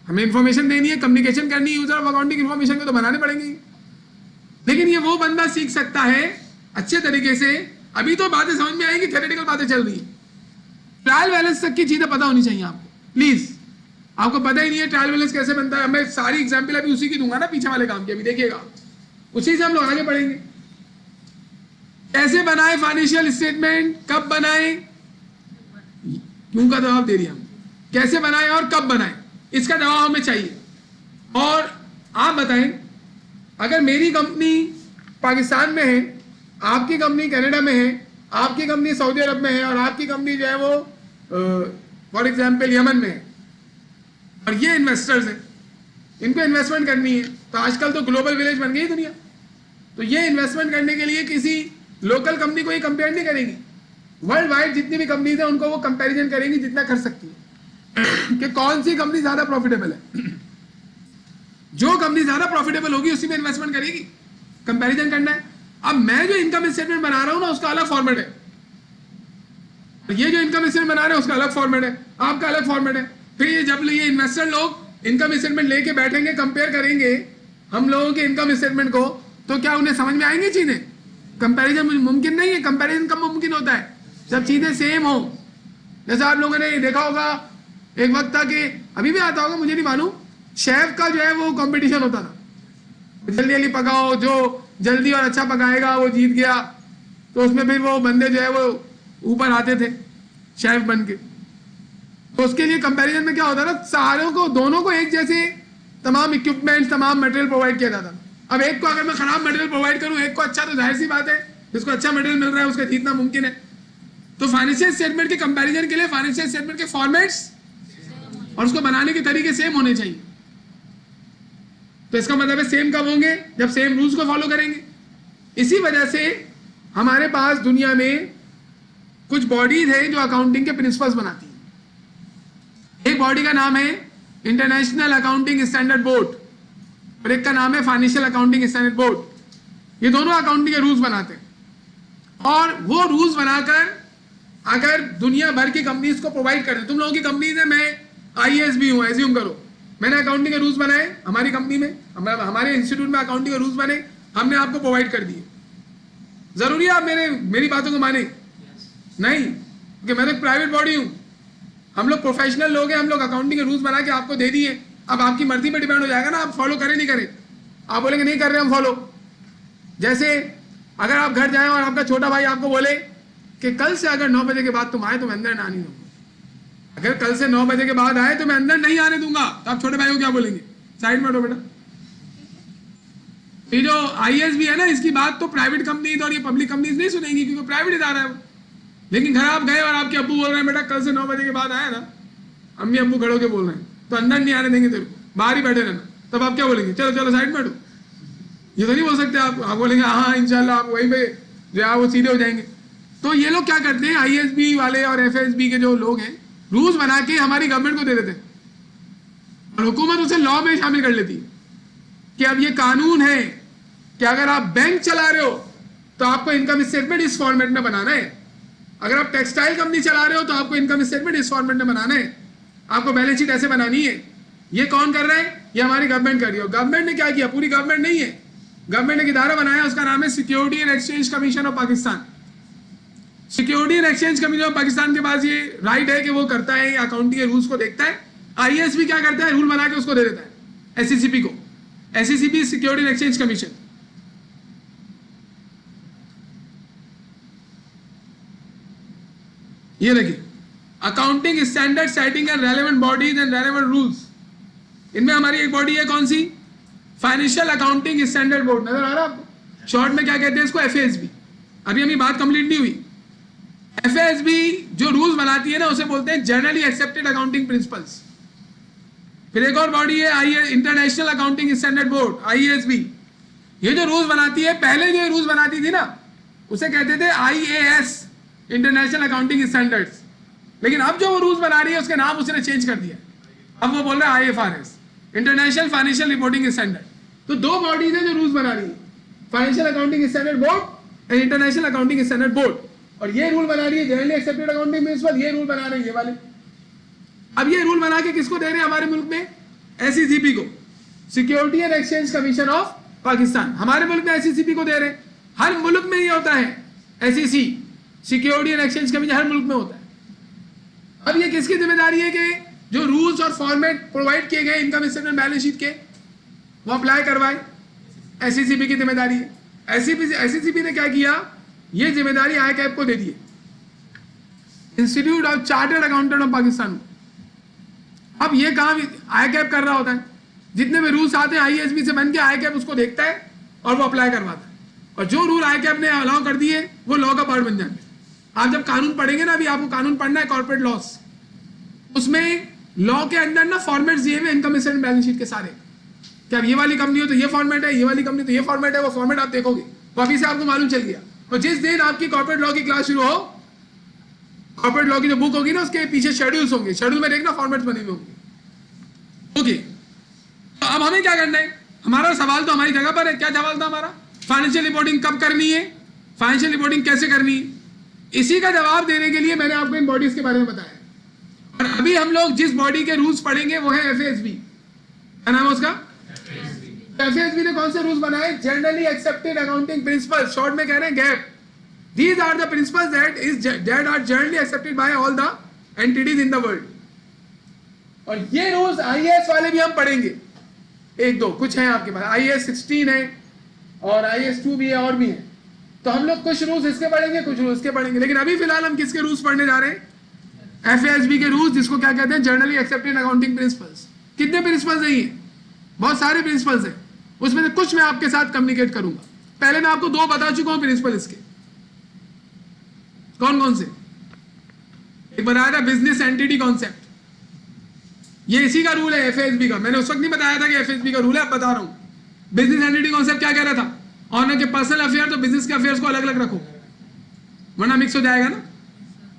हमें इंफॉर्मेशन देनी है, कम्युनिकेशन करनी है यूजर ऑफ अकाउंटिंग इन्फॉर्मेशन को, तो बनाने पड़ेंगे। लेकिन ये वो बंदा सीख सकता है अच्छे तरीके से। अभी तो बातें समझ में आएंगी, थ्योरेटिकल बातें चल रही है। ट्रायल बैलेंस तक की चीजें पता होनी चाहिए आपको प्लीज। आपको पता ही नहीं है ट्रायल बैलेंस कैसे बनता है। मैं सारी एग्जाम्पल अभी उसी की दूंगा ना, पीछे वाले काम की, अभी देखिएगा, उसी से हम लोग आगे बढ़ेंगे। कैसे बनाए फाइनेंशियल स्टेटमेंट, कब बनाए, क्यों का जवाब दे दिया हम। कैसे बनाए और कब बनाए, इसका जवाब हमें चाहिए। और आप बताएं अगर मेरी कंपनी पाकिस्तान में है, आपकी कंपनी कनाडा में है, आपकी कंपनी सऊदी अरब में है और आपकी कंपनी जो है वो फॉर एग्जांपल यमन में है, और ये इन्वेस्टर्स हैं, इनको इन्वेस्टमेंट करनी है, तो आजकल तो ग्लोबल विलेज बन गई दुनिया, तो ये इन्वेस्टमेंट करने के लिए किसी लोकल कंपनी को ये कंपेयर नहीं करेंगी, वर्ल्ड वाइड जितनी भी कंपनीज है उनको वो कंपैरिजन करेंगी जितना कर सकती है कि कौन सी कंपनी ज्यादा प्रॉफिटेबल है। जो कंपनी ज्यादा प्रॉफिटेबल होगी उसी में इन्वेस्टमेंट करेगी, कंपैरिजन करना है। अब मैं जो इनकम स्टेटमेंट बना रहा हूं ना उसका अलग फॉर्मेट है, ये जो इनकम स्टेटमेंट बना रहे हैं उसका अलग फॉर्मेट है, आपका अलग फॉर्मेट है। फिर ये जब ये इन्वेस्टर लोग इनकम स्टेटमेंट लेके बैठेंगे, कंपेयर करेंगे हम लोगों के इनकम स्टेटमेंट को, तो क्या उन्हें समझ में आएंगी चीजें? कंपैरिजन मुमकिन नहीं है। कंपैरिजन कब मुमकिन होता है? जब चीजें सेम हो। जैसे आप लोगों ने देखा होगा एक वक्त था कि अभी भी आता होगा मुझे नहीं मालूम, शेफ का जो है वो कंपटीशन होता था, जल्दी जल्दी पकाओ, जो जल्दी और अच्छा पकाएगा वो जीत गया। तो उसमें फिर वो बंदे जो है वो ऊपर आते थे शेफ बन के। तो उसके लिए कंपैरिजन में क्या होता था, सारों को, दोनों को एक जैसे तमाम इक्विपमेंट, तमाम मटेरियल प्रोवाइड किया जाता था। अब एक को अगर मैं खराब मटेरियल प्रोवाइड करूं, एक को अच्छा, तो जाहिर सी बात है जिसको अच्छा मटेरियल मिल रहा है उसका जीतना मुमकिन है। तो फाइनेंशियल स्टेटमेंट के कंपैरिजन के लिए फाइनेंशियल स्टेटमेंट के फॉर्मेट्स और उसको बनाने के तरीके सेम होने चाहिए। तो इसका मतलब है सेम कब होंगे? जब सेम रूल्स को फॉलो करेंगे। इसी वजह से हमारे पास दुनिया में कुछ बॉडीज हैं जो अकाउंटिंग के प्रिंसिपल्स बनाती हैं। एक बॉडी का नाम है इंटरनेशनल अकाउंटिंग स्टैंडर्ड बोर्ड और एक का नाम है फाइनेंशियल अकाउंटिंग स्टैंडर्ड बोर्ड। ये दोनों अकाउंटिंग के रूल्स बनाते हैं और वो रूल्स बनाकर अगर दुनिया भर की कंपनीज को प्रोवाइड करते, तुम लोगों की कंपनीज है, मैं IASB हूँ, एज्यूम करो, मैंने अकाउंटिंग के रूल्स बनाए हमारी कंपनी में, हमारे इंस्टीट्यूट में अकाउंटिंग के रूल्स बने, हमने आपको प्रोवाइड कर दिए। जरूरी है आप मेरी बातों को माने? नहीं, क्योंकि मैं तो प्राइवेट बॉडी हूँ, हम लोग प्रोफेशनल लोग हैं, हम लोग अकाउंटिंग के रूल्स बना के आपको दे दिए। अब आपकी मर्जी पे डिपेंड हो जाएगा ना, आप फॉलो करें नहीं करें। आप बोलेंगे नहीं कर रहे हम फॉलो। जैसे अगर आप घर जाएं और आपका छोटा भाई आपको बोले कि कल से अगर 9 बजे के बाद तुम आए तो मैं अंदर ना आने दूंगा, अगर कल से 9 बजे के बाद आए तो मैं अंदर नहीं आने दूंगा, तो आप छोटे भाई को क्या बोलेंगे? साइड में हटो बेटा। ये जो IASB है ना, इसकी बात तो प्राइवेट कंपनीज और ये पब्लिक कंपनीज नहीं सुनेंगी क्योंकि प्राइवेट इदारा है वो। लेकिन घर आप गए और आपके अब्बू बोल रहे हैं बेटा कल से 9 बजे के बाद आया ना, अम्मी अब्बू खड़े होकर बोल रहे हैं, तो अंदर नहीं आने देंगे तेरे को, बाहर ही बैठे रहना। तब आप क्या बोलेंगे? चलो चलो साइड में हटो। ये तो नहीं बोल सकते आप बोलेंगे हाँ इंशाल्लाह, आप वहीं पे जो है वो सीधे हो जाएंगे। तो ये लोग क्या करते हैं, IASB वाले और FASB के जो लोग हैं, रूल्स बना के हमारी गवर्नमेंट को दे देते हैं और हुकूमत उसे लॉ में शामिल कर लेती है कि अब ये कानून है कि अगर आप बैंक चला रहे हो तो आपको इनकम स्टेटमेंट इस फॉर्मेट में बनाना है, अगर आप टेक्सटाइल कंपनी चला रहे हो तो आपको इनकम स्टेटमेंट इस फॉर्मेट में बनाना है, आपको बैलेंस शीट ऐसे बनानी है। ये कौन कर रहा है? ये हमारी गवर्नमेंट कर रही है। गवर्नमेंट ने क्या किया? पूरी गवर्नमेंट नहीं है, गवर्नमेंट ने एक इदारा बनाया, उसका नाम है security and exchange commission of Pakistan. Security and exchange commission of Pakistan के पास ये राइट है कि वो करता है अकाउंटिंग के रूल्स को देखता है। IASB क्या करता है? रूल बना के उसको दे देता है SECP को। SECP security and exchange commission. ये देखिए, accounting standard setting and relevant bodies and relevant rules. इनमें हमारी एक बॉडी है कौन सी? Financial accounting standard board. नजर आ रहा है आपको? शॉर्ट में क्या कहते हैं इसको? FASB। अभी हमारी बात कंप्लीट नहीं हुई। FASB जो रूल्स बनाती है ना उसे बोलते हैं जनरली एक्सेप्टेड अकाउंटिंग प्रिंसिपल्स। फिर एक और बॉडी है international accounting standard board, IASB। ये जो रूल्स बनाती है, पहले जो रूल्स बनाती थी ना उसे कहते थे IAS, इंटरनेशनल अकाउंटिंग स्टैंडर्ड्स। लेकिन अब जो वो रूल्स बना रही है उसके नाम उसने चेंज कर दिया, अब वो बोल रहा है IFRS, international financial reporting standard. तो दो बॉडीज है जो रूल्स बना रही है, financial accounting standard board and international accounting standard board. और ये रूल बना रही है जनरली एक्सेप्टेड अकाउंटिंग प्रिंसिपल, ये रूल बना रहे हैं ये वाले। अब ये रूल बना के किसको दे रहे हैं हमारे मुल्क में? SECP को, security and exchange commission of Pakistan. हमारे मुल्क में SECP को दे रहे हैं। हर मुल्क में ये होता है, SEC security and exchange commission हर मुल्क में होता है। अब ये किसकी जिम्मेदारी है कि जो रूल्स और फॉर्मेट प्रोवाइड किए गए इनकम स्टेटमेंट बैलेंस शीट के वो अप्लाई करवाए? SECP की जिम्मेदारी है। SECP ने क्या किया? ये जिम्मेदारी ICAP को दे दी, institute of chartered accountant of Pakistan. अब ये काम ICAP कर रहा होता है। जितने भी रूल्स आते हैं IASB से बन के ICAP उसको देखता है और वो अप्लाई करवाता है, और जो रूल ICAP ने अलाउ कर दिए वो लॉ का पार्ट बन जाते हैं। आप जब कानून पढ़ेंगे ना, अभी आपको कानून पढ़ना है कॉर्पोरेट लॉस, उसमें लॉ के अंदर ना फॉर्मेट्स दिए हुए इनकम स्टेटमेंट बैलेंस शीट के सारे, कि अब ये वाली कंपनी हो तो ये फॉर्मेट है, ये वाली कंपनी तो ये फॉर्मेट है, वो फॉर्मेट आप देखोगे तो अभी से आपको मालूम चल गया। और जिस दिन आपकी कॉर्पोरेट लॉ की क्लास शुरू हो, कॉर्पोरेट लॉ की जो बुक होगी ना उसके पीछे शेड्यूल्स होंगे, शेड्यूल में देखना फॉर्मेट्स बने हुए होंगे। ओके, तो अब हमें क्या करना है? हमारा सवाल तो हमारी जगह पर है। क्या सवाल था हमारा? फाइनेंशियल रिपोर्टिंग कब करनी है, फाइनेंशियल रिपोर्टिंग कैसे करनी है। इसी का जवाब देने के लिए मैंने आपको इन बॉडीज के बारे में बताया। और अभी हम लोग जिस बॉडी के रूल्स पढ़ेंगे वो है FASB। क्या नाम है उसका? FASB ने कौन से रूल्स बनाए? Generally accepted accounting principle, short में कह रहे हैं gap. These are the principles that are generally accepted by all the entities in the world. और ये रूल्स IAS वाले भी हम पढ़ेंगे, एक दो कुछ हैं आपके पास। IAS 16 है और IAS 2 भी है और भी है। तो हम लोग कुछ रूल्स इसके पढ़ेंगे, कुछ रूल्स के पढ़ेंगे, लेकिन अभी फिलहाल हम किसके रूल्स पढ़ने जा रहे हैं? FASB के रूल्स, जिसको क्या कहते हैं? Generally accepted accounting principles. कितने प्रिंसिपल्स नहीं है? बहुत सारे प्रिंसिपल्स हैं, उसमें से कुछ मैं आपके साथ कम्युनिकेट करूंगा। पहले मैं आपको दो बता चुका हूं प्रिंसिपल इसके। कौन कौन से? एक बताया था बिजनेस एंटिटी कॉन्सेप्ट, ये इसी का रूल है FASB का। मैंने उस वक्त नहीं बताया था कि FASB का रूल है, अब बता रहा हूं। बिजनेस एंटिटी कॉन्सेप्ट क्या कह रहा था? ऑनर के पर्सनल अफेयर तो बिजनेस के अफेयर्स को अलग अलग रखो, वरना मिक्स हो जाएगा ना।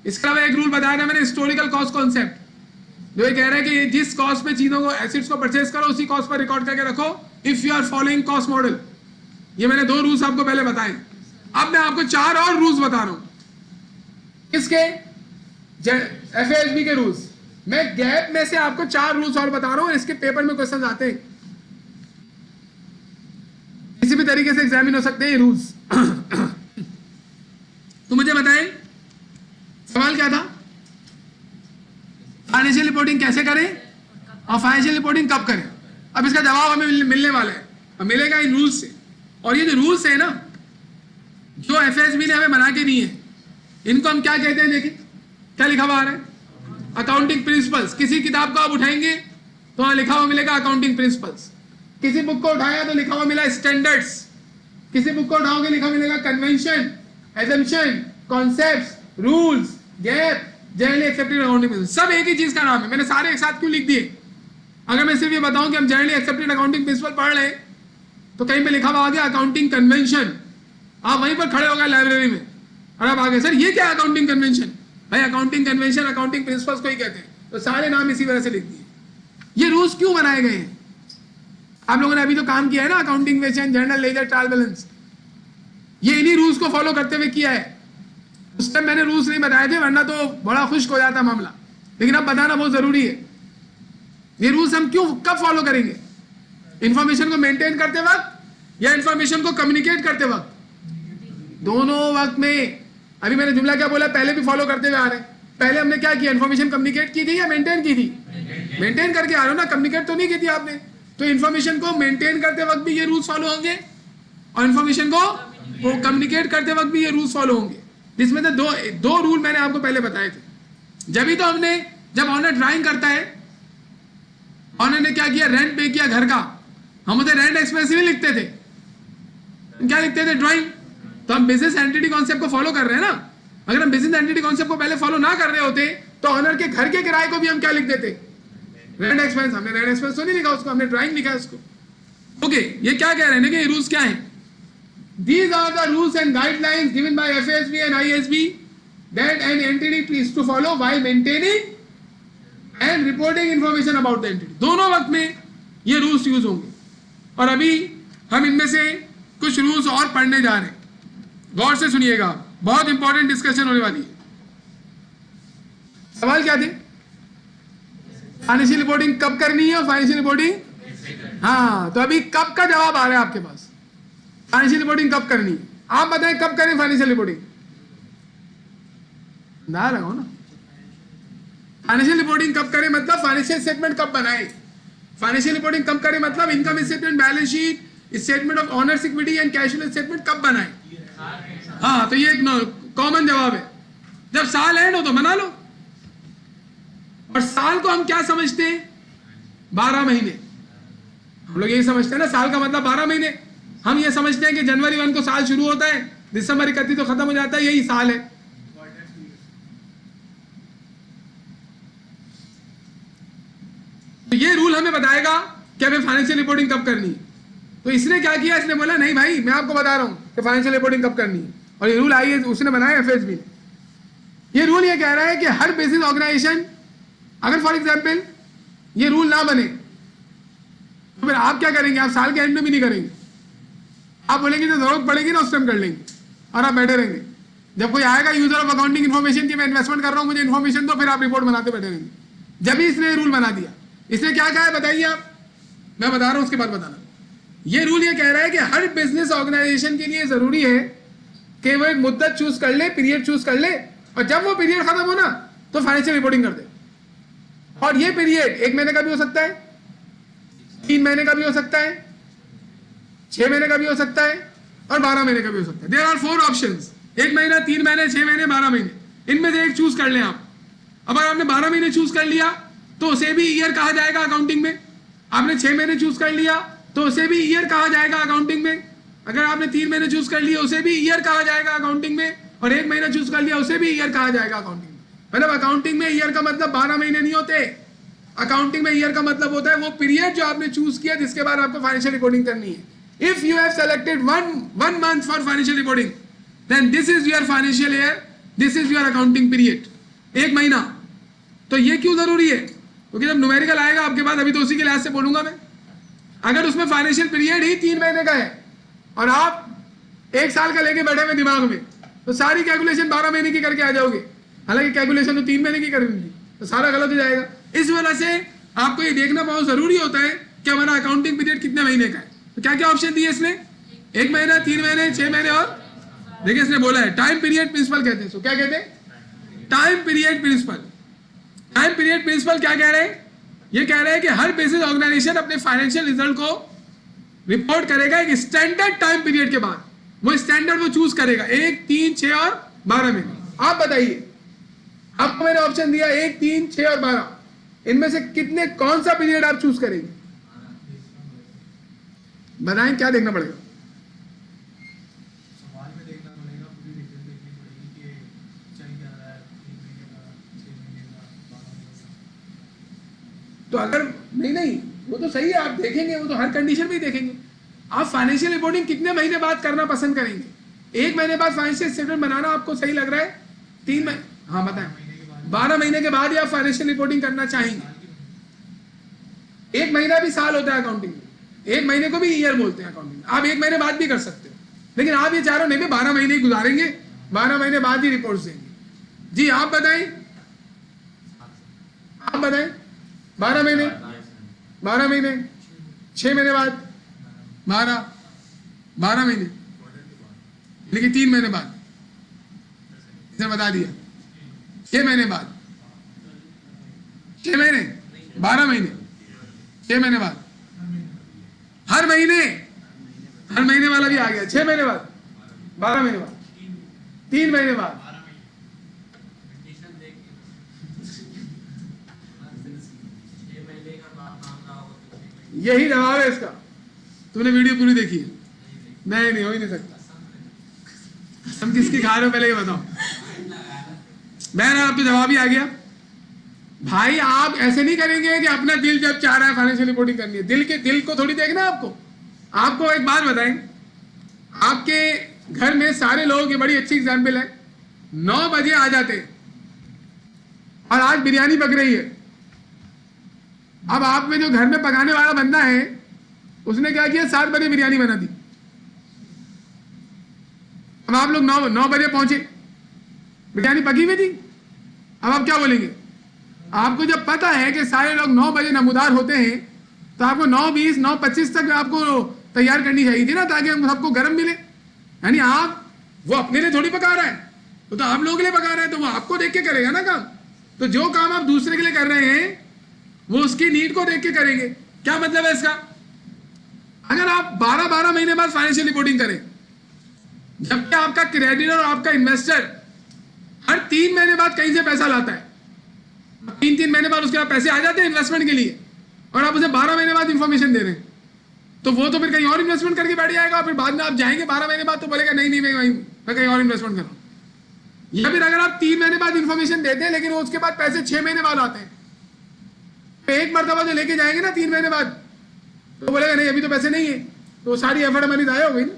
इसके अलावा एक रूल बताया था मैंने, हिस्टोरिकल कॉस्ट कॉन्सेप्ट, जो ये कह रहा है कि जिस कॉस्ट पे चीजों को, एसेट्स को परचेज करो उसी कॉस्ट पर रिकॉर्ड करके रखो, if you are following cost model. ये मैंने दो रूल्स आपको पहले बताए। अब मैं आपको चार और रूल्स बता रहा हूं। किसके? FASB के रूल्स। मैं गैप में से आपको चार रूल्स और बता रहा हूं, इसके पेपर में क्वेश्चन आते हैं, किसी भी तरीके से एग्जामिन हो सकते हैं ये रूल्स। तो मुझे बताएं सवाल क्या था? फाइनेंशियल रिपोर्टिंग कैसे करें और फाइनेंशियल रिपोर्टिंग कब करें। अब इसका जवाब हमें मिलने वाला है, और मिलेगा इन रूल्स से। और ये जो रूल्स है ना, जो FASB ने हमें बना के दिए हैं, इनको हम क्या कहते हैं? देखिए क्या लिखा हुआ आ रहा है, अकाउंटिंग प्रिंसिपल्स। किसी किताब को आप उठाएंगे तो वहां लिखा हुआ मिलेगा अकाउंटिंग प्रिंसिपल्स। किसी बुक को उठाया तो लिखा हुआ मिला स्टैंडर्ड्स। किसी बुक को उठाओगे लिखा मिलेगा convention, assumption, concepts, rules, gap, generally accepted accounting principles. सब एक ही चीज का नाम है। मैंने सारे एक साथ क्यों लिख दिए? अगर मैं सिर्फ ये बताऊं कि हम जनरली एक्सेप्टेड अकाउंटिंग प्रिंसिपल पढ़ रहे हैं, तो कहीं पे लिखा हुआ आ गया अकाउंटिंग कन्वेंशन, आप वहीं पर खड़े हो गए लाइब्रेरी में, और अब आगे सर ये क्या अकाउंटिंग कन्वेंशन? भाई अकाउंटिंग कन्वेंशन अकाउंटिंग प्रिंसिपल्स को ही कहते हैं। तो सारे नाम इसी वजह से लिख दिए। ये रूल्स क्यों बनाए गए हैं? आप लोगों ने अभी तो काम किया है ना, accounting convention, journal ledger, trial balance, ये इन्हीं रूल्स को फॉलो करते हुए किया है। उस टाइम मैंने रूल्स नहीं बताए थे, वरना तो बड़ा खुश्क हो जाता मामला, लेकिन अब बताना बहुत जरूरी है। ये रूल्स हम क्यों कब फॉलो करेंगे? इंफॉर्मेशन को मेंटेन करते वक्त या इंफॉर्मेशन को कम्युनिकेट करते वक्त? दोनों वक्त में। अभी मैंने जुमला क्या बोला? पहले भी फॉलो करते हुए आ रहे हैं। पहले हमने क्या किया? इन्फॉर्मेशन कम्युनिकेट की थी या मेंटेन की थी? मेंटेन करके आ रहे हो ना, कम्युनिकेट तो नहीं की थी आपने। तो इन्फॉर्मेशन को मेंटेन करते वक्त भी ये रूल्स फॉलो होंगे, और इन्फॉर्मेशन को कम्युनिकेट करते वक्त भी ये रूल्स फॉलो होंगे। जिसमें से दो रूल मैंने आपको पहले बताए थे। जब ऑनर ड्राइंग करता है, ऑनर ने क्या किया? रेंट पे किया घर का, हम उसे रेंट एक्सपेंस नहीं लिखते थे, क्या लिखते थे? ड्राइंग। तो हम बिजनेस एंटिटी कॉन्सेप्ट को फॉलो कर रहे हैं ना। अगर हम बिजनेस एंटिटी कॉन्सेप्ट को पहले फॉलो ना कर रहे होते तो ऑनर के घर के किराए को भी हम क्या लिख देते? Rent expense. हमने रेंट एक्सपेंस तो नहीं लिखा उसको, हमने ड्राइंग लिखा है उसको। ओके, ये क्या कह रहे हैं कि ये रूल्स क्या हैं? These are the rules and guidelines given by FASB and IASB that an entity is to follow while maintaining and reporting information about the entity. दोनों वक्त में ये रूल्स यूज होंगे। और अभी हम इनमें से कुछ रूल्स और पढ़ने जा रहे हैं, गौर से सुनिएगा, बहुत इंपॉर्टेंट डिस्कशन होने वाली है। सवाल क्या थे? फाइनेंशियल रिपोर्टिंग कब करनी है और फाइनेंशियल रिपोर्टिंग, हाँ, तो अभी कब का जवाब आ रहा है आपके पास। फाइनेंशियल रिपोर्टिंग कब करनी है? आप बताएं कब करें फाइनेंशियल रिपोर्टिंग? ना लगाओ ना। फाइनेंशियल रिपोर्टिंग कब करें मतलब फाइनेंशियल स्टेटमेंट कब बनाए। फाइनेंशियल रिपोर्टिंग कब करें मतलब income statement, balance sheet, statement of owners equity and cash flow statement कब बनाए। हाँ, तो ये एक कॉमन जवाब है। जब साल एंड हो तो बना लो। और साल को हम क्या समझते हैं? 12 महीने। हम लोग यही समझते हैं ना, साल का मतलब 12 महीने। हम ये समझते हैं कि जनवरी 1 को साल शुरू होता है, दिसंबर 31 तो खत्म हो जाता है, यही साल है। तो ये रूल हमें बताएगा कि हमें फाइनेंशियल रिपोर्टिंग कब करनी है। तो इसने क्या किया, इसने बोला नहीं भाई मैं आपको बता रहा हूं कि फाइनेंशियल रिपोर्टिंग कब करनी है, और ये रूल आई है उसने बनाया एफएसबी ने। ये रूल ये कह रहा है कि हर बिजनेस ऑर्गेनाइजेशन, अगर फॉर एग्जाम्पल ये रूल ना बने तो फिर आप क्या करेंगे, आप साल के एंड में भी नहीं करेंगे। आप बोलेंगे जब जरूरत पड़ेगी ना उस टाइम कर लेंगे, और आप बैठे रहेंगे। जब कोई आएगा यूजर ऑफ अकाउंटिंग इन्फॉर्मेशन की मैं इन्वेस्टमेंट कर रहा हूं, मुझे इन्फॉर्मेशन दो, फिर आप रिपोर्ट बनाते बैठे रहेंगे। जब भी इसने रूल बना दिया, इसने क्या कहा है बताइए आप, मैं बता रहा हूं उसके बाद बताना। ये रूल ये कह रहा है कि हर बिजनेस ऑर्गेनाइजेशन के लिए जरूरी है कि वो एक मुद्दत चूज कर ले, पीरियड चूज कर ले, और जब वो पीरियड खत्म हो ना तो फाइनेंशियल रिपोर्टिंग कर दे। और ये पीरियड 1 महीने का भी हो सकता है, 3 महीने का भी हो सकता है, 6 महीने का भी हो सकता है, और 12 महीने का भी हो सकता है। देयर आर 4 ऑप्शंस, 1 महीना, 3 महीने, 6 महीने, 12 महीने, इनमें से एक चूज कर लें आप। अब अगर आपने 12 महीने चूज कर लिया तो उसे भी ईयर कहा जाएगा अकाउंटिंग में। आपने 6 महीने चूज कर लिया तो उसे भी ईयर कहा जाएगा अकाउंटिंग में। अगर आपने 3 महीने चूज कर लिया उसे भी ईयर कहा जाएगा अकाउंटिंग में, और 1 महीना चूज कर लिया उसे भी ईयर कहा जाएगा अकाउंटिंग में। मतलब अकाउंटिंग में ईयर का मतलब 12 महीने नहीं होते। अकाउंटिंग में ईयर का मतलब होता है वो पीरियड जो आपने चूज किया जिसके बाद आपको फाइनेंशियल रिपोर्टिंग करनी है। If you have selected one month for financial reporting, then this is your financial year, this is your accounting period, 1 महीना। तो ये क्यों जरूरी है, क्योंकि जब न्यूमेरिकल आएगा आपके पास, अभी तो उसी के लिहाज से बोलूंगा मैं, अगर उसमें फाइनेंशियल पीरियड ही 3 महीने का है और आप 1 साल का लेके बैठे हुए दिमाग में, तो सारी कैलकुलेशन 12 महीने की करके आ जाओगे। हालांकि कैलकुलेशन तो 3 महीने की करनी थी, तो सारा गलत हो जाएगा। इस वजह से आपको ये देखना बहुत जरूरी होता है कि हमारा अकाउंटिंग पीरियड कितने महीने का है। तो क्या क्या ऑप्शन दिए इसने, 1 महीना, 3 महीने, 6 महीने, और देखिए इसने बोला है टाइम पीरियड प्रिंसिपल कहते हैं। सो क्या कहते हैं, time period principle. Time period principle क्या कह रहे हैं, ये कह रहे हैं कि हर बिजनेस ऑर्गेनाइजेशन अपने फाइनेंशियल रिजल्ट को रिपोर्ट करेगा एक स्टैंडर्ड टाइम पीरियड के बाद। वो स्टैंडर्ड वो चूज करेगा, 1, 3, 6 और 12 महीने। आप बताइए, आपको मैंने ऑप्शन दिया 1, 3, 6 और 12, इनमें से कितने, कौन सा पीरियड आप चूज करेंगे, बताएं क्या देखना पड़ेगा। तो अगर नहीं वो तो सही है, आप देखेंगे, वो तो हर कंडीशन में ही देखेंगे। आप फाइनेंशियल रिपोर्टिंग कितने महीने बाद करना पसंद करेंगे, 1 महीने बाद फाइनेंशियल स्टेटमेंट बनाना आपको सही लग रहा है, 3 महीने, हाँ बताएं, 12 महीने के बाद ही आप फाइनेंशियल रिपोर्टिंग करना चाहेंगे। 1 महीना भी साल होता है अकाउंटिंग में, 1 महीने को भी ईयर बोलते हैं अकाउंटिंग में। आप 1 महीने बाद भी कर सकते हो, लेकिन आप ये चाह रहे हो नहीं 12 महीने ही गुजारेंगे, 12 महीने बाद ही रिपोर्ट देंगे। जी आप बताएं, आप बताएं, 12 महीने, 12 महीने, 6 महीने बाद, 12 महीने, लेकिन 3 महीने बाद, इसने बता दिया 6 महीने बाद, 6 महीने, 12 महीने, 6 महीने बाद, हर महीने वाला भी आ गया, 6 महीने बाद, 12 महीने बाद, 3 महीने बाद। यही जवाब है इसका। तुमने वीडियो पूरी देखी है? नहीं हो ही नहीं सकता। हम किसकी खा रहे हो पहले ये बताओ। बहरहाल अब तो जवाब ही आ गया। भाई आप ऐसे नहीं करेंगे कि अपना दिल जब चाह रहा है फाइनेंशियल रिपोर्टिंग करनी है, दिल को थोड़ी देखना है आपको एक बात बताएं, आपके घर में सारे लोगों की बड़ी अच्छी एग्जाम्पल है, 9 बजे आ जाते हैं और आज बिरयानी पक रही है। अब आप में जो घर में पकाने वाला बंदा है उसने क्या किया, 7 बजे बिरयानी बना दी। अब आप लोग 9 बजे पहुंचे, बिरयानी पकी हुई थी। अब आप क्या बोलेंगे, आपको जब पता है कि सारे लोग 9 बजे नमूदार होते हैं तो आपको 9:20, 9:25 तक आपको तैयार करनी चाहिए थी ना, ताकि हम सबको गर्म मिले। यानी आप, वो अपने लिए थोड़ी पका रहा है, वो तो आप लोगों के लिए पका रहा है, तो वो आपको देख के करेगा ना काम। तो जो काम आप दूसरे के लिए कर रहे हैं वो उसकी नीड को देख के करेंगे। क्या मतलब है इसका, अगर आप 12 महीने बाद फाइनेंशियल रिपोर्टिंग करें, जबकि आपका क्रेडिटर और आपका इन्वेस्टर हर 3 महीने बाद कहीं से पैसा लाता है, 3 महीने बाद उसके बाद पैसे आ जाते हैं इन्वेस्टमेंट के लिए, और आप उसे 12 महीने बाद इंफॉर्मेशन दे रहे हैं, तो वो तो फिर कहीं और इन्वेस्टमेंट करके बैठ जाएगा, और फिर बाद में आप जाएंगे 12 महीने बाद तो बोलेगा नहीं नहीं मैं कहीं और इन्वेस्टमेंट कर रहा हूँ। या फिर अगर आप 3 महीने बाद इन्फॉर्मेशन देते हैं लेकिन उसके बाद पैसे 6 महीने बाद आते हैं, तो एक मरतबा जो लेके जाएंगे ना 3 महीने बाद, तो बोलेगा नहीं अभी तो पैसे नहीं है, तो सारी एफर्ट हमारी ज़ाया हो गई ना।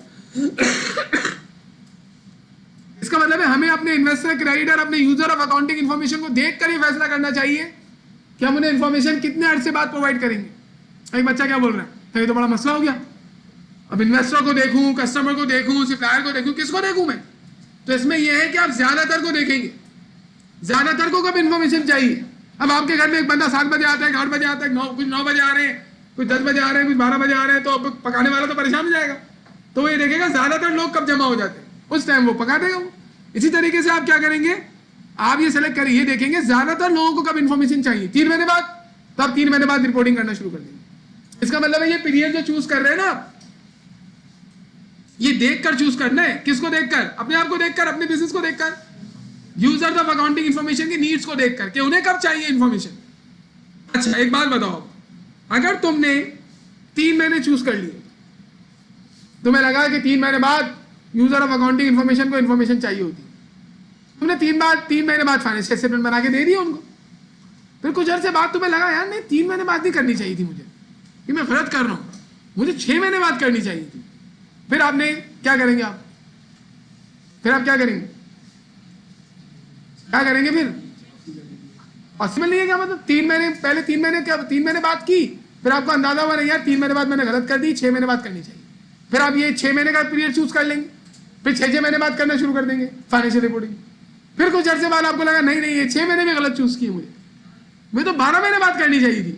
इसका मतलब है हमें अपने इन्वेस्टर, क्रेडिटर, अपने यूजर ऑफ अकाउंटिंग इन्फॉर्मेशन को देख कर ही फैसला करना चाहिए कि हम उन्हें इन्फॉर्मेशन कितने अर्से बाद प्रोवाइड करेंगे। एक बच्चा क्या बोल रहा है, तो ये तो बड़ा मसला हो गया, अब इन्वेस्टर को देखूं, कस्टमर को देखूं, सप्लायर को देखूं, किसको देखूं मैं? तो इसमें यह है कि आप ज्यादातर को देखेंगे, ज्यादातर को कब इन्फॉर्मेशन चाहिए। अब आपके घर में एक बंदा 7 बजे आता है, 8 बजे आता है, कुछ 9 बजे आ रहे हैं, कुछ 10 बजे आ रहे हैं, कुछ 12 बजे आ रहे हैं, तो अब पकाने वाला तो परेशान हो जाएगा, तो वो ये देखेगा ज्यादातर लोग कब जमा हो जाते हैं, उस टाइम वो पका देगा वो। इसी तरीके से आप क्या करेंगे, आप ये सेलेक्ट करिए, देखेंगे ज्यादातर लोगों को कब इन्फॉर्मेशन चाहिए, 3 महीने बाद, तो आप 3 महीने बाद रिपोर्टिंग करना शुरू कर देंगे। इसका मतलब है ये पीरियड जो चूज कर रहे हैं ना, ये देखकर चूज करना है। किसको देखकर? अपने आप को देखकर, अपने बिजनेस को देखकर, यूजर्स ऑफ अकाउंटिंग इन्फॉर्मेशन की नीड्स को देखकर कि उन्हें कब चाहिए इन्फॉर्मेशन। अच्छा एक बात बताओ, अगर तुमने 3 महीने चूज कर लिए, तुम्हें लगा कि 3 महीने बाद यूजर ऑफ अकाउंटिंग इन्फॉर्मेशन को इन्फॉर्मेशन चाहिए होती, तुमने 3 महीने बाद फाइनेंशियल स्टेटमेंट बना के दे दिया उनको, फिर कुछ अर्से बाद तुम्हें लगा यार नहीं 3 महीने बाद नहीं करनी चाहिए थी मुझे, कि मैं गलत कर रहा हूँ, मुझे 6 महीने बाद करनी चाहिए थी। फिर आपने क्या करेंगे, फिर आप क्या करेंगे, फिर पॉसिबल नहीं है क्या? मतलब 3 महीने पहले, 3 महीने क्या, 3 महीने बाद की, फिर आपको अंदाजा हुआ नहीं यार 3 महीने बाद मैंने गलत कर दी, 6 महीने बाद करनी चाहिए, फिर आप ये 6 महीने का पीरियड चूज कर लेंगे, फिर 6 महीने बाद करना शुरू कर देंगे फाइनेंशियल रिपोर्टिंग। फिर कुछ अर्से बाद आपको लगा नहीं ये 6 महीने में गलत चूज की मुझे तो 12 महीने बाद करनी चाहिए थी।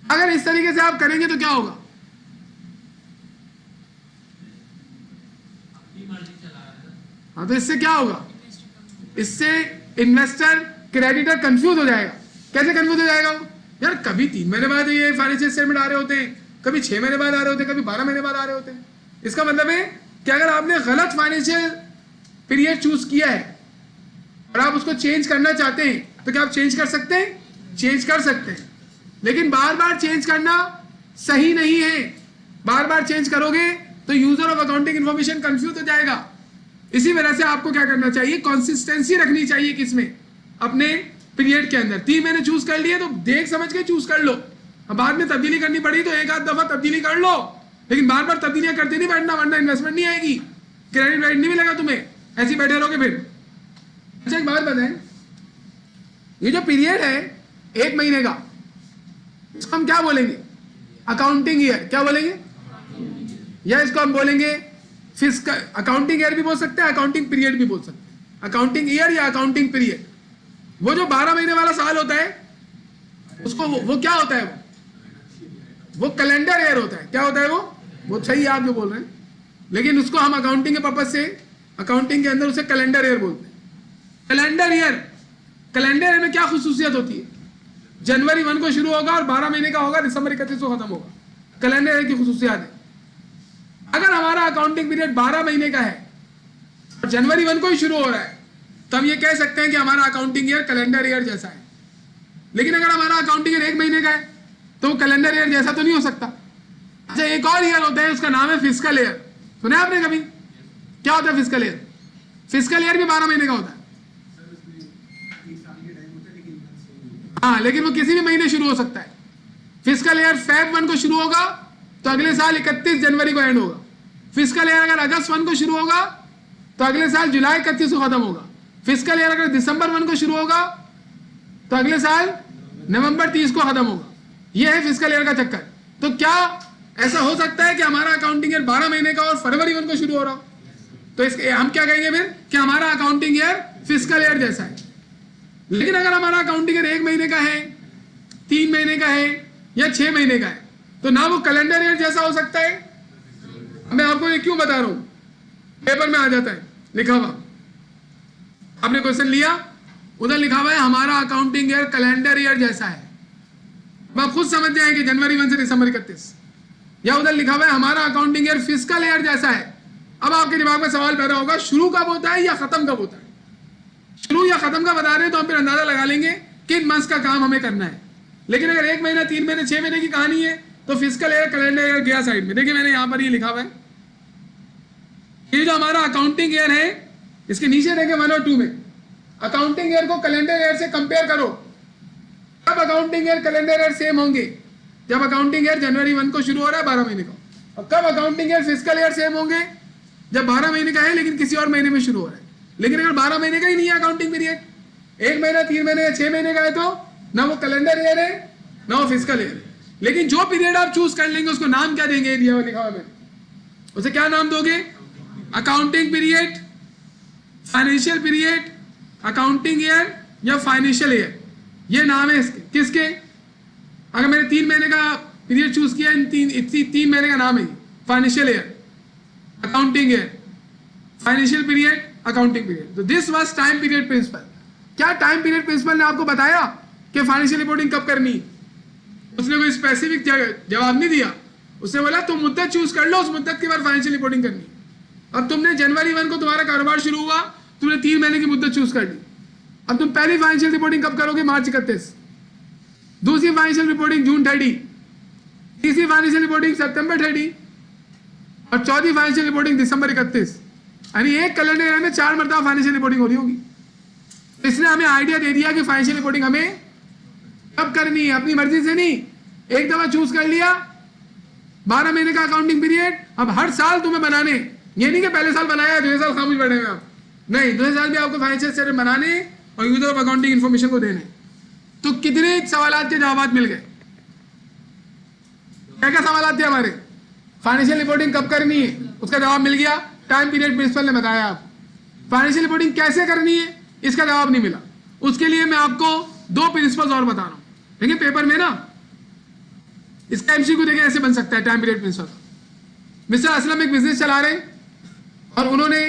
अगर इस तरीके से आप करेंगे तो क्या होगा, हाँ तो इससे क्या होगा, इससे इन्वेस्टर, क्रेडिटर कंफ्यूज हो जाएगा। कैसे कंफ्यूज हो जाएगा वो, यार कभी 3 महीने बाद ये फाइनेंशियल स्टेटमेंट आ रहे होते हैं, कभी 6 महीने बाद आ रहे होते हैं, कभी 12 महीने बाद आ रहे होते हैं। इसका मतलब है कि अगर आपने गलत फाइनेंशियल पीरियड चूज किया है और आप उसको चेंज करना चाहते हैं तो क्या आप चेंज कर सकते हैं? चेंज कर सकते हैं, लेकिन बार बार चेंज करना सही नहीं है। बार बार चेंज करोगे तो user of accounting information confuse हो जाएगा। इसी वजह से आपको क्या करना चाहिए, कंसिस्टेंसी रखनी चाहिए, किसमें, अपने पीरियड के अंदर। 3 महीने चूज कर लिए तो देख समझ के चूज कर लो, अब बाद में तब्दीली करनी पड़ी तो एक आध दफा तब्दीली कर लो, लेकिन बार बार तब्दीलियां करते नहीं बैठना, वरना इन्वेस्टमेंट नहीं आएगी, क्रेडिट वेडिट नहीं मिलेगा तुम्हें, ऐसे बैठे रहोगे फिर। अच्छा एक बात बताएं, ये जो पीरियड है 1 महीने का, इसको हम क्या बोलेंगे, अकाउंटिंग ईयर। क्या बोलेंगे, या इसको हम बोलेंगे फिस्कल, अकाउंटिंग ईयर भी बोल सकते हैं, अकाउंटिंग पीरियड भी बोल सकते हैं, अकाउंटिंग ईयर या अकाउंटिंग पीरियड। वो जो 12 महीने वाला साल होता है उसको वो क्या होता है, वो कैलेंडर ईयर होता है। क्या होता है वो सही है आप जो बोल रहे हैं, लेकिन उसको हम अकाउंटिंग के पर्पज से, अकाउंटिंग के अंदर उसे कैलेंडर ईयर बोलते हैं। कैलेंडर ईयर में क्या खुसूसियत होती है, जनवरी 1 को शुरू होगा और 12 महीने का होगा, दिसंबर 31 को खत्म होगा। कैलेंडर ईयर की खुसूसियत है। अगर हमारा अकाउंटिंग पीरियड 12 महीने का है और जनवरी 1 को ही शुरू हो रहा है तो हम ये कह सकते हैं कि हमारा अकाउंटिंग ईयर कैलेंडर ईयर जैसा है। लेकिन अगर हमारा अकाउंटिंग ईयर 1 महीने का है तो वो कैलेंडर ईयर जैसा तो नहीं हो सकता। अच्छा एक और ईयर होता है, उसका नाम है फिस्कल ईयर। सुना है आपने कभी, क्या होता है फिस्कल ईयर? फिस्कल ईयर भी 12 महीने का होता है, हाँ, लेकिन वो किसी भी महीने शुरू हो सकता है। फिस्कल ईयर Feb 1 को शुरू होगा तो अगले साल 31 जनवरी को एंड होगा। फिस्कल ईयर अगर अगस्त 1 को शुरू होगा तो अगले साल जुलाई 31 को खत्म होगा। फिस्कल ईयर अगर दिसंबर 1 को शुरू होगा तो अगले साल नवंबर 30 को खत्म होगा। यह है फिस्कल ईयर का चक्कर। तो क्या ऐसा हो सकता है कि हमारा अकाउंटिंग ईयर 12 महीने का और फरवरी 1 को शुरू हो रहा हो? तो इसके हम क्या कहेंगे फिर कि हमारा अकाउंटिंग ईयर फिस्कल ईयर जैसा है। लेकिन अगर हमारा अकाउंटिंग ईयर 1 महीने का है, 3 महीने का है या 6 महीने का है तो ना वो कैलेंडर ईयर जैसा हो सकता है। मैं आपको ये क्यों बता रहा हूं, पेपर में आ जाता है लिखा हुआ, आपने क्वेश्चन लिया, उधर लिखा हुआ है हमारा अकाउंटिंग ईयर कैलेंडर ईयर जैसा है। अब आप खुद समझ जाएंगे जनवरी 1 से दिसंबर 31, या उधर लिखा हुआ है हमारा अकाउंटिंग ईयर फिस्कल ईयर जैसा है। अब आपके दिमाग में सवाल पैदा होगा शुरू कब होता है या खत्म कब होता है। शुरू या खत्म का बता रहे हैं तो हम फिर अंदाजा लगा लेंगे किन मंथ्स का काम हमें करना है। लेकिन अगर 1 महीना, 3 महीने, 6 महीने की कहानी है तो फिजिकल ईयर कैलेंडर ईयर गया साइड में। देखिए मैंने यहां पर ये लिखा हुआ है, ये जो हमारा अकाउंटिंग ईयर है इसके नीचे देखें 1 और 2 में अकाउंटिंग ईयर को कैलेंडर ईयर से कंपेयर करो। कब accounting year calendar year same होंगे? जब अकाउंटिंग ईयर जनवरी 1 को शुरू हो रहा है 12 महीने का। और कब accounting year physical year same होंगे? जब 12 महीने का है लेकिन किसी और महीने में शुरू हो रहा है। लेकिन अगर 12 महीने का ही नहीं है अकाउंटिंग पीरियड, 1 महीना 3 महीने या 6 महीने का है, तो ना वो कैलेंडर ईयर है ना वो फिजिकल ईयर है। लेकिन जो पीरियड आप चूज कर लेंगे उसको नाम क्या देंगे? दिया हुआ लिखा हुआ है, उसे क्या नाम दोगे? Accounting period, financial period, accounting year या फाइनेंशियल ईयर, ये नाम है इसके। किसके? अगर मैंने 3 महीने का पीरियड चूज किया, इन 3 महीने का नाम है financial year, accounting year, financial period, accounting period. तो this was time period principle. क्या टाइम पीरियड प्रिंसिपल ने आपको बताया कि फाइनेंशियल रिपोर्टिंग कब करनी? उसने कोई स्पेसिफिक जवाब नहीं दिया। उसने बोला तुम मुद्दत चूज कर लो, उस मुद्दत के बाद फाइनेंशियल रिपोर्टिंग करनी। अब तुमने जनवरी 1 को तुम्हारा कारोबार शुरू हुआ, तुमने 3 महीने की मुद्दत चूज कर ली। अब तुम पहली फाइनेंशियल रिपोर्टिंग कब करोगे? मार्च 31। दूसरी फाइनेंशियल रिपोर्टिंग जून 30, तीसरी फाइनेंशियल रिपोर्टिंग सितंबर 30 और चौथी फाइनेंशियल रिपोर्टिंग दिसंबर 31। यानी एक कैलेंडर ईयर में 4 मरतबा फाइनेंशियल रिपोर्टिंग हो रही होगी। इसने हमें आइडिया दे दिया कि फाइनेंशियल रिपोर्टिंग हमें कब करनी है, अपनी मर्जी से नहीं। एक दफा चूज कर लिया 12 महीने का अकाउंटिंग पीरियड, अब हर साल तुम्हें बनाने, ये नहीं कि पहले साल बनाया दूसरे साल खामोश बैठे हुए आप, नहीं, दूसरे साल भी आपको फाइनेंशियल स्टेटमेंट बनाने और यूजर ऑफ अकाउंटिंग इन्फॉर्मेशन को देने। तो कितने सवाल के जवाब मिल गए? क्या क्या सवाल थे हमारे? फाइनेंशियल रिपोर्टिंग कब करनी है, उसका जवाब मिल गया, टाइम पीरियड प्रिंसिपल ने बताया। आप फाइनेंशियल रिपोर्टिंग कैसे करनी है, इसका जवाब नहीं मिला। उसके लिए मैं आपको 2 प्रिंसिपल्स और बता रहा हूं। देखिए पेपर में ना इसका एमसीक्यू देखें ऐसे बन सकता है time period principle. Mister Aslam एक बिजनेस चला रहे और उन्होंने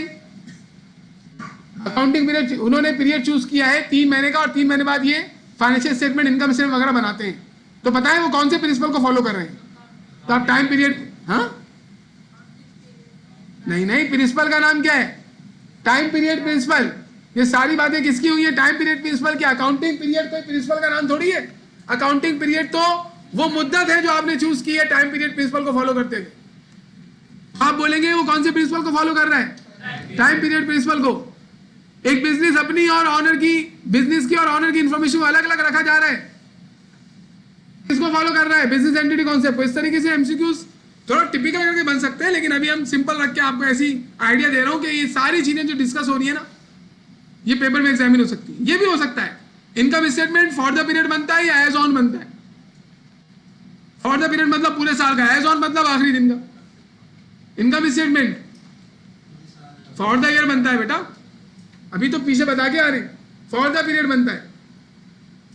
अकाउंटिंग पीरियड, उन्होंने पीरियड चूज किया है 3 महीने का, और 3 महीने बाद ये फाइनेंशियल स्टेटमेंट, इनकम स्टेटमेंट वगैरह बनाते हैं। तो पता है वो कौन से प्रिंसिपल को फॉलो कर रहे हैं? तो आप टाइम पीरियड, हाँ नहीं, प्रिंसिपल का नाम क्या है? Time period principle. ये सारी बातें किसकी हुई है? टाइम पीरियड प्रिंसिपल की। अकाउंटिंग पीरियड कोई प्रिंसिपल का नाम थोड़ी है। अकाउंटिंग पीरियड तो वो मुद्दत है जो आपने चूज की है टाइम पीरियड प्रिंसिपल को फॉलो करते हुए। आप बोलेंगे वो कौन से प्रिंसिपल को फॉलो कर रहा है? टाइम पीरियड प्रिंसिपल को। एक बिजनेस अपनी और ऑनर की, बिजनेस की और ऑनर की इंफॉर्मेशन को अलग अलग रखा जा रहा है, किसको फॉलो कर रहा है? बिजनेस एंटिटी कॉन्सेप्ट को। इस तरीके से एमसीक्यूज थोड़ा टिपिकल करके बन सकते हैं, लेकिन अभी हम सिंपल रख के आपको ऐसी आइडिया दे रहा हूं कि ये सारी चीजें जो डिस्कस हो रही है ना, ये पेपर में एग्जामिन हो सकती है। ये भी हो सकता है income statement for the period बनता है या एज ऑन बनता है। फॉर द पीरियड मतलब पूरे साल का, एज ऑन मतलब आखिरी दिन का। Income statement for the year बनता है बेटा, अभी तो पीछे बता के आ रहे, फॉर द पीरियड बनता है।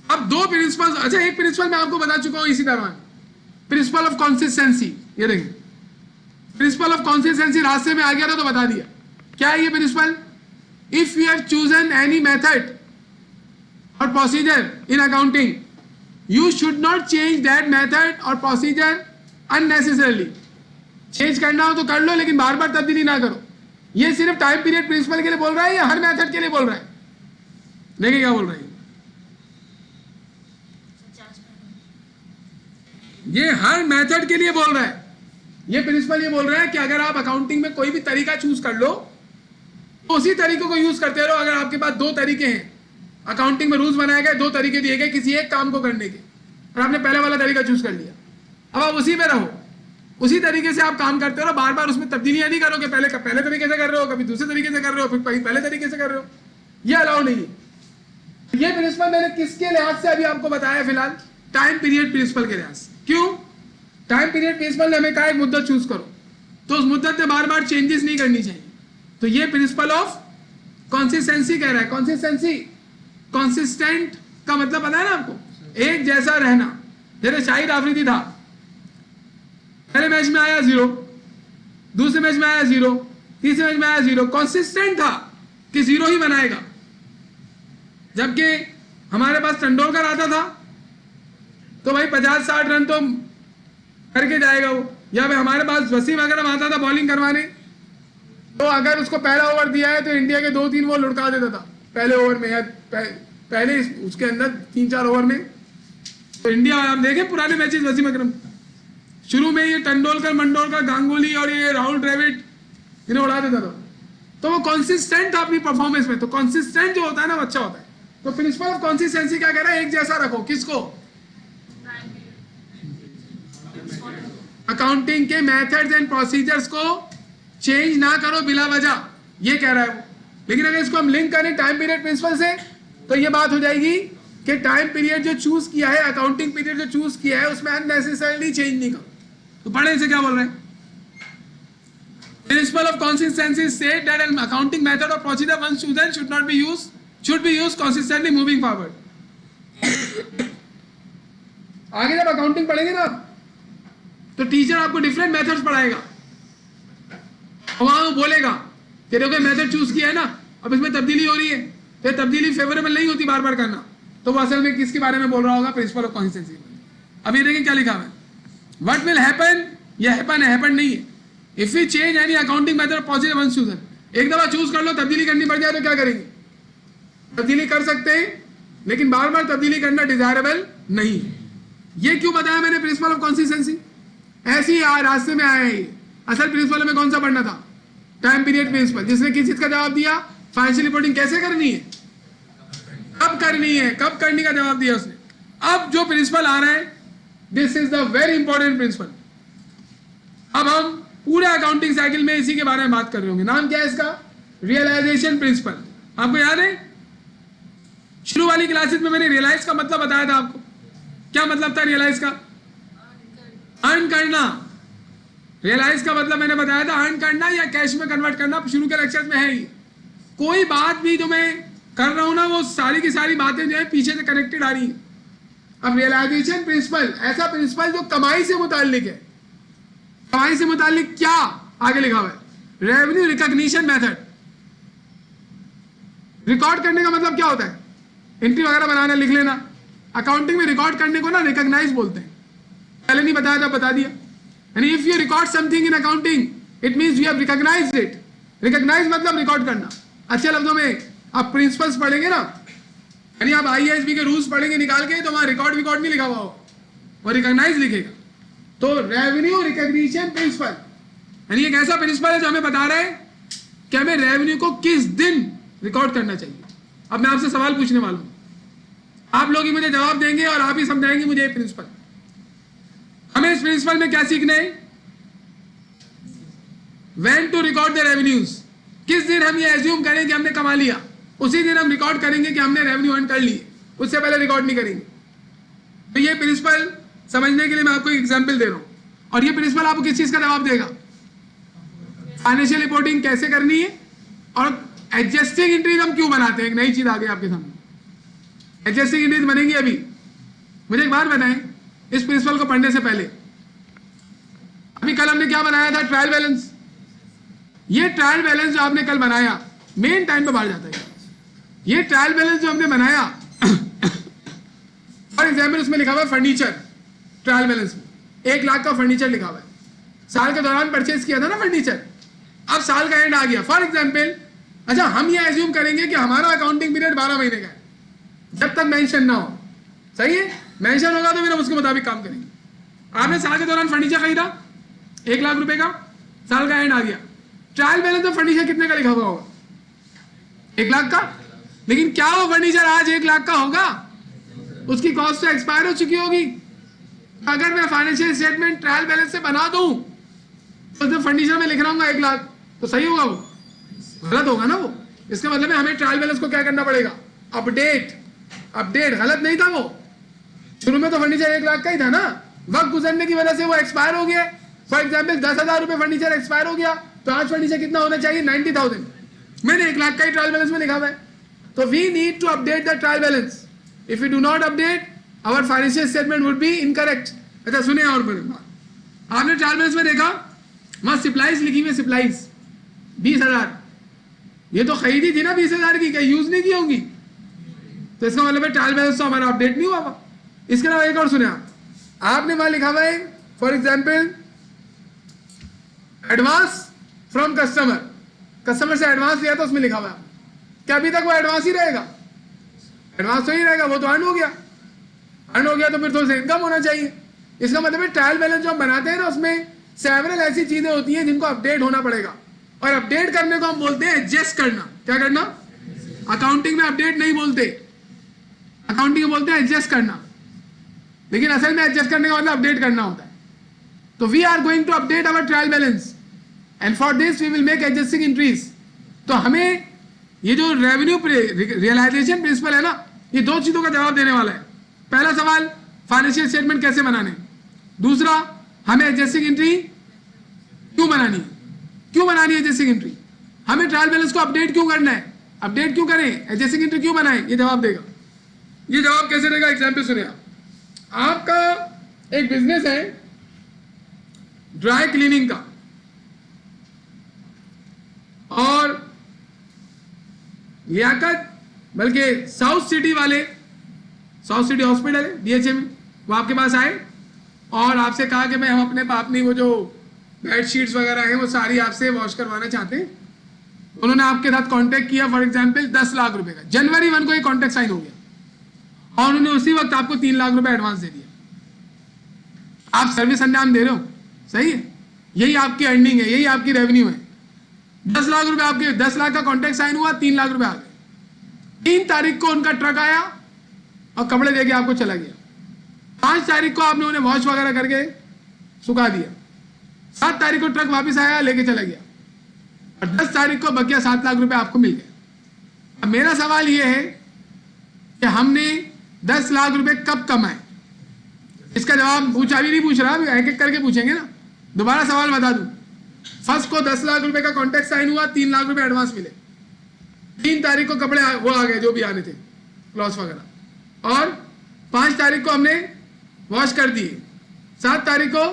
अब 2 प्रिंसिपल, अच्छा एक प्रिंसिपल मैं आपको बता चुका हूं इसी दौरान, प्रिंसिपल ऑफ कंसिस्टेंसी। ये देखिए प्रिंसिपल ऑफ कंसिस्टेंसी रास्ते में आ गया था तो बता दिया। क्या है ये principle? If you have chosen any method और procedure in accounting, you should not change that method और प्रोसीजर अननेसेसरली। चेंज करना हो तो कर लो, लेकिन बार बार तब्दीली ना करो। ये सिर्फ टाइम पीरियड प्रिंसिपल के लिए बोल रहा है या हर मेथड के लिए बोल रहा है? देखिए क्या बोल रहा है, ये हर मेथड के लिए बोल रहा है। ये प्रिंसिपल ये बोल रहा है कि अगर आप अकाउंटिंग में कोई भी तरीका चूज कर लो तो उसी तरीके को यूज करते रहो। अगर आपके पास 2 तरीके हैं, अकाउंटिंग में रूल्स बनाए गए, 2 तरीके दिए गए किसी एक काम को करने के, और आपने पहले वाला तरीका चूज कर लिया, अब आप उसी में रहो, उसी तरीके से आप काम करते रहो, बार बार उसमें तब्दीलियां नहीं करो कि पहले तरीके से कर रहे हो, कभी दूसरे तरीके से कर रहे हो, फिर कहीं पहले तरीके से कर रहे हो। ये अलाउ नहीं है। ये प्रिंसिपल मैंने किसके लिहाज से अभी आपको बताया? फिलहाल टाइम पीरियड प्रिंसिपल के लिहाज से। क्यों? टाइम पीरियड प्रिंसिपल ने हमें कहा एक मुद्दत चूज करो, तो उस मुद्दत में बार बार चेंजेस नहीं करनी चाहिए। तो ये प्रिंसिपल ऑफ कंसिस्टेंसी कह रहा है। कंसिस्टेंसी, कंसिस्टेंट का मतलब पता है ना आपको? एक जैसा रहना। जैसे शाहिद आफरीदी था, पहले मैच में आया 0, दूसरे मैच में आया 0, तीसरे मैच में आया 0, कंसिस्टेंट था कि 0 ही बनाएगा। जबकि हमारे पास तेंदुलकर आता था तो भाई 50-60 रन तो करके जाएगा वो, या फिर हमारे पास वसीम अकरम आता था बॉलिंग करवाने, तो अगर उसको पहला ओवर दिया है तो इंडिया के 2-3 वो लुढ़का देता था पहले ओवर में, या पहले उसके अंदर 3-4 ओवर में। तो इंडिया, आप देखें पुराने मैचेस वसीम अकरम, शुरू में ये तेंदुलकर, मंडोलकर, गांगुली और ये राहुल द्रविड़ इन्हें उड़ा देता था, तो वो कंसिस्टेंट था अपनी परफॉर्मेंस में। तो कंसिस्टेंट जो होता है ना वो अच्छा होता है। तो प्रिंसिपल ऑफ कंसिस्टेंसी क्या कह रहा है? एक जैसा रखो। किसको? अकाउंटिंग के मेथड्स एंड प्रोसीजर्स को चेंज ना करो बिला वजह, ये कह रहा है वो। लेकिन अगर इसको हम लिंक करें टाइम पीरियड प्रिंसिपल से, तो ये बात हो जाएगी कि टाइम पीरियड जो चूज किया है, अकाउंटिंग पीरियड जो चूज किया है, उसमें अननेसेसरली चेंज नहीं करो। तो पढ़े से क्या बोल रहे हैं? Principle of consistency state that an accounting method or procedure once chosen should be used consistently moving forward. आगे जब अकाउंटिंग पढ़ेंगे ना, तो टीचर आपको डिफरेंट मेथड्स पढ़ाएगा और वहां वो बोलेगा कि देखो मेथड चूज किया है ना, अब इसमें तब्दीली हो रही है, तो तब्दीली फेवरेबल नहीं होती बार बार करना। तो वो असल में किसके बारे में बोल रहा होगा? Principle of consistency. अब ये देखिए क्या लिखा है, व्हाट विल हैपन, ये हैपन नहीं है। If we change any accounting method positive once chosen, एक दफा चूज कर लो, तब्दीली करनी पड़ जाए तो क्या करेंगे? तब्दीली कर सकते हैं, लेकिन बार बार तब्दीली करना डिजायरेबल नहीं है। ये क्यों बताया मैंने प्रिंसिपल ऑफ कंसिस्टेंसी? ऐसे ही रास्ते में आया है। असल प्रिंसिपल में कौन सा पढ़ना था? Time period principle. जिसने किस चीज का जवाब दिया? फाइनेंशियल रिपोर्टिंग कैसे करनी है, कब करनी है, कब करने का जवाब दिया उसने। अब जो प्रिंसिपल आ रहा है, this is the very important principle. अब हम पूरे अकाउंटिंग साइकिल में इसी के बारे में बात कर रहे होंगे। नाम क्या है इसका? Realisation principle. आपको याद है शुरू वाली क्लासेस में मैंने रियलाइज का मतलब बताया था आपको। क्या मतलब था रियलाइज का? अर्न करना। रियलाइज का मतलब मैंने बताया था अर्न करना या कैश में कन्वर्ट करना। शुरू के लेक्चर में है ही। कोई बात भी जो मैं कर रहा हूं ना, वो सारी की सारी बातें जो है पीछे से कनेक्टेड आ रही है। अब रियलाइजेशन प्रिंसिपल ऐसा प्रिंसिपल जो कमाई से मुताल्लिक है। कमाई से मुताल्लिक क्या आगे लिखा हुआ है? Revenue recognition method. रिकॉर्ड करने का मतलब क्या होता है? एंट्री वगैरह बनाना, लिख लेना। अकाउंटिंग में रिकॉर्ड करने को ना रिकॉग्नाइज बोलते हैं। पहले नहीं बताया था, बता दिया। यानी if you record something in accounting, it means you have recognised it. Recognise मतलब रिकॉर्ड करना। अच्छे लफ्जों में आप प्रिंसिपल्स पढ़ेंगे ना, यानी आप आईएएसबी के रूल्स पढ़ेंगे निकाल के, तो वहां रिकॉर्ड नहीं लिखा हुआ हो, वो रिकॉग्नाइज लिखेगा। तो रेवेन्यू रिकॉग्निशन प्रिंसिपल यानी एक ऐसा प्रिंसिपल है जो हमें बता रहा है कि हमें रेवेन्यू को किस दिन रिकॉर्ड करना चाहिए। अब मैं आपसे सवाल पूछने वाला हूं, आप लोग ही मुझे जवाब देंगे और आप ही समझाएंगे मुझे ये प्रिंसिपल। हमें इस प्रिंसिपल में क्या सीखना है? When to record the revenues. किस दिन हम ये एज्यूम करें कि हमने कमा लिया, उसी दिन हम रिकॉर्ड करेंगे कि हमने रेवेन्यू अर्न कर ली, उससे पहले रिकॉर्ड नहीं करेंगे। तो ये प्रिंसिपल समझने के लिए मैं आपको एक एग्जांपल दे रहा हूं, और ये प्रिंसिपल आपको किस चीज का जवाब देगा? फाइनेंशियल रिपोर्टिंग कैसे करनी है और एडजस्टिंग एंट्रीज हम क्यों बनाते हैं। एक नई चीज आ गई आपके सामने, एडजस्टिंग एंट्रीज बनेंगी अभी। मुझे एक बात बताएं, इस प्रिंसिपल को पढ़ने से पहले अभी कल हमने क्या बनाया था? Trial balance. ये ट्रायल बैलेंस जो आपने कल बनाया, मेन टाइम पे बाहर जाता है। ये ट्रायल बैलेंस जो हमने बनाया, फॉर एग्जाम्पल उसमें लिखा हुआ है फर्नीचर। ट्रायल बैलेंस में 1 लाख का फर्नीचर लिखा हुआ है। साल के दौरान परचेज किया था ना फर्नीचर। अब साल का एंड आ गया, फॉर एग्जाम्पल। अच्छा, हम ये एज्यूम करेंगे कि हमारा अकाउंटिंग पीरियड 12 महीने का है, जब तक मेंशन ना हो। सही है, मेंशन होगा तो फिर हम उसके मुताबिक काम करेंगे। आपने साल के दौरान फर्नीचर खरीदा 1 लाख रुपए का, साल का एंड आ गया। ट्रायल बैलेंस में फर्नीचर कितने का लिखा हुआ होगा? 1 लाख का। लेकिन क्या वो फर्नीचर आज 1 लाख का होगा? उसकी कॉस्ट तो एक्सपायर हो चुकी होगी। अगर मैं फाइनेंशियल स्टेटमेंट ट्रायल बैलेंस से बना दूं तो उसमें फर्नीचर में लिख रहा हूँ 1 लाख, तो सही होगा? वो गलत होगा ना वो। इसका मतलब है हमें ट्रायल बैलेंस को क्या करना पड़ेगा? अपडेट। गलत नहीं था वो। शुरू में तो फर्नीचर 1 लाख का ही था ना, वक्त गुजरने की वजह से वो एक्सपायर हो गया। फॉर एग्जाम्पल 10,000 रुपए फर्नीचर एक्सपायर हो गया, तो आज फर्नीचर कितना होना चाहिए? 90,000। मैंने 1 लाख का ही ट्रायल बैलेंस में लिखा हुआ है। तो we need to update the trial balance. If you do not update, our financial statement would be incorrect. अच्छा सुनिए, और आपने ट्रायल बैलेंस में देखा वहां सप्लाईज लिखी हुई है, सप्लाईज 20,000। ये तो खरीदी थी ना 20,000 की, क्या यूज नहीं की होंगी? तो इसका मतलब है ट्रायल बैलेंस तो हमारा अपडेट नहीं हुआ। इसके अलावा एक और सुने, आपने वहां लिखा हुआ है for example advance from customer. Customer से एडवांस लिया तो उसमें लिखा हुआ है, क्या अभी तक वो एडवांस ही रहेगा? एडवांस तो ही रहेगा, वो तो अर्न हो गया। अर्न हो गया तो फिर थोड़ा सा इनकम होना चाहिए। इसका मतलब है ट्रायल बैलेंस जो हम बनाते हैं ना, उसमें सेवरल ऐसी चीजें होती हैं जिनको अपडेट होना पड़ेगा, और अपडेट करने को हम बोलते हैं एडजस्ट करना। क्या करना? अकाउंटिंग में अपडेट नहीं बोलते, अकाउंटिंग में बोलते हैं एडजस्ट करना, लेकिन असल में एडजस्ट करने का मतलब अपडेट करना होता है। तो we are going to update our trial balance and for this we will make adjusting entries. तो हमें ये जो रेवेन्यू रियलाइजेशन प्रिंसिपल है ना, ये दो चीजों का जवाब देने वाला है। पहला सवाल, फाइनेंशियल स्टेटमेंट कैसे बनाने, दूसरा हमें एडजस्टिंग एंट्री क्यों बनानी है, क्यों बनानी है एडजस्टिंग एंट्री, हमें ट्रायल बैलेंस को अपडेट क्यों करना है, अपडेट क्यों करें, एडजस्टिंग एंट्री क्यों बनाएं, ये जवाब देगा। ये जवाब कैसे देगा? एग्जाम्पल सुनिए आप। आपका एक बिजनेस है ड्राई क्लीनिंग का, और लियाकत, बल्कि साउथ सिटी वाले, साउथ सिटी हॉस्पिटल है डीएचए में, वो आपके पास आए और आपसे कहा कि मैं हम अपनी वो जो बेडशीट्स वगैरह हैं वो सारी आपसे वॉश करवाना चाहते हैं। उन्होंने आपके साथ कांटेक्ट किया फॉर एग्जांपल 10 लाख रुपए का, जनवरी 1 को ये कांटेक्ट साइन हो गया और उन्होंने उसी वक्त आपको 3 लाख रुपए एडवांस दे दिया। आप सर्विस अंजाम दे रहे हो, सही है, यही आपकी अर्निंग है, यही आपकी रेवेन्यू है। 10 लाख रुपए आपके, 10 लाख का कॉन्ट्रैक्ट साइन हुआ, 3 लाख रुपए आ गए। 3 तारीख को उनका ट्रक आया और कपड़े देके आपको चला गया। 5 तारीख को आपने उन्हें वॉश वगैरह करके सुखा दिया। 7 तारीख को ट्रक वापस आया, लेके चला गया, और 10 तारीख को बकिया 7 लाख रुपए आपको मिल गए। अब मेरा सवाल यह है कि हमने 10 लाख रुपए कब कमाए? इसका जवाब पूछा, अभी नहीं पूछ रहा, अभी एक एक करके पूछेंगे ना। दोबारा सवाल बता दूं, फर्स्ट को 10 लाख रुपए का कॉन्ट्रैक्ट साइन हुआ, 3 लाख रुपए एडवांस मिले। 3 तारीख को कपड़े वो आ गए जो भी आने थे, क्लॉथ वगैरह, और 5 तारीख को हमने वॉश कर दिए। 7 तारीख को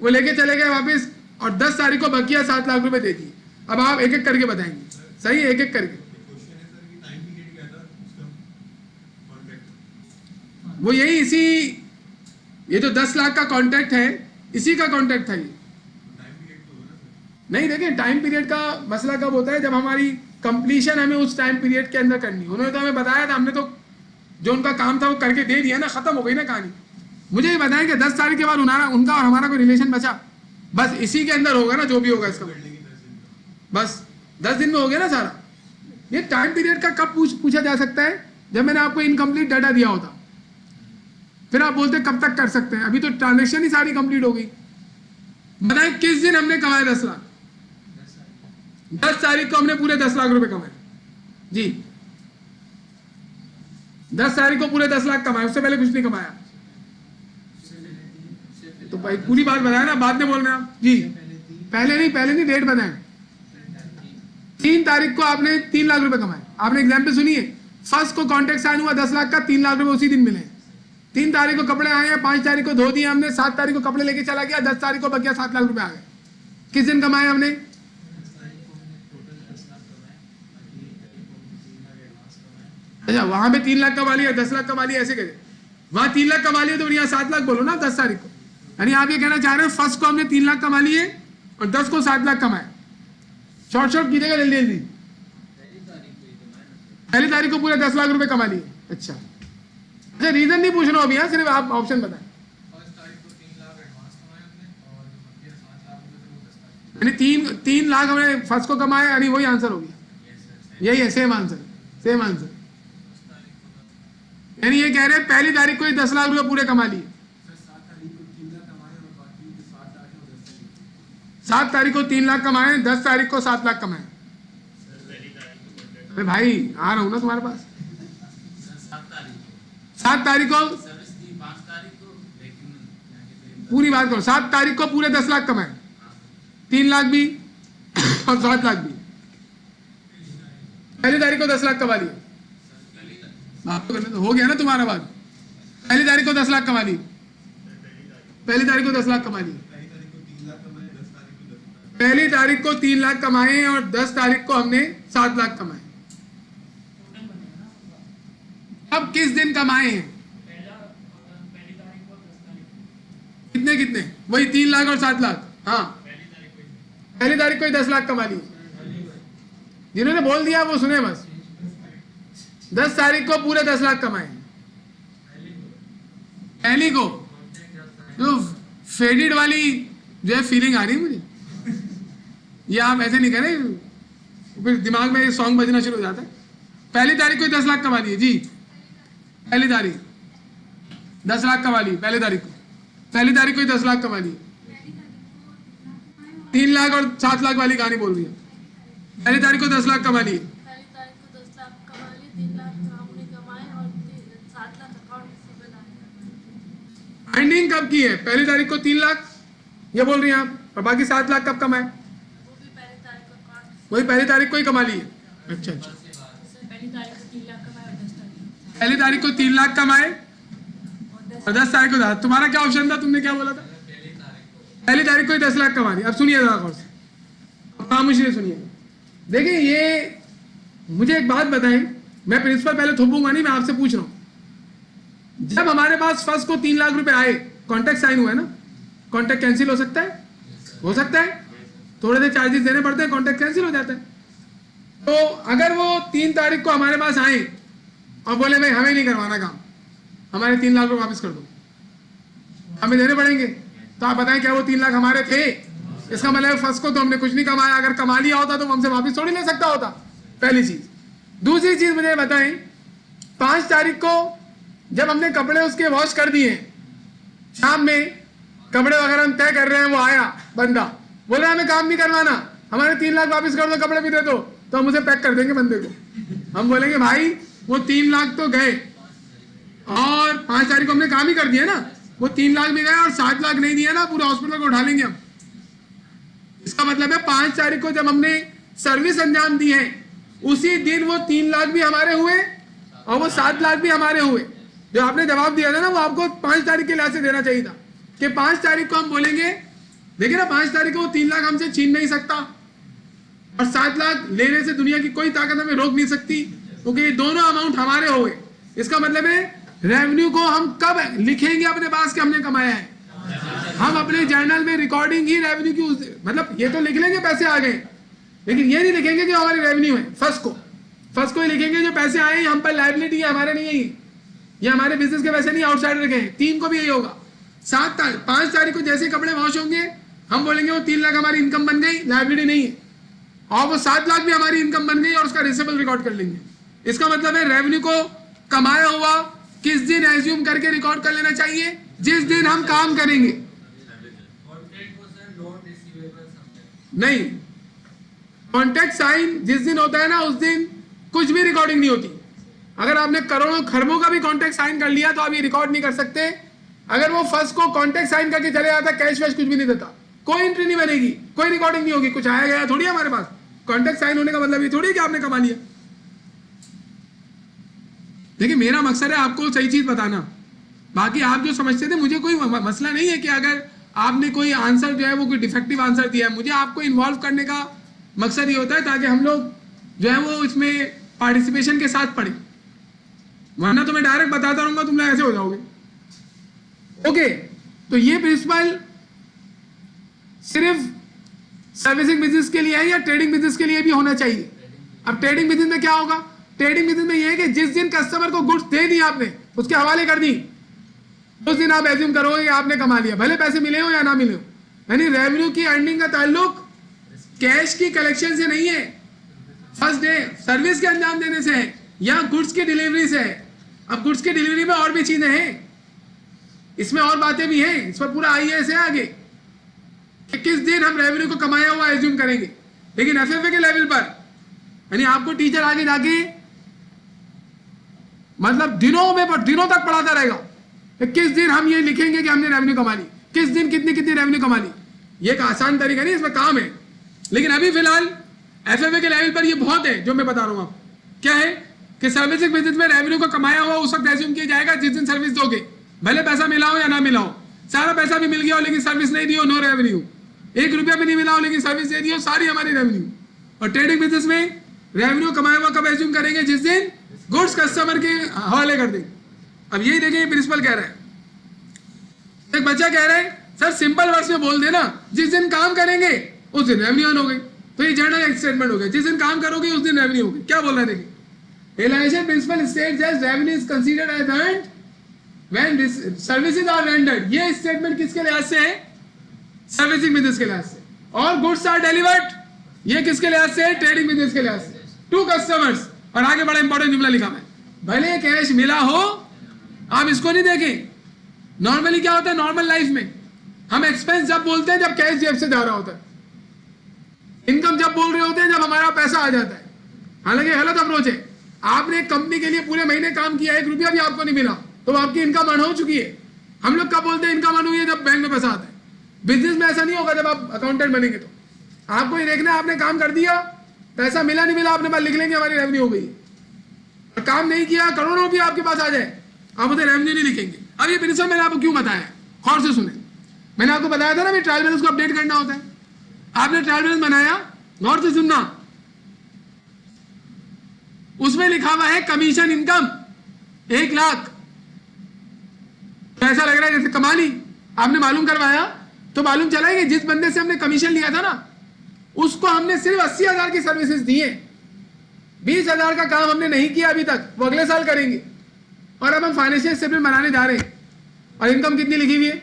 वो लेके चले गए वापस, और 10 तारीख को बकिया 7 लाख रुपए दे दिए। अब आप एक एक करके बताएंगे, सही है, एक एक करके। वो यही इसी, ये जो 10 लाख का कॉन्ट्रैक्ट है, इसी का कॉन्ट्रैक्ट था ये। नहीं, देखिए टाइम पीरियड का मसला कब होता है, जब हमारी कंप्लीशन हमें उस टाइम पीरियड के अंदर करनी। उन्होंने तो हमें बताया था, हमने तो जो उनका काम था वो करके दे दिया ना, खत्म हो गई ना कहानी। मुझे ये बताएं कि 10 तारीख के बाद उनका और हमारा कोई रिलेशन बचा? बस इसी के अंदर होगा ना जो भी होगा इसका, बस 10 दिन में हो गया ना सारा। ये टाइम पीरियड का कब पूछा जा सकता है? जब मैंने आपको इनकम्प्लीट डाटा दिया होता। फिर आप बोलते कब तक कर सकते हैं, अभी तो ट्रांजेक्शन ही सारी कंप्लीट हो गई। बताएं किस दिन हमने कमाए 10 लाख? 10 तारीख को हमने पूरे 10 लाख रुपए कमाए जी। 10 तारीख को पूरे 10 लाख कमाए, उससे पहले कुछ नहीं कमाया। तो भाई पूरी बात बताया ना, बाद में बोल रहे हैं आप जी। पहले नहीं, डेट बताएं। 3 तारीख को आपने 3 लाख रुपए कमाए। आपने एग्जाम्पल सुनिए, फर्स्ट को कॉन्ट्रैक्ट साइन हुआ 10 लाख का, 3 लाख रुपए उसी दिन मिले। 3 तारीख को कपड़े आए हैं, 5 तारीख को धो दिए हमने, 7 तारीख को कपड़े लेके चला गया, 10 तारीख को बकिया 7 लाख रुपए आ गए। किस दिन कमाए हमने? अच्छा, वहां पे 3 लाख कमा लिया, 10 लाख कमा लिया, ऐसे कैसे? वहां 3 लाख कमा लिया तो यहाँ 7 लाख बोलो ना 10 तारीख को। यानी आप ये कहना चाह रहे हो फर्स्ट को हमने 3 लाख कमा लिए और 10 को 7 लाख कमाए। शॉर्ट कीजिएगा जल्दी जल्दी। पहली तारीख को पूरे 10 लाख रुपए कमा लिए। अच्छा, रीजन नहीं पूछ रहा हूं अभी, यहाँ सिर्फ आप ऑप्शन बताएं। यानी 3 लाख हमने फर्स्ट को कमाया, यानी वही आंसर हो गया। यही है, सेम आंसर। यानी ये कह रहे हैं पहली तारीख को ही 10 लाख रुपए पूरे कमा लिए। 7 तारीख को 3 लाख कमाए, 10 तारीख को 7 लाख कमाए। अरे भाई आ रहा हूं ना तुम्हारे पास। 7 तारीख को पूरी बात करो। 7 तारीख को पूरे 10 लाख कमाए, 3 लाख भी और 7 लाख भी। पहली तारीख को 10 लाख कमा लिए। आप तो हो गया ना तुम्हारा बात। पहली तारीख को 10 लाख कमा लिए, पहली तारीख को 10 लाख कमा लिए। पहली तारीख को 3 लाख कमाए और 10 तारीख को हमने 7 लाख कमाए। अब किस दिन कमाए हैं? कितने? वही 3 लाख और 7 लाख। हाँ, पहली तारीख को ही 10 लाख कमा लिए। जिन्होंने बोल दिया वो सुने बस। 10 तारीख को पूरे 10 लाख कमाए। पहली को तो फेडेड वाली जो है फीलिंग आ रही है मुझे। ये आप ऐसे नहीं करें, फिर दिमाग में सॉन्ग बजना शुरू हो जाता है। पहली तारीख को 10 लाख कमा लिए जी, पहली तारीख 10 लाख कमा लिए, पहली तारीख को 10 लाख कमा लिए। 3 लाख और 7 लाख वाली कहानी बोल रही है। पहली तारीख को 10 लाख कमा लिए, फाइंडिंग कब की है? पहली तारीख को 3 लाख ये बोल रही हैं आप, और बाकी 7 लाख कब कमाए? वही पहली तारीख को ही कमा लिए। अच्छा अच्छा, पहली तारीख को 3 लाख कमाए और 10 तारीख को। तुम्हारा क्या ऑप्शन था? तुमने क्या बोला था? पहली तारीख को ही 10 लाख कमा लिए। अब सुनिए जरा गौर से, खामोशी से सुनिए। देखिए ये मुझे एक बात बताएं, मैं प्रिंसिपल पहले थोपूंगा नहीं, मैं आपसे पूछ रहा हूं, जब हमारे पास फर्स्ट को 3 लाख रुपए आए, कॉन्ट्रैक्ट साइन हुआ है ना, कॉन्ट्रैक्ट कैंसिल हो सकता है? हो सकता है, थोड़े से चार्जेस देने पड़ते हैं, कॉन्ट्रैक्ट कैंसिल हो जाता है। तो अगर वो 3 तारीख को हमारे पास आए और बोले भाई हमें नहीं करवाना काम, हमारे 3 लाख रुपए वापस कर दो, हमें देने पड़ेंगे। तो आप बताएं क्या वो 3 लाख हमारे थे? इसका मतलब फर्स्ट को तो हमने कुछ नहीं कमाया, अगर कमा लिया होता तो हमसे वापस थोड़ी ले सकता होता, पहली चीज। दूसरी चीज मुझे बताएं, 5 तारीख को जब हमने कपड़े उसके वॉश कर दिए, शाम में कपड़े वगैरह हम तय कर रहे हैं, वो आया बंदा, बोले हमें काम नहीं करवाना, हमारे 3 लाख वापस कर दो, कपड़े भी दे दो, तो हम उसे पैक कर देंगे बंदे को। हम बोलेंगे भाई वो 3 लाख तो गए और 5 तारीख को हमने काम ही कर दिया ना, वो 3 लाख भी गए और 7 लाख नहीं दिया ना, पूरे हॉस्पिटल को उठा लेंगे हम। इसका मतलब है 5 तारीख को जब हमने सर्विस अंजाम दी है, उसी दिन वो 3 लाख भी हमारे हुए और वो 7 लाख भी हमारे हुए। जो आपने जवाब दिया था ना, वो आपको 5 तारीख के लिहाज से देना चाहिए था कि 5 तारीख को हम बोलेंगे देखिए ना, 5 तारीख को 3 लाख हमसे छीन नहीं सकता और 7 लाख लेने से दुनिया की कोई ताकत हमें रोक नहीं सकती, क्योंकि ये दोनों अमाउंट हमारे हो गए। इसका मतलब है रेवेन्यू को हम कब लिखेंगे अपने पास कि हमने कमाया है? हम अपने जर्नल में रिकॉर्डिंग ही रेवेन्यू की, मतलब ये तो लिख लेंगे पैसे आ गए, लेकिन ये नहीं लिखेंगे कि हमारी रेवेन्यू है। फर्स्ट को ही लिखेंगे जो पैसे आए हम पर लायबिलिटी है, हमारे नहीं है, ये हमारे बिजनेस के पैसे नहीं, आउटसाइडर के हैं। 3 को भी यही होगा। 5 तारीख को जैसे कपड़े वॉश होंगे, हम बोलेंगे वो 3 लाख हमारी इनकम बन गई, लायबिलिटी नहीं है, और वो 7 लाख भी हमारी इनकम बन गई और उसका रिसिबल रिकॉर्ड कर लेंगे। इसका मतलब है रेवेन्यू को कमाया हुआ किस दिन एज्यूम करके रिकॉर्ड कर लेना चाहिए? जिस दिन हम काम करेंगे। नहीं, कॉन्ट्रैक्ट साइन जिस दिन होता है ना, उस दिन कुछ भी रिकॉर्डिंग नहीं होती। अगर आपने करोड़ों खरबों का भी कॉन्ट्रैक्ट साइन कर लिया तो आप ये रिकॉर्ड नहीं कर सकते। अगर वो फर्स्ट को कॉन्ट्रैक्ट साइन करके चले जाता, कैश वैश कुछ भी नहीं देता, कोई एंट्री नहीं बनेगी, कोई रिकॉर्डिंग नहीं होगी, कुछ आया गया थोड़ी हमारे पास। कॉन्ट्रैक्ट साइन होने का मतलब ये थोड़ी है कि आपने कमा लिया। देखिए मेरा मकसद है आपको सही चीज बताना, बाकी आप जो समझते थे, मुझे कोई मसला नहीं है कि अगर आपने कोई आंसर जो है वो कोई डिफेक्टिव आंसर दिया है, मुझे आपको इन्वॉल्व करने का मकसद ये होता है ताकि हम लोग जो है वो इसमें पार्टिसिपेशन के साथ पढ़े, वरना तो मैं डायरेक्ट बताता रहूंगा, तुम लोग ऐसे हो जाओगे। ओके, तो ये प्रिंसिपल सिर्फ सर्विसिंग बिजनेस के लिए है या ट्रेडिंग बिजनेस के लिए भी होना चाहिए? अब ट्रेडिंग बिजनेस में क्या होगा? ट्रेडिंग बिजनेस में ये है कि जिस दिन कस्टमर को गुड्स दे दी आपने, उसके हवाले कर दी, उस दिन आप एज्यूम करोगे आपने कमा लिया, भले पैसे मिले हो या ना मिले हो। यानी रेवेन्यू की अर्निंग का ताल्लुक कैश की कलेक्शन से नहीं है, फर्स्ट डे सर्विस के अंजाम देने से है या गुड्स की डिलीवरी से है। अब गुड्स की डिलीवरी में और भी चीजें हैं, इसमें और बातें भी हैं, इस पर पूरा आईएएस है आगे कि किस दिन हम रेवेन्यू को कमाया हुआ एज्यूम करेंगे। लेकिन एफएफए के लेवल पर यानी आपको टीचर आगे जाके मतलब दिनों तक पढ़ाता रहेगा कि किस दिन हम ये लिखेंगे कि हमने रेवेन्यू कमा ली, किस दिन कितनी रेवेन्यू कमा ली। ये एक आसान तरीका नहीं, इसमें काम है। लेकिन अभी फिलहाल एफएफए के लेवल पर ये बहुत है जो मैं बता रहा हूं आपको। क्या है कि सर्विसिंग बिजनेस में रेवेन्यू को कमाया हुआ उस वक्त एज्यूम किया जाएगा जिस दिन सर्विस दोगे, भले पैसा मिला हो या ना मिला हो। सारा पैसा भी मिल गया हो लेकिन सर्विस नहीं दी हो, नो रेवेन्यू। 1 रुपया भी नहीं मिला हो लेकिन सर्विस दे दी हो, सारी हमारी रेवेन्यू। और ट्रेडिंग बिजनेस में रेवेन्यू कमाया हुआ कब एज्यूम करेंगे? जिस दिन गुड्स कस्टमर के हवाले कर देंगे। अब यही देखिए प्रिंसिपल कह रहा है, एक बच्चा कह रहा है सर सिंपल वर्ड्स में बोल देना, जिस दिन काम करेंगे उस दिन रेवेन्यू अर्न हो गई। तो ये जनरल स्टेटमेंट हो गया, जिस दिन काम करोगे उस दिन रेवेन्यू हो गई। क्या बोल रहा है देखिए, realisation principle states that revenue is considered as earned when services are rendered, ये स्टेटमेंट किसके लिहाज से है? सर्विसिंग बिजनेस के लिहाज से। और गुड्स आर डिलीवर्ड, ये किसके लिहाज से है? ट्रेडिंग बिजनेस के लिहाज से, टू कस्टमर्स। और आगे बड़ा इंपॉर्टेंट जुमला लिखा मैं, भले कैश मिला हो आप इसको नहीं देखें। नॉर्मली क्या होता है आपनॉर्मल लाइफ में, हम एक्सपेंस जब बोलते हैं जब कैश जेब से जा रहा होता है, इनकम जब बोल रहे होते हैं जब हमारा पैसा आ जाता है। हालांकि गलत अप्रोच है। आपने एक कंपनी के लिए पूरे महीने काम किया, 1 रुपया भी आपको नहीं मिला, तो आपकी इनकम अर्न हो चुकी है। हम लोग कब बोलते हैं इनकम अर्न हुई है? जब बैंक में पैसा आता है। बिजनेस में ऐसा नहीं होगा। जब आप अकाउंटेंट बनेंगे तो आपको ये देखना है आपने काम कर दिया, पैसा मिला नहीं मिला, अपने पास लिख लेंगे हमारी रेवेन्यू हो गई। और काम नहीं किया, करोड़ों रुपये आपके पास आ जाए, आप उसे रेवेन्यू नहीं लिखेंगे। अब ये प्रिंसिपल मैंने आपको क्यों बताया, गौर से सुने। मैंने आपको बताया था ना भी ट्रायल बैलेंस को अपडेट करना होता है। आपने ट्रायल बैलेंस बनाया, गौर से सुनना, उसमें लिखा हुआ है कमीशन इनकम 1 लाख। तो ऐसा लग रहा है जैसे कमा ली। आपने मालूम करवाया तो मालूम चला कि जिस बंदे से हमने कमीशन लिया था ना, उसको हमने सिर्फ 80,000 की सर्विसेज दी है, 20,000 का काम हमने नहीं किया अभी तक, वो अगले साल करेंगे। और अब हम फाइनेंशियल स्टेटमेंट बनाने जा रहे हैं और इनकम कितनी लिखी हुई है?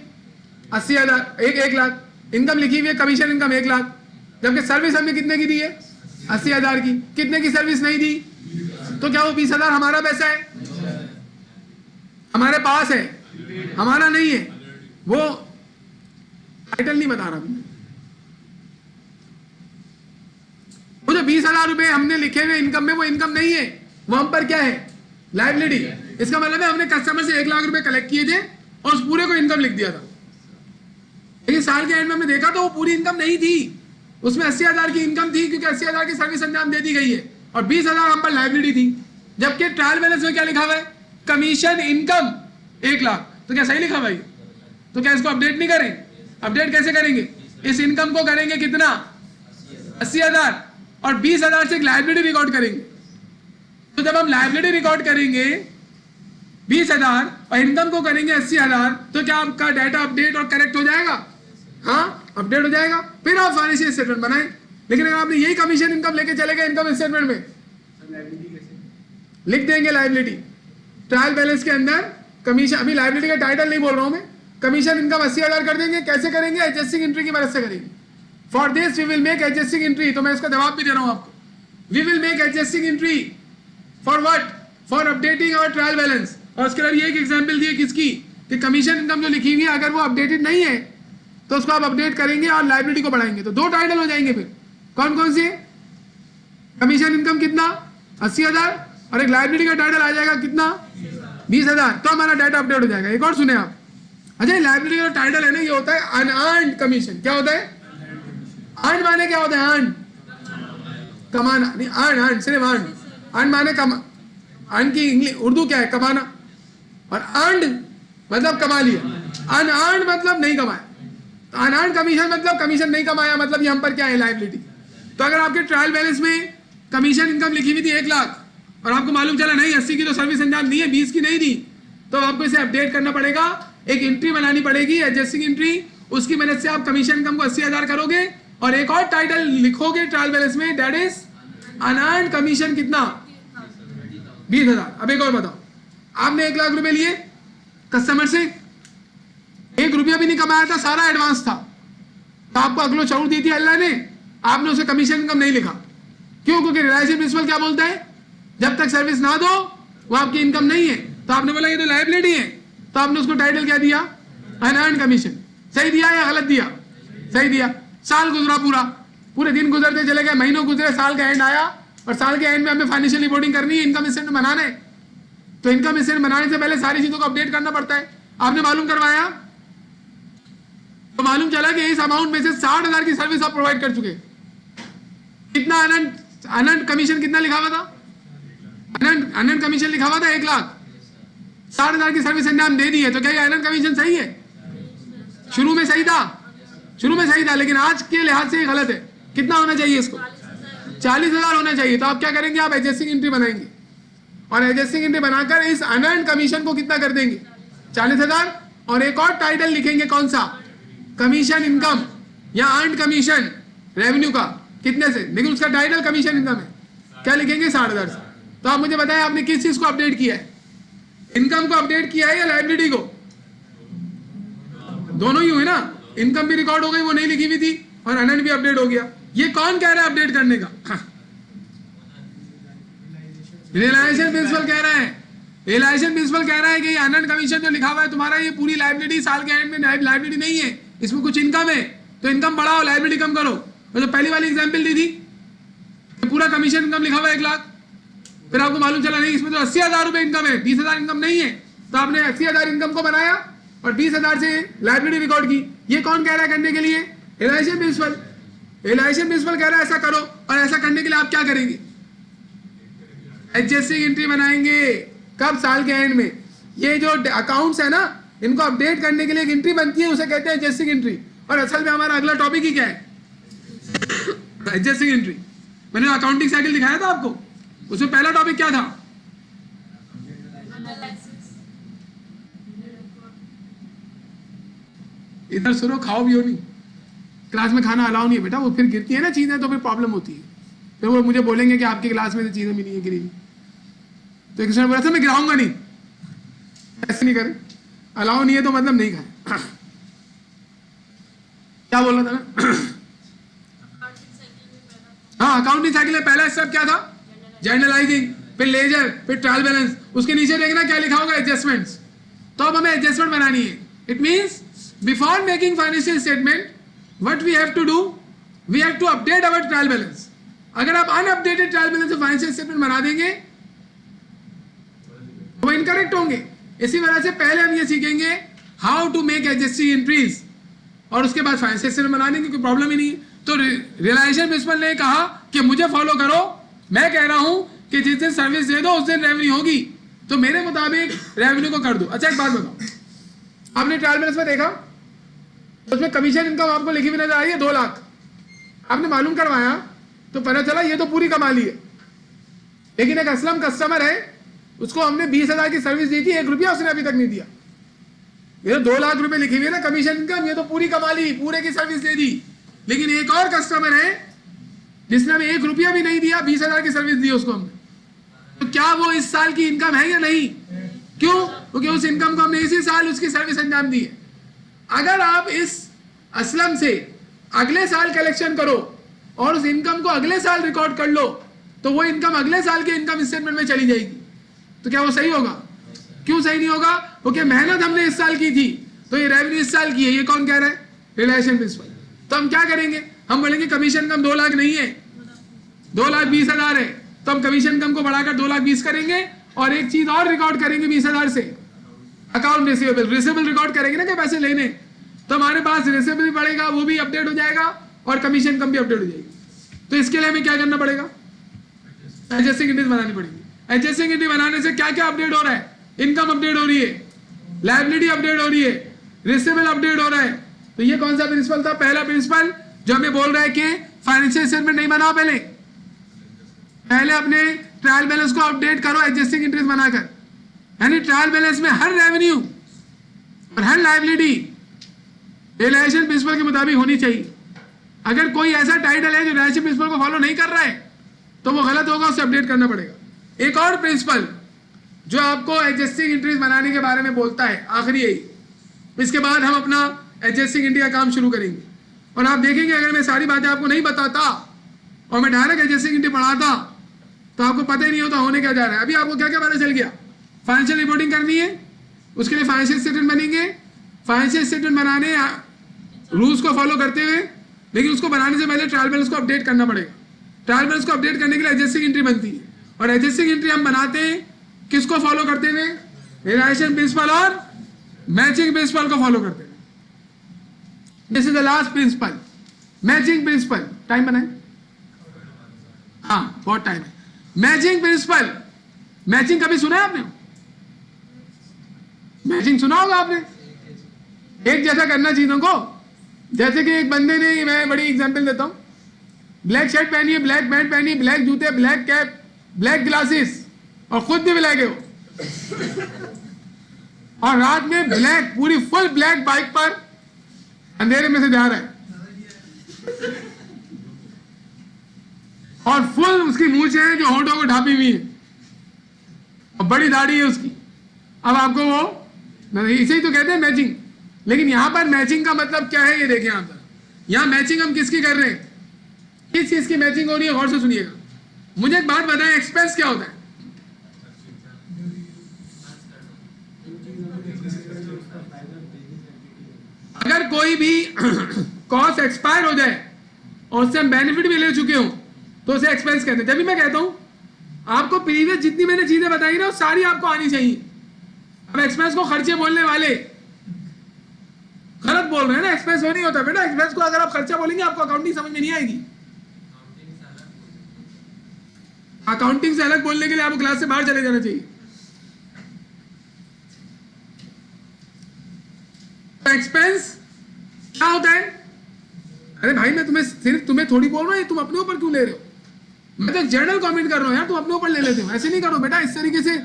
80,000, 1 लाख इनकम लिखी हुई है, कमीशन इनकम 1 लाख। जबकि सर्विस हमने कितने की दी है? 80,000 की। कितने की सर्विस नहीं दी? तो क्या वो 20,000 हमारा पैसा है? हमारे पास है, हमारा नहीं है। वो टाइटल नहीं बता रहा, वो जो 20,000 रुपए हमने लिखे हुए इनकम में, वो इनकम नहीं है, वो हम पर क्या है? लायबिलिटी। इसका मतलब है हमने कस्टमर से 1 लाख रुपए कलेक्ट किए थे और उस पूरे को इनकम लिख दिया था, लेकिन साल के एंड में हमने देखा तो वो पूरी इनकम नहीं थी, उसमें 80,000 की इनकम थी क्योंकि 80,000 की सर्विस अंजाम दे दी गई है और 20,000 हम पर लायबिलिटी थी। जबकि ट्रायल बैलेंस में क्या लिखा हुआ है? Commission income 1 lakh. तो क्या सही लिखा भाई? तो क्या इसको अपडेट नहीं करें? अपडेट कैसे करेंगे? इस इनकम को करेंगे कितना? 80,000 और 20,000 से एक लायबिलिटी रिकॉर्ड करेंगे। तो जब हम लायबिलिटी रिकॉर्ड करेंगे 20,000 और इनकम को करेंगे 80,000, तो क्या आपका डाटा अपडेट और करेक्ट हो जाएगा? हाँ, अपडेट हो जाएगा। फिर आप फाइनेंशियल स्टेटमेंट बनाएं। लेकिन अगर आपने यही कमीशन इनकम लेके चले गए इनकम स्टेटमेंट में, लिख देंगे लायबिलिटी ट्रायल बैलेंस के अंदर कमीशन। अभी लायबिलिटी का टाइटल नहीं बोल रहा हूं मैं, कमीशन इनकम 80,000 कर देंगे। कैसे करेंगे? एडजस्टिंग एंट्री की मदद से करेंगे। For this we will make adjusting entry. तो मैं इसका जवाब भी दे रहा हूं आपको। We will make adjusting entry for what? For updating our trial balance. और उसके लिए एक एग्जांपल दिए किसकी, कि कमीशन इनकम जो लिखी हुई है अगर वो अपडेटेड नहीं है तो उसको आप अपडेट करेंगे और लायबिलिटी को बढ़ाएंगे। तो 2 टाइटल हो जाएंगे। फिर कौन कौन से? कमीशन इनकम कितना? 80,000 और एक लायबिलिटी का टाइटल आ जाएगा कितना? 20,000। तो हमारा डाटा अपडेट हो जाएगा। एक और सुने आप। अच्छा, लायबिलिटी का टाइटल है ना, ये होता है अनअर्न्ड कमीशन। क्या होता है? अर्न माने क्या होता है? अर्न कमाना नहीं, अर्न अर्न सिर्फ अर्न। अर्न माने कमा, अर्न की इंग्लिश उर्दू क्या है? कमाना। और अर्न मतलब कमा लिया, अनअर्न्ड मतलब नहीं कमाया। तो अनअर्न्ड कमीशन मतलब कमीशन नहीं कमाया, मतलब ये हम पर क्या है? लायबिलिटी। तो अगर आपके ट्रायल बैलेंस में कमीशन इनकम लिखी हुई थी 1 लाख और आपको मालूम चला नहीं 80 की तो सर्विस अंजाम दी है, 20 की नहीं दी, तो आपको इसे अपडेट करना पड़ेगा। एक एंट्री बनानी पड़ेगी, एडजस्टिंग एंट्री। उसकी मदद से आप कमीशन इनकम को 80,000 करोगे और एक और टाइटल लिखोगे ट्रायल बैलेंस में, दैट इज अनअर्न्ड कमीशन कितना? 20,000। अब एक और बताओ, आपने 1 लाख रुपए लिए कस्टमर से, 1 रुपया भी नहीं कमाया था, सारा एडवांस था, तो आपको अगलो छूट दी थी अल्लाह ने, आपने उसे कमीशन इनकम नहीं लिखा। क्यों? क्योंकि रिलायंस प्रिंसिपल क्या बोलता है? जब तक सर्विस ना दो वो आपकी इनकम नहीं है। तो आपने बोला ये तो लायबिलिटी है, तो आपने उसको टाइटल क्या दिया? Unearned commission. सही दिया या गलत दिया? सही दिया। साल गुजरा, पूरे दिन गुजरते चले गए, महीनों गुजरे, साल का एंड आया और साल के एंड में हमें फाइनेंशियल रिपोर्टिंग करनी है, इनकम स्टेटमेंट बनाना है। तो इनकम स्टेटमेंट बनाने से पहले सारी चीजों को अपडेट करना पड़ता है। आपने मालूम करवाया तो मालूम चला कि इस अमाउंट में से 60,000 की सर्विस आप प्रोवाइड कर चुके। कितना अनअर्न्ड कमीशन कितना लिखा हुआ था? अनअर्न्ड कमीशन लिखा हुआ था 1 लाख, 60,000 की सर्विस अंजाम दे दी है। तो क्या ये अनअर्न्ड कमीशन सही है? शुरू में सही था, लेकिन आज के लिहाज से गलत है। कितना होना चाहिए इसको? 40,000 होना चाहिए। तो आप क्या करेंगे? आप एडजस्टिंग एंट्री बनाएंगे और एडजस्टिंग एंट्री बनाकर इस अनअर्न्ड कमीशन को कितना कर देंगे? 40,000। और एक और टाइटल लिखेंगे, कौन सा? कमीशन इनकम या अर्न्ड कमीशन रेवेन्यू का कितने से, लेकिन उसका टाइटल कमीशन इनकम है। क्या लिखेंगे? 60,000 से। तो आप मुझे बताएं आपने किस चीज को अपडेट किया है? इनकम को अपडेट किया है या लायबिलिटी को? दोनों ही हुए ना, इनकम भी रिकॉर्ड हो गई, वो नहीं लिखी हुई थी, और अनंत भी अपडेट हो गया। ये कौन कह रहा है अपडेट करने का? रियलाइजेशन प्रिंसिपल कह रहा है। रियलाइजेशन प्रिंसिपल कह रहा है कि अनंत कमीशन जो लिखा हुआ है तुम्हारा, ये पूरी लायबिलिटी साल के एंड में लायबिलिटी नहीं है, इसमें कुछ इनकम है, तो इनकम बढ़ाओ, लायबिलिटी कम करो। तो पहली वाली एग्जाम्पल दी थी, पूरा कमीशन इनकम लिखा हुआ है 1 लाख, फिर आपको मालूम चला नहीं इसमें तो 80,000 रुपए इनकम है, 20,000 इनकम नहीं है, तो आपने 80,000 इनकम को बनाया और 20,000 से लायबिलिटी रिकॉर्ड की। ये कौन कह रहा है करने के लिए? Realisation principal. रियलाइजेशन प्रिंसिपल कह रहा है ऐसा करो, और ऐसा करने के लिए आप क्या करेंगे? एडजस्टिंग एंट्री बनाएंगे। कब? साल के एंड में। ये जो अकाउंट्स है ना, इनको अपडेट करने के लिए एक एंट्री बनती है, उसे कहते हैं एडजस्टिंग एंट्री। और असल में हमारा अगला टॉपिक ही क्या है? Adjusting entry. मैंने अकाउंटिंग साइकिल दिखाया था आपको, उसमें पहला टॉपिक क्या था? इधर सुनो, खाओ भी हो नहीं, क्लास में खाना अलाउ नहीं है बेटा, वो फिर गिरती है ना चीजें, तो फिर प्रॉब्लम होती है, फिर वो मुझे बोलेंगे कि आपकी क्लास में चीजें मिली है गिरी। तो एक बोला था मैं गिराऊंगा नहीं, ऐसे नहीं करे, अलाउ नहीं है तो मतलब नहीं खाए। क्या बोल रहा था मैं? हाँ, अकाउंटिंग साइकिल में पहला स्टेप क्या था? जर्नलाइजिंग, फिर लेजर, फिर ट्रायल बैलेंस, उसके नीचे देखना क्या लिखा होगा? एडजस्टमेंट्स। तो अब हमें एडजस्टमेंट बनानी है। It means before making financial statement what we have to do, we have to update our trial balance. अगर आप अनअपडेटेड ट्रायल बैलेंस से फाइनेंशियल स्टेटमेंट बना देंगे वो इनकरेक्ट होंगे। इसी वजह से पहले हम ये सीखेंगे how to make adjusting entries, और उसके बाद फाइनेंशियल स्टेटमेंट बना देंगे, कोई प्रॉब्लम ही नहीं है। तो रियलाइजेशन प्रिंसिपल ने कहा कि मुझे फॉलो करो, मैं कह रहा हूं कि जिस दिन सर्विस दे दो उस दिन रेवेन्यू होगी, तो मेरे मुताबिक रेवेन्यू को कर दो। अच्छा, एक बात बताओ, आपने ट्रायल बैलेंस में देखा उसमें कमीशन इनकम आपको लिखी हुई नजर आ रही है 2 लाख, आपने मालूम करवाया तो पता चला ये तो पूरी कमाली है, लेकिन एक असलम कस्टमर है, उसको हमने 20,000 की सर्विस दी थी, 1 रुपया उसने अभी तक नहीं दिया। ये तो 2 लाख रुपए लिखी हुई है ना कमीशन इनकम, ये तो पूरी कमाली, पूरे की सर्विस दे दी। लेकिन एक और कस्टमर है जिसने हमें 1 रुपया भी नहीं दिया, 20,000 की सर्विस दी उसको हमने, तो क्या वो इस साल की इनकम है या नहीं? क्यों? क्योंकि उस इनकम को हमने इसी साल उसकी सर्विस अंजाम दी है। अगर आप इस असलम से अगले साल कलेक्शन करो और उस इनकम को अगले साल रिकॉर्ड कर लो, तो वो इनकम अगले साल के इनकम स्टेटमेंट में चली जाएगी। तो क्या वो सही होगा? क्यों सही नहीं होगा? क्योंकि मेहनत हमने इस साल की थी, तो ये रेवेन्यू इस साल की है। ये कौन कह रहा है? Realisation principle. तो हम क्या करेंगे? हम बोलेंगे कमीशन कम 2 लाख नहीं है, 2,20,000 है, तो हम कमीशन कम को बढ़ाकर 2,20,000 करेंगे, और एक चीज और रिकॉर्ड करेंगे 20,000 से, अकाउंट रिसीवेबल रिकॉर्ड करेंगे ना कि पैसे लेने, तो हमारे पास रिसीवेबल भी पड़ेगा, वो भी अपडेट हो जाएगा, और कमीशन कम भी अपडेट हो जाएगी। तो इसके लिए हमें क्या करना पड़ेगा? एडजस्टिंग एंट्रीज बनानी पड़ेगी। एडजस्टिंग एंट्री बनाने से क्या क्या अपडेट हो रहा है? इनकम अपडेट हो रही है, लायबिलिटी अपडेट हो रही है, रिसीवेबल अपडेट हो रहा है। तो ये कौन सा प्रिंसिपल था? पहला प्रिंसिपल जो हमें बोल रहा है कि फाइनेंशियल स्टेटमेंट नहीं बनाओ, पहले अपने ट्रायल बैलेंस को अपडेट करो एडजस्टिंग एंट्रीज बनाकर, यानी ट्रायल बैलेंस में हर रेवेन्यू और हर लायबिलिटी रियलाइजेशन प्रिंसिपल के मुताबिक होनी चाहिए। अगर कोई ऐसा टाइटल है जो रियलाइजेशन प्रिंसिपल को फॉलो नहीं कर रहा है तो वो गलत होगा, उसे अपडेट करना पड़ेगा। एक और प्रिंसिपल जो आपको एडजस्टिंग एंट्रीज बनाने के बारे में बोलता है, आखिरी यही, इसके बाद हम अपना एडजस्टिंग एंट्री का काम शुरू करेंगे। और आप देखेंगे अगर मैं सारी बातें आपको नहीं बताता और मैं डायरेक्ट एडजस्टिंग एंट्री पढ़ाता तो आपको पता ही नहीं होता होने क्या जा रहा है। अभी आपको क्या क्या पता चल गया? फाइनेंशियल रिपोर्टिंग करनी है, उसके लिए फाइनेंशियल स्टेटमेंट बनेंगे, फाइनेंशियल स्टेटमेंट बनाने रूल्स को फॉलो करते हुए, लेकिन उसको बनाने से पहले ट्रायल बैलेंस को अपडेट करना पड़ेगा। ट्रायल बैलेंस को अपडेट करने के लिए एडजस्टिंग एंट्री बनती है, और एडजस्टिंग एंट्री हम बनाते हैं किसको फॉलो करते हुए? रियलाइजेशन प्रिंसिपल और मैचिंग प्रिंसिपल को फॉलो करते हुए। This is the last principle, matching principle. Time बनाए? हाँ, बहुत टाइम है। मैचिंग प्रिंसिपल, मैचिंग कभी सुना है आपने? मैचिंग सुना होगा आपने, एक जैसा करना चीजों को। जैसे कि एक बंदे ने, मैं बड़ी एग्जांपल देता हूं, ब्लैक शर्ट पहनी है, ब्लैक पैंट पहनी है, ब्लैक जूते, ब्लैक कैप, ब्लैक ग्लासेस, और खुद भी ब्लैक है वो, और रात में ब्लैक, पूरी फुल ब्लैक बाइक पर अंधेरे में से जा रहा है, और फुल उसकी मूंछें हैं जो होठों को ढापी हुई है, और बड़ी दाढ़ी है उसकी, अब आपको वो इसे ही तो कहते हैं मैचिंग। लेकिन यहां पर मैचिंग का मतलब क्या है ये देखें यहां पर, यहां मैचिंग हम किसकी कर रहे हैं, किस चीज की मैचिंग हो रही है, गौर से सुनिएगा। मुझे एक बात बताएं, एक्सपेंस क्या होता है? अगर कोई भी कॉस्ट एक्सपायर हो जाए और उससे हम बेनिफिट भी ले चुके हो तो उसे एक्सपेंस कहते हैं। जब भी मैं कहता हूं आपको प्रीवियस जितनी मैंने चीजें बताई ना वो सारी आपको आनी चाहिए। अब एक्सपेंस को खर्चे बोलने वाले गलत बोल रहे हैं ना, एक्सपेंस वो नहीं होता बेटा। एक्सपेंस को अगर आप खर्चा बोलेंगे आपको अकाउंटिंग समझ में नहीं आएगी। अकाउंटिंग से अलग बोलने के लिए आपको क्लास से बाहर चले जाना चाहिए। तो एक्सपेंस क्या होता है? अरे भाई मैं तुम्हें थोड़ी बोल रहा हूं, तुम अपने ऊपर क्यों ले रहे हो? मैं तो जनरल कमेंट कर रहा हूं यार, तुम अपने ऊपर ले लेते हो। ऐसे नहीं करो बेटा, इस तरीके से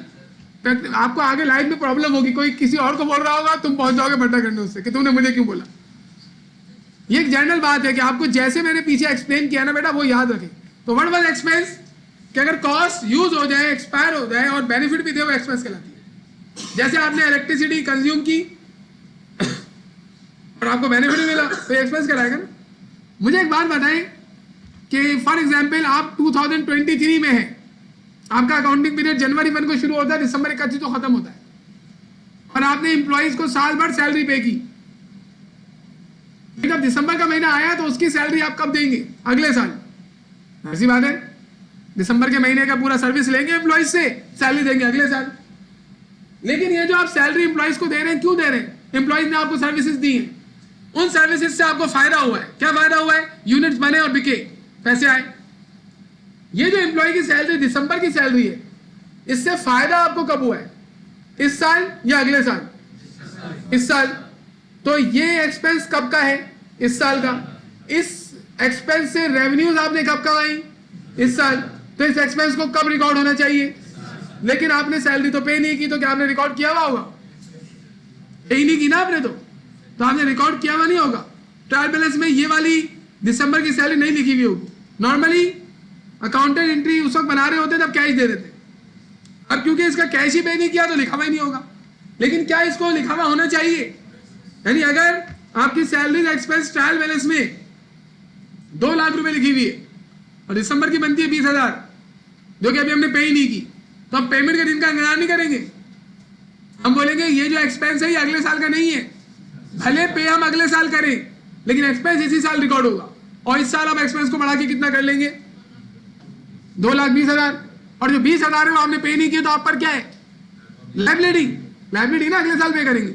आपको आगे लाइफ में प्रॉब्लम होगी। कोई किसी और को बोल रहा होगा, तुम पहुंच जाओगे बड्डा करने उससे कि तुमने मुझे क्यों बोला। ये एक जनरल बात है कि आपको जैसे मैंने पीछे एक्सप्लेन किया ना बेटा, वो याद रखें। तो व्हाट वाज एक्सपेंस? कि अगर कॉस्ट यूज हो जाए, एक्सपायर हो जाए और बेनिफिट भी दे, वो एक्सपेंस कहलाती है। जैसे आपने इलेक्ट्रिसिटी कंज्यूम की और आपको बेनिफिट भी मिला तो एक्सपेंस कहलाएगा ना। मुझे एक बात बताएं कि फॉर एग्जांपल आप 2023 में है, आपका अकाउंटिंग पीरियड जनवरी 1 को शुरू होता है, दिसंबर 31 को खत्म होता है, और आपने एम्प्लॉइज को साल भर सैलरी पे की। जब दिसंबर का महीना आया तो उसकी सैलरी आप कब देंगे? अगले साल। ऐसी बात है, दिसंबर के महीने का पूरा सर्विस लेंगे एम्प्लॉइज से, सैलरी देंगे अगले साल। लेकिन ये जो आप सैलरी एम्प्लॉइज को दे रहे हैं, क्यों दे रहे हैं? एम्प्लॉइज ने आपको सर्विसेज दी हैं, उन सर्विसेज से आपको फायदा हुआ है। क्या फायदा हुआ है? यूनिट्स बने और बिके, पैसे आए। ये जो एम्प्लॉय की सैलरी दिसंबर की सैलरी है, इससे फायदा आपको कब हुआ है? इस साल या अगले साल? इस साल। तो ये एक्सपेंस कब का है? इस साल का। इस एक्सपेंस से रेवेन्यूज आपने कब कमाई? इस साल। तो इस एक्सपेंस को कब रिकॉर्ड होना चाहिए? लेकिन आपने सैलरी तो पे नहीं की, तो क्या आपने रिकॉर्ड किया हुआ होगा? पे ही नहीं की ना आपने, तो आपने रिकॉर्ड किया हुआ नहीं होगा। ट्रायल बैलेंस में ये वाली दिसंबर की सैलरी नहीं लिखी हुई होगी। नॉर्मली अकाउंटेंट एंट्री उस वक्त बना रहे होते जब कैश दे देते। अब क्योंकि इसका कैश ही पे नहीं किया तो लिखा हुआ ही नहीं होगा। लेकिन क्या इसको लिखा हुआ होना चाहिए? यानी अगर आपकी सैलरी एक्सपेंस ट्रायल बैलेंस में 2 लाख रुपए लिखी हुई है और दिसंबर की बनती है 20,000, जो कि अभी हमने पे ही नहीं की, तो हम पेमेंट के दिन का इंतजार नहीं करेंगे। हम बोलेंगे ये जो एक्सपेंस है ये अगले साल का नहीं है, भले पे हम अगले साल करें लेकिन एक्सपेंस इसी साल रिकॉर्ड होगा। और इस साल आप एक्सपेंस को बढ़ा के कितना कर लेंगे? 2,20,000। और जो 20,000 है वो आपने पे नहीं किया, तो आप पर क्या है? लाइबिलिटी ना, अगले साल पे करेंगे।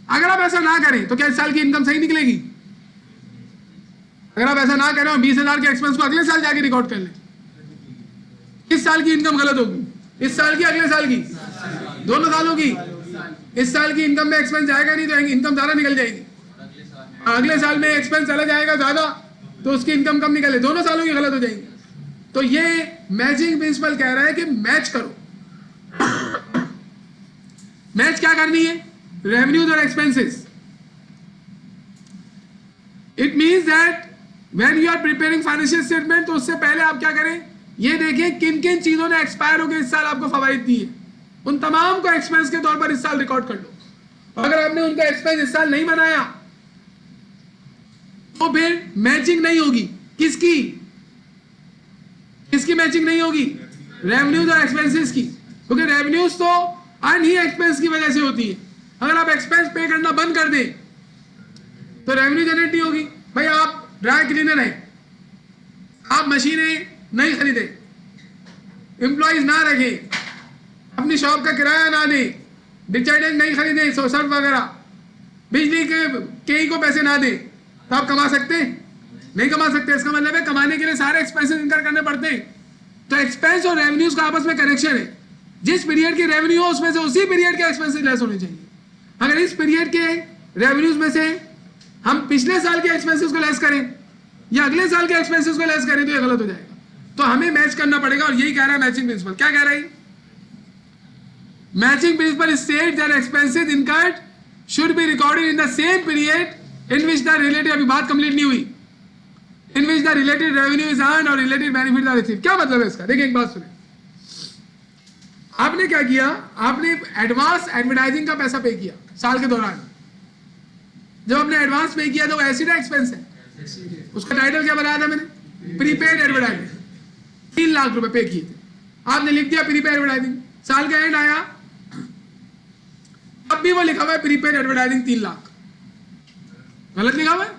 अगर आप ऐसा ना करें तो क्या इस साल की इनकम सही निकलेगी? अगर आप ऐसा ना करें और 20,000 के एक्सपेंस को अगले साल जाके रिकॉर्ड कर लें, किस साल की इनकम गलत होगी? इस साल की, अगले साल की? दोनों सालों की। इस साल की इनकम में एक्सपेंस जाएगा नहीं तो इनकम ज्यादा निकल जाएगी। अगले साल में एक्सपेंस चला जाएगा ज्यादा तो उसकी इनकम कम निकले, दोनों सालों की गलत हो जाएंगी। तो ये मैचिंग प्रिंसिपल कह रहा है कि मैच करो। मैच क्या करनी है? रेवेन्यूज और expenses. It means that when you are preparing financial statement, तो उससे पहले आप क्या करें? ये देखें किन किन चीजों ने एक्सपायर होकर इस साल आपको फवाइद दी है, उन तमाम को एक्सपेंस के तौर पर इस साल रिकॉर्ड कर लो। अगर आपने उनका एक्सपेंस इस साल नहीं बनाया तो फिर मैचिंग नहीं होगी। किसकी मैचिंग नहीं होगी? रेवेन्यूज और एक्सपेंसेस की। क्योंकि रेवेन्यूज तो अर्न ही एक्सपेंस की वजह से होती है। अगर आप एक्सपेंस पे करना बंद कर दें तो रेवेन्यू जनरेट नहीं होगी। भाई आप ड्राई क्लीनर है, आप मशीनें नहीं खरीदे, एम्प्लॉइज ना रखे, अपनी शॉप का किराया ना दें, डिटर्जेंट नहीं खरीदे, सर्फ वगैरह, बिजली के को पैसे ना दें, तो आप कमा सकते? नहीं कमा सकते। इसका मतलब है कमाने के लिए सारे एक्सपेंसेस इनकर करने पड़ते हैं। तो एक्सपेंस और रेवेन्यूज का आपस में कनेक्शन है। जिस पीरियड की रेवेन्यू हो उसमें से उसी पीरियड के एक्सपेंसेस लेस होने चाहिए। अगर इस पीरियड के रेवेन्यूज में से हम पिछले साल के एक्सपेंसेस को लेस करें या अगले साल के एक्सपेंसेस को लेस करें तो ये गलत हो जाएगा। तो हमें मैच करना पड़ेगा, और यही कह रहा है मैचिंग प्रिंसिपल। क्या कह रहा है? Matching principle state that expenses incurred should be recorded in the same period in which the related, अभी बात कंप्लीट नहीं हुई, in which the related revenue is earned और रिलेटेड बेनिफिट आर रिसीव्ड। क्या मतलब है इसका? देखिए एक बात सुने। आपने क्या किया, आपने एडवांस एडवर्टाइजिंग का पैसा पे किया साल के दौरान। जब आपने एडवांस पे किया तो वो एसिड है एक्सपेंस है? उसका टाइटल क्या बनाया था मैंने, प्रीपेड एडवर्टाइजिंग। 3 लाख रुपए पे किए थे, आपने लिख दिया प्रीपेड एडवर्टाइजिंग। साल का एंड आया, अब भी वो लिखा हुआ है प्रीपेड एडवर्टाइजिंग 3 लाख। गलत लिखा हुआ है,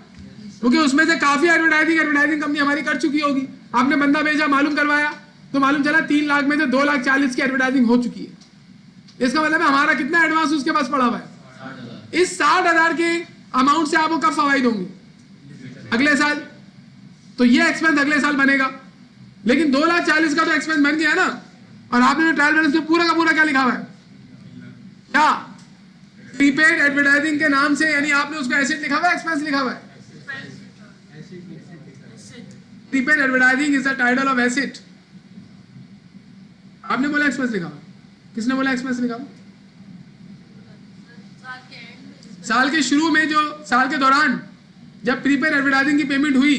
क्योंकि उसमें से काफी एडवर्टाइजिंग कंपनी हमारी कर चुकी होगी। आपने बंदा भेजा, मालूम करवाया, तो मालूम चला 3 लाख में से 2,40,000 की एडवर्टाइजिंग हो चुकी है। इसका मतलब है हमारा कितना एडवांस उसके पास पड़ा हुआ है। इस 60,000 के अमाउंट से आपको कब फवाइद होंगे, अगले साल। तो ये एक्सपेंस अगले साल बनेगा, लेकिन 2,40,000 का तो एक्सपेंस बन गया ना। और आपने ट्रायल बैलेंस में पूरा का पूरा क्या लिखा हुआ है, क्या प्रीपेड एडवर्टाइजिंग के नाम से, यानी आपने उसका एसेट लिखा हुआ है, एक्सपेंस लिखा हुआ है। Prepaid advertising is the title of asset. आपने बोला एक्सपेंस लिखा हुआ, किसने बोला एक्सपेंस लिखा हुआ? साल के शुरू में, जो साल के दौरान जब प्रीपेड एडवर्टाइजिंग की पेमेंट हुई,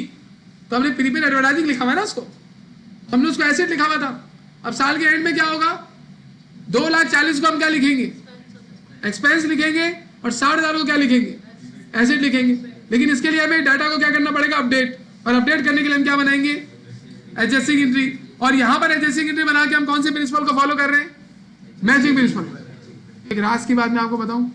तो हमने प्रीपेड एडवर्टाइजिंग लिखा हुआ है ना उसको, हमने उसको एसेट लिखा हुआ था। अब साल के एंड में क्या होगा, 2,40,000 को हम क्या लिखेंगे, एक्सपेंस लिखेंगे, और 60,000 को क्या लिखेंगे, एसेट लिखेंगे। लेकिन इसके लिए हमें डाटा को क्या करना पड़ेगा, अपडेट। और अपडेट करने के लिए हम क्या बनाएंगे, एडजस्टिंग एंट्री। और यहां पर एडजस्टिंग एंट्री बना के हम कौन से प्रिंसिपल को फॉलो कर रहे हैं, मैचिंग प्रिंसिपल। एक राज की बात मैं आपको बताऊं,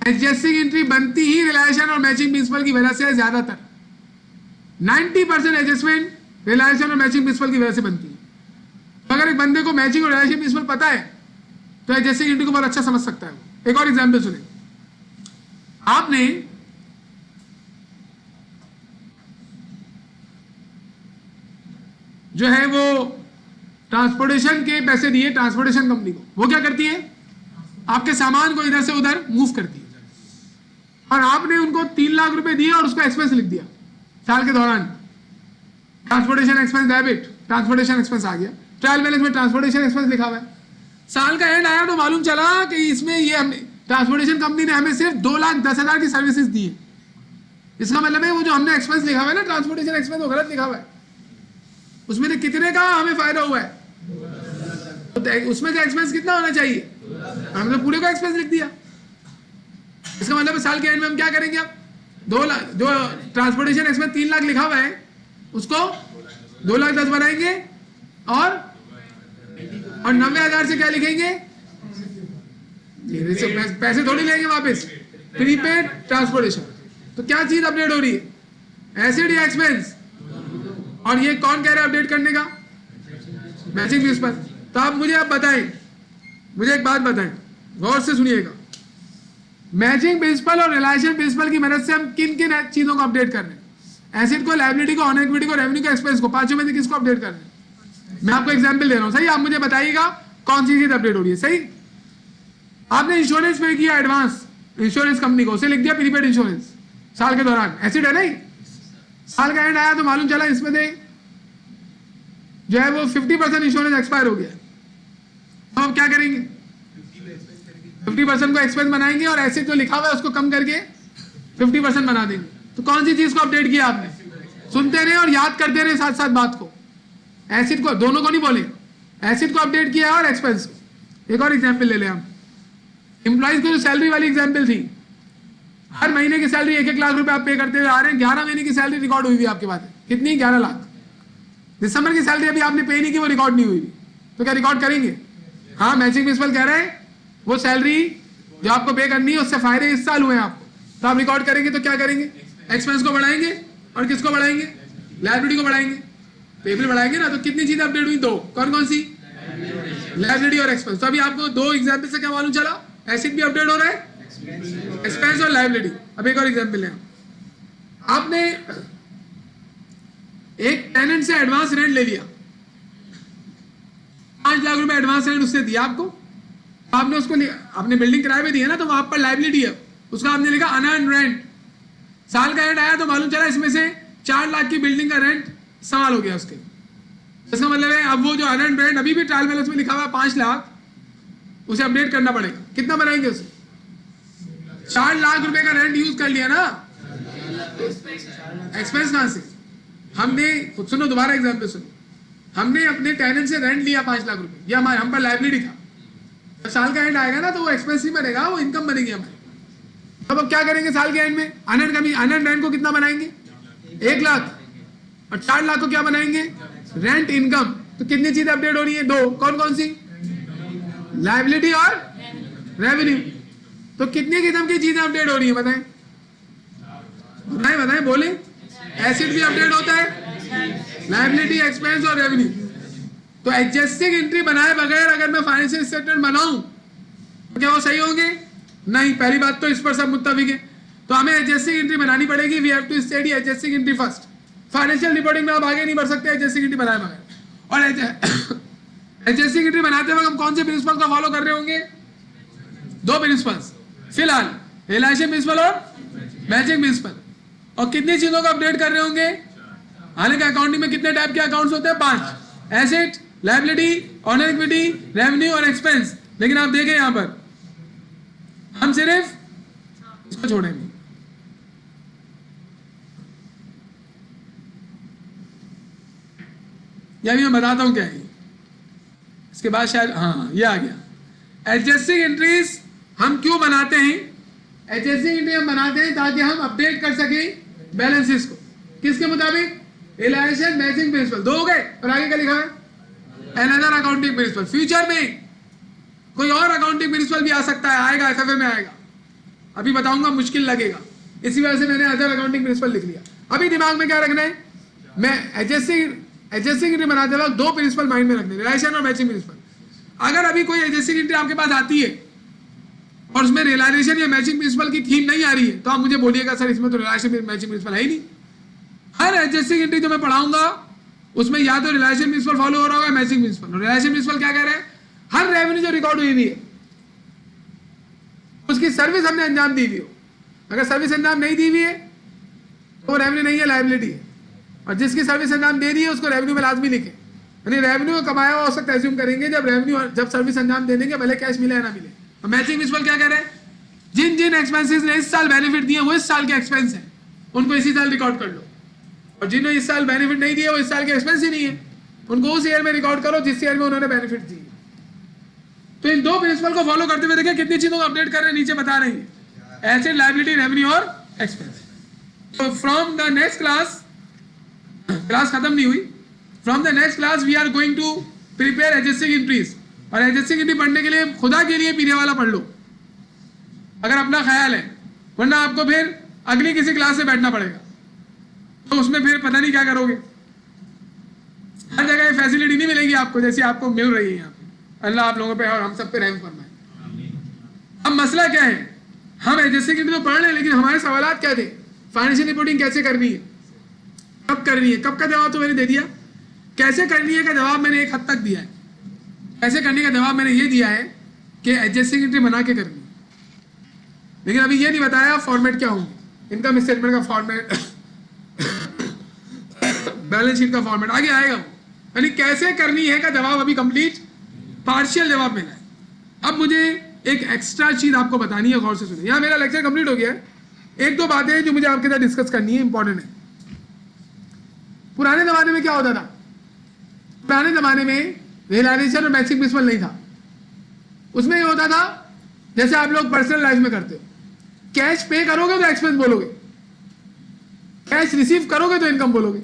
एडजस्टिंग एंट्री बनती ही रिलेशन और मैचिंग प्रिंसिपल की वजह से। ज्यादातर 90% एडजस्टमेंट रिलेशन और मैचिंग प्रिंसिपल की वजह से बनती है। तो अगर एक बंदे को मैचिंग और रिलेशन प्रिंसिपल पता है तो एडजस्टिंग एंट्री को बहुत अच्छा समझ सकता है। एक और एग्जांपल सुने, आपने जो है वो ट्रांसपोर्टेशन के पैसे दिए ट्रांसपोर्टेशन कंपनी को, वो क्या करती है, आपके सामान को इधर से उधर मूव करती है। और आपने उनको 3 लाख रुपए दिए और उसका एक्सपेंस लिख दिया साल के दौरान। Transportation expense debit, transportation expense आ गया। ट्रायल बैलेंस में ट्रांसपोर्टेशन एक्सपेंस लिखा हुआ है। साल का एंड आया तो मालूम चला कि इसमें ये हमने ट्रांसपोर्टेशन कंपनी ने हमें सिर्फ 2,10,000 की सर्विसेज दी है। इसका मतलब है वो जो हमने एक्सपेंस लिखा हुआ है ना, ट्रांसपोर्टेशन एक्सपेंस, वो गलत लिखा हुआ है। उसमें से कितने का हमें फायदा हुआ है, तो उसमें से एक्सपेंस कितना होना चाहिए, हमने पूरे को एक्सपेंस लिख दिया। इसका मतलब साल के एंड में हम क्या करेंगे, अब 2 लाख, जो ट्रांसपोर्टेशन एक्सपेंस 3 लाख लिखा हुआ है उसको 2,10,000 बनाएंगे, और 90,000 से क्या लिखेंगे, पैसे थोड़ी लेंगे वापस, प्रीपेड ट्रांसपोर्टेशन। तो क्या चीज अपडेट हो रही है, एसेट या एक्सपेंस? और ये कौन कह रहा है अपडेट करने का, मैचिंग प्रिंसिपल। तो आप मुझे बताएं, मुझे एक बात बताएं, गौर से सुनिएगा। मैचिंग प्रिंसिपल और रिलेशन प्रिंसिपल की मदद से हम किन किन चीजों को अपडेट कर रहे हैं, एसेट को, लायबिलिटी को, ऑन इक्विटी को, रेवेन्यू को, एक्सपेंस को, पांचों में से किसको अपडेट कर रहे हैं? मैं आपको एग्जांपल दे रहा हूं, सही? आप मुझे बताइएगा कौन सी चीज अपडेट हो रही है। सही, आपने इंश्योरेंस पे किया एडवांस इंश्योरेंस कंपनी को, उसे लिख दिया प्रीपेड इंश्योरेंस साल के दौरान, एसिड है नहीं। साल का एंड आया तो मालूम चला इसमें से जो है वो 50% इंश्योरेंस एक्सपायर हो गया। तो अब क्या करेंगे, 50% को एक्सपेंस बनाएंगे और एसिड जो लिखा हुआ है उसको कम करके 50% बना देंगे। तो कौन सी चीज को अपडेट किया आपने? सुनते रहे और याद करते रहे साथ साथ बात को। एसिड को, दोनों को नहीं बोले, एसिड को अपडेट किया और एक्सपेंस को। एक और एग्जांपल ले लें हम, एम्प्लॉइज को जो सैलरी वाली एग्जांपल थी, हर महीने की सैलरी 1-1 लाख रुपए आप पे करते हुए आ रहे हैं। 11 महीने की सैलरी रिकॉर्ड हुई हुई आपके पास है, कितनी? 11 लाख। दिसंबर की सैलरी अभी आपने पे नहीं की, वो रिकॉर्ड नहीं हुई, तो क्या रिकॉर्ड करेंगे? हाँ, मैचिंग प्रिंसिपल कह रहे हैं वो सैलरी जो आपको पे करनी है उससे फायदे इस साल हुए हैं आपको, तो आप रिकॉर्ड करेंगे। तो क्या करेंगे, एक्सपेंस को बढ़ाएंगे और किसको बढ़ाएंगे, लायबिलिटी को बढ़ाएंगे। पेबल बढ़ाएंगे ना, तो कितनी चीजें अपडेट हुई? 2। कौन कौन सी? लायबिलिटी और एक्सपेंस। तो अभी आपको 2 एग्जाम्पल से क्या मालूम चला, एसिड भी अपडेट हो रहा है, एक्सपेंस और लायबिलिटी। अब एक और एग्जाम्पल है, आपने एक टेनेंट से एडवांस रेंट ले लिया, 5 लाख रुपए एडवांस रेंट उससे दिया आपको। आपने उसको आपने बिल्डिंग किराए पे दी है ना, तो वहां पर लायबिलिटी है, उसका आपने लिखा अनअर्न्ड रेंट। साल का एंड आया तो मालूम चला इसमें से 4 लाख की बिल्डिंग का रेंट सवाल हो गया उसके। इसका मतलब है अब वो जो अनअर्न्ड रेंट अभी भी ट्रायल बैलेंस में लिखा हुआ है 5 लाख, उसे अपडेट करना पड़ेगा। कितना बनाएंगे उसे? 4 लाख रुपए का रेंट यूज कर लिया ना, एक्सपेंस कहां से? हमने सुनो, दोबारा एग्जाम्पल सुनो। हमने अपने टेनेंट से रेंट लिया 5 लाख रुपए, ये हमारे हम पर लाइबिलिटी था। तो साल का एंड आएगा ना तो वो एक्सपेंस नहीं बनेगा, वो इनकम बनेगी हमारी। अब क्या करेंगे साल के एंड में? अनएंड रेंट को कितना बनाएंगे? 1 लाख, और 4 लाख को क्या बनाएंगे? Rent income. तो कितनी चीजें अपडेट हो रही है? 2। कौन कौन सी? लाइबिलिटी और रेवेन्यू। तो कितनी किस्म की चीजें अपडेट हो रही है बताएं? बताएं बताएं, बोले। एसेट भी अपडेट होता है, लाइबिलिटी, एक्सपेंस और रेवेन्यू। तो एडजस्टिंग एंट्री बनाए बगैर अगर मैं फाइनेंशियल स्टेटमेंट बनाऊं तो क्या वो सही होंगे? नहीं। पहली बात तो इस पर सब मुत्तफिक है, तो हमें एडजस्टिंग एंट्री बनानी पड़ेगी। We have to study adjusting entry first. Financial reporting में आप आगे नहीं बढ़ सकते एडजस्टिंग एंट्री बनाए बगैर। और एडजस्टिंग एंट्री बनाते वक्त हम कौन से प्रिंसिपल का फॉलो कर रहे होंगे? 2 प्रिंसिपल्स फिलहाल, रिलेशन प्रिंसिपल और मैचिंग प्रिंसिपल। और कितनी चीजों को अपडेट कर रहे होंगे? हालांकि अकाउंटिंग में कितने टाइप के अकाउंट्स होते हैं? 5। Asset, liability, honour equity, revenue और एक्सपेंस। लेकिन आप देखें यहां पर हम सिर्फ इसको छोड़ेंगे। या भी मैं बताता हूं क्या है इसके बाद, शायद हाँ ये आ गया। एडजस्टिंग एंट्रीज हम क्यों बनाते हैं? एडजस्टिंग एंट्री हम बनाते हैं ताकि हम अपडेट कर सकें बैलेंसेस को। किसके मुताबिक? Relation matching principal. 2 हो गए, और आगे क्या लिखा है? Another accounting principle. फ्यूचर में कोई और अकाउंटिंग प्रिंसिपल भी आ सकता है, आएगा, एफएफए में आएगा, अभी बताऊंगा, मुश्किल लगेगा। इसी वजह से मैंने अदर अकाउंटिंग प्रिंसिपल लिख लिया। अभी दिमाग में क्या रखना है? मैं एडजस्टिंग एंट्री बनाते वक्त 2 प्रिंसिपल माइंड में रखने, रिलेशन और मैचिंग प्रिंसिपल। अगर अभी कोई एडजस्टिंग एंट्री आपके पास आती है और उसमें रियलाइजेशन या मैचिंग प्रिंसिपल की थीम नहीं आ रही है तो आप मुझे बोलिएगा सर इसमें तो रियलाइजेशन मैचिंग प्रिंसिपल है ही नहीं। हर एडजस्टिंग एंट्री जो मैं पढ़ाऊंगा उसमें या तो रियलाइजेशन प्रिंसिपल फॉलो हो रहा होगा, मैचिंग प्रिंसिपल। रियलाइजेशन प्रिंसिपल क्या कह रहे हैं? हर रेवेन्यू जो रिकॉर्ड हुई है उसकी सर्विस हमने अंजाम दी हुई हो। अगर सर्विस अंजाम नहीं दी हुई है तो रेवेन्यू नहीं है, लायबिलिटी है। और जिसकी सर्विस अंजाम दे दी है उसको रेवेन्यू में लाजमी लिखे। यानी रेवेन्यू कमाया हुआ हो सकता है, एज्यूम करेंगे जब सर्विस अंजाम दे देंगे, भले कैश मिले या ना मिले। और मैचिंग प्रिंसिपल क्या कह रहे हैं? जिन जिन एक्सपेंसेस ने इस साल बेनिफिट दिए वो इस साल के एक्सपेंस हैं, उनको इसी साल रिकॉर्ड कर लो। और जिन्होंने इस साल बेनिफिट नहीं दिए वो इस साल के एक्सपेंस ही नहीं है, उनको उस ईयर में रिकॉर्ड करो जिस ईयर में उन्होंने बेनिफिट दिए। तो इन 2 प्रिंसिपल को फॉलो करते हुए देखिए कितनी चीजों को अपडेट कर रहे हैं, नीचे बता रहे हैं। एसेट, लायबिलिटी, रेवेन्यू और एक्सपेंस। तो फ्रॉम द नेक्स्ट क्लास खत्म नहीं हुई, from the next class we are going to prepare adjusting entries. और एडजस्टिंग एंट्री पढ़ने के लिए खुदा के लिए पीने वाला पढ़ लो अगर अपना ख्याल है, वरना आपको फिर अगली किसी क्लास से बैठना पड़ेगा, तो उसमें फिर पता नहीं क्या करोगे। हर जगह ये फैसिलिटी नहीं मिलेगी आपको जैसी आपको मिल रही है यहाँ पे। अल्लाह आप लोगों पे और हम सब पे रहम फरमाए। अब मसला क्या है? हम एडजस्टिंग एंट्री तो पढ़ रहे हैं, लेकिन हमारे सवालात क्या थे? फाइनेंशियल रिपोर्टिंग कैसे करनी है, कब करनी है? कब का जवाब तो मैंने दे दिया, कैसे करनी है का जवाब मैंने एक हद तक दिया है। कैसे करने का जवाब मैंने ये दिया है कि एडजस्टिंग एंट्री बना के करनी, लेकिन अभी ये नहीं बताया फॉर्मेट क्या होंगे, इनकम स्टेटमेंट का फॉर्मेट, बैलेंस शीट का फॉर्मेट आगे आएगा। यानी कैसे करनी है का जवाब अभी कंप्लीट पार्शियल जवाब मिला है। अब मुझे एक एक्स्ट्रा चीज आपको बतानी है, गौर से सुनिए। यहाँ मेरा लेक्चर कंप्लीट हो गया है, 1-2 बातें जो मुझे आपके साथ डिस्कस करनी है, इंपॉर्टेंट है। पुराने जमाने में क्या होता था? पुराने जमाने में रियलाइजेशन और मैचिंग प्रिंसिपल नहीं था। उसमें ये होता था जैसे आप लोग पर्सनल लाइफ में करते हो, कैश पे करोगे तो एक्सपेंस बोलोगे, कैश रिसीव करोगे तो इनकम बोलोगे।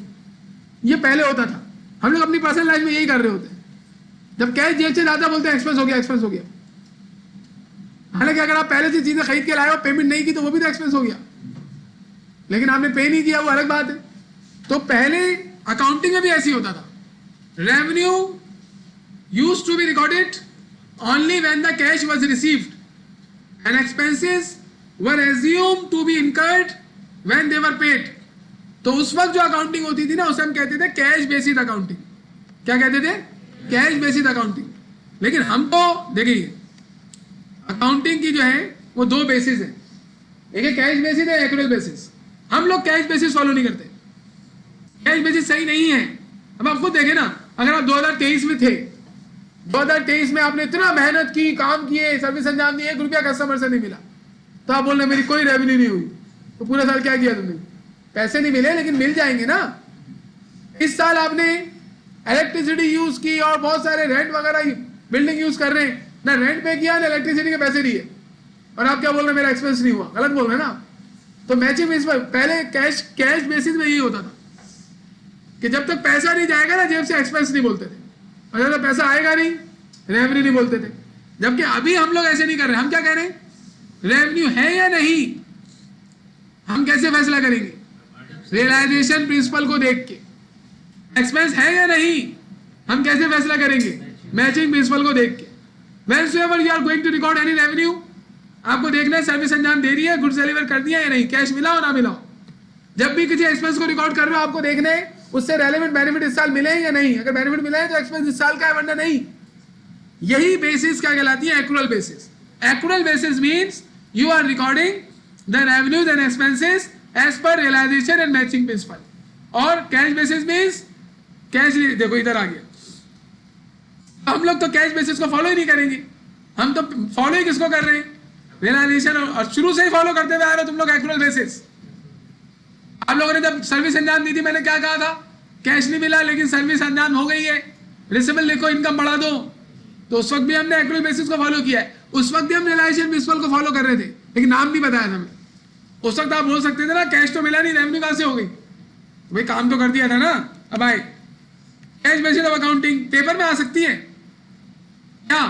ये पहले होता था, हम लोग अपनी पर्सनल लाइफ में यही कर रहे होते हैं। जब कैश जेब से जाता बोलते हैं एक्सपेंस हो गया, एक्सपेंस हो गया। हालांकि अगर आप पहले से चीजें खरीद के लाए हो, पेमेंट नहीं की तो वो भी तो एक्सपेंस हो गया, लेकिन आपने पे नहीं किया वो अलग बात है। तो पहले अकाउंटिंग में भी ऐसी होता था, revenue used to be recorded only when the cash was received and expenses were assumed to be incurred when they were paid. तो उस वक्त जो अकाउंटिंग होती थी ना, उसे हम कहते थे कैश बेसिस अकाउंटिंग। क्या कहते थे? Cash basis accounting. लेकिन हम तो देखिए अकाउंटिंग की जो है वो 2 बेसिस है, एक है कैश बेसिस है, एक्रूअल बेसिस। हम लोग कैश बेसिस फॉलो नहीं करते, कैश बेसिस सही नहीं है। अब आप खुद देखें ना, अगर आप 2023 में थे, 2023 में आपने इतना मेहनत की, काम किए, सर्विस अंजाम दिए, 1 रुपया कस्टमर से नहीं मिला, तो आप बोल रहे मेरी कोई रेवेन्यू नहीं हुई। तो पूरा साल क्या किया तुमने? पैसे नहीं मिले लेकिन मिल जाएंगे ना। इस साल आपने इलेक्ट्रिसिटी यूज की और बहुत सारे रेंट वगैरह बिल्डिंग यूज कर रहे हैं, ना रेंट पे किया ना इलेक्ट्रिसिटी के पैसे दिए, और आप क्या बोल रहे हैं मेरा एक्सपेंस नहीं हुआ, गलत बोल रहे हैं ना। तो मैचिंग बेसिस पर पहले कैश बेसिस में यही होता था कि जब तक पैसा नहीं जाएगा ना जेब से एक्सपेंस नहीं बोलते थे, और जब तक पैसा आएगा नहीं रेवेन्यू नहीं बोलते थे। जबकि अभी हम लोग ऐसे नहीं कर रहे, हम क्या कह रहे हैं, रेवेन्यू है या नहीं, हम कैसे फैसला करेंगे, रियलाइजेशन प्रिंसिपल को देख के। एक्सपेंस है या नहीं, हम कैसे फैसला करेंगे, मैचिंग प्रिंसिपल को देख के। Whensoever you are going to record any revenue, आपको देखना है सर्विस अंजाम दे रही है, गुड्स डिलीवर कर दिया या नहीं, कैश मिला हो ना मिला हो। जब भी किसी एक्सपेंस को रिकॉर्ड कर रहे हो आपको देखना है उससे रेलेवेंट बेनिफिट इस साल मिले या नहीं, अगर बेनिफिट मिला है तो एक्सपेंस इस साल का है वरना नहीं। यही बेसिस क्या कहलाती है, accrual basis. Accrual basis means you are recording the revenues and expenses as per realisation and matching principle. और कैश बेसिस मीन्स कैश, देखो इधर आ गया, हम लोग तो कैश बेसिस को फॉलो ही नहीं करेंगे, हम तो फॉलो ही किसको कर रहे हैं, रियलाइजेशन, और शुरू से ही फॉलो करते हुए आ रहे हो तुम लोग एक्रूअल बेसिस। आप लोगों ने जब सर्विस अंजाम दी थी मैंने क्या कहा था, कैश नहीं मिला लेकिन सर्विस अंजाम हो गई है, रिसीवेबल लिखो, इनकम बढ़ा दो, तो उस वक्त भी हमने एक्रूअल बेसिस को फॉलो किया है। उस वक्त भी हम रियलाइजेशन प्रिंसिपल को फॉलो कर रहे थे लेकिन नाम नहीं बताया था हमें। उस वक्त आप बोल सकते थे ना कैश तो मिला नहीं, रेवेन्यू कहां से हो गई, भाई काम तो कर दिया था ना। अब आए cash basis of accounting, paper में आ सकती है क्या,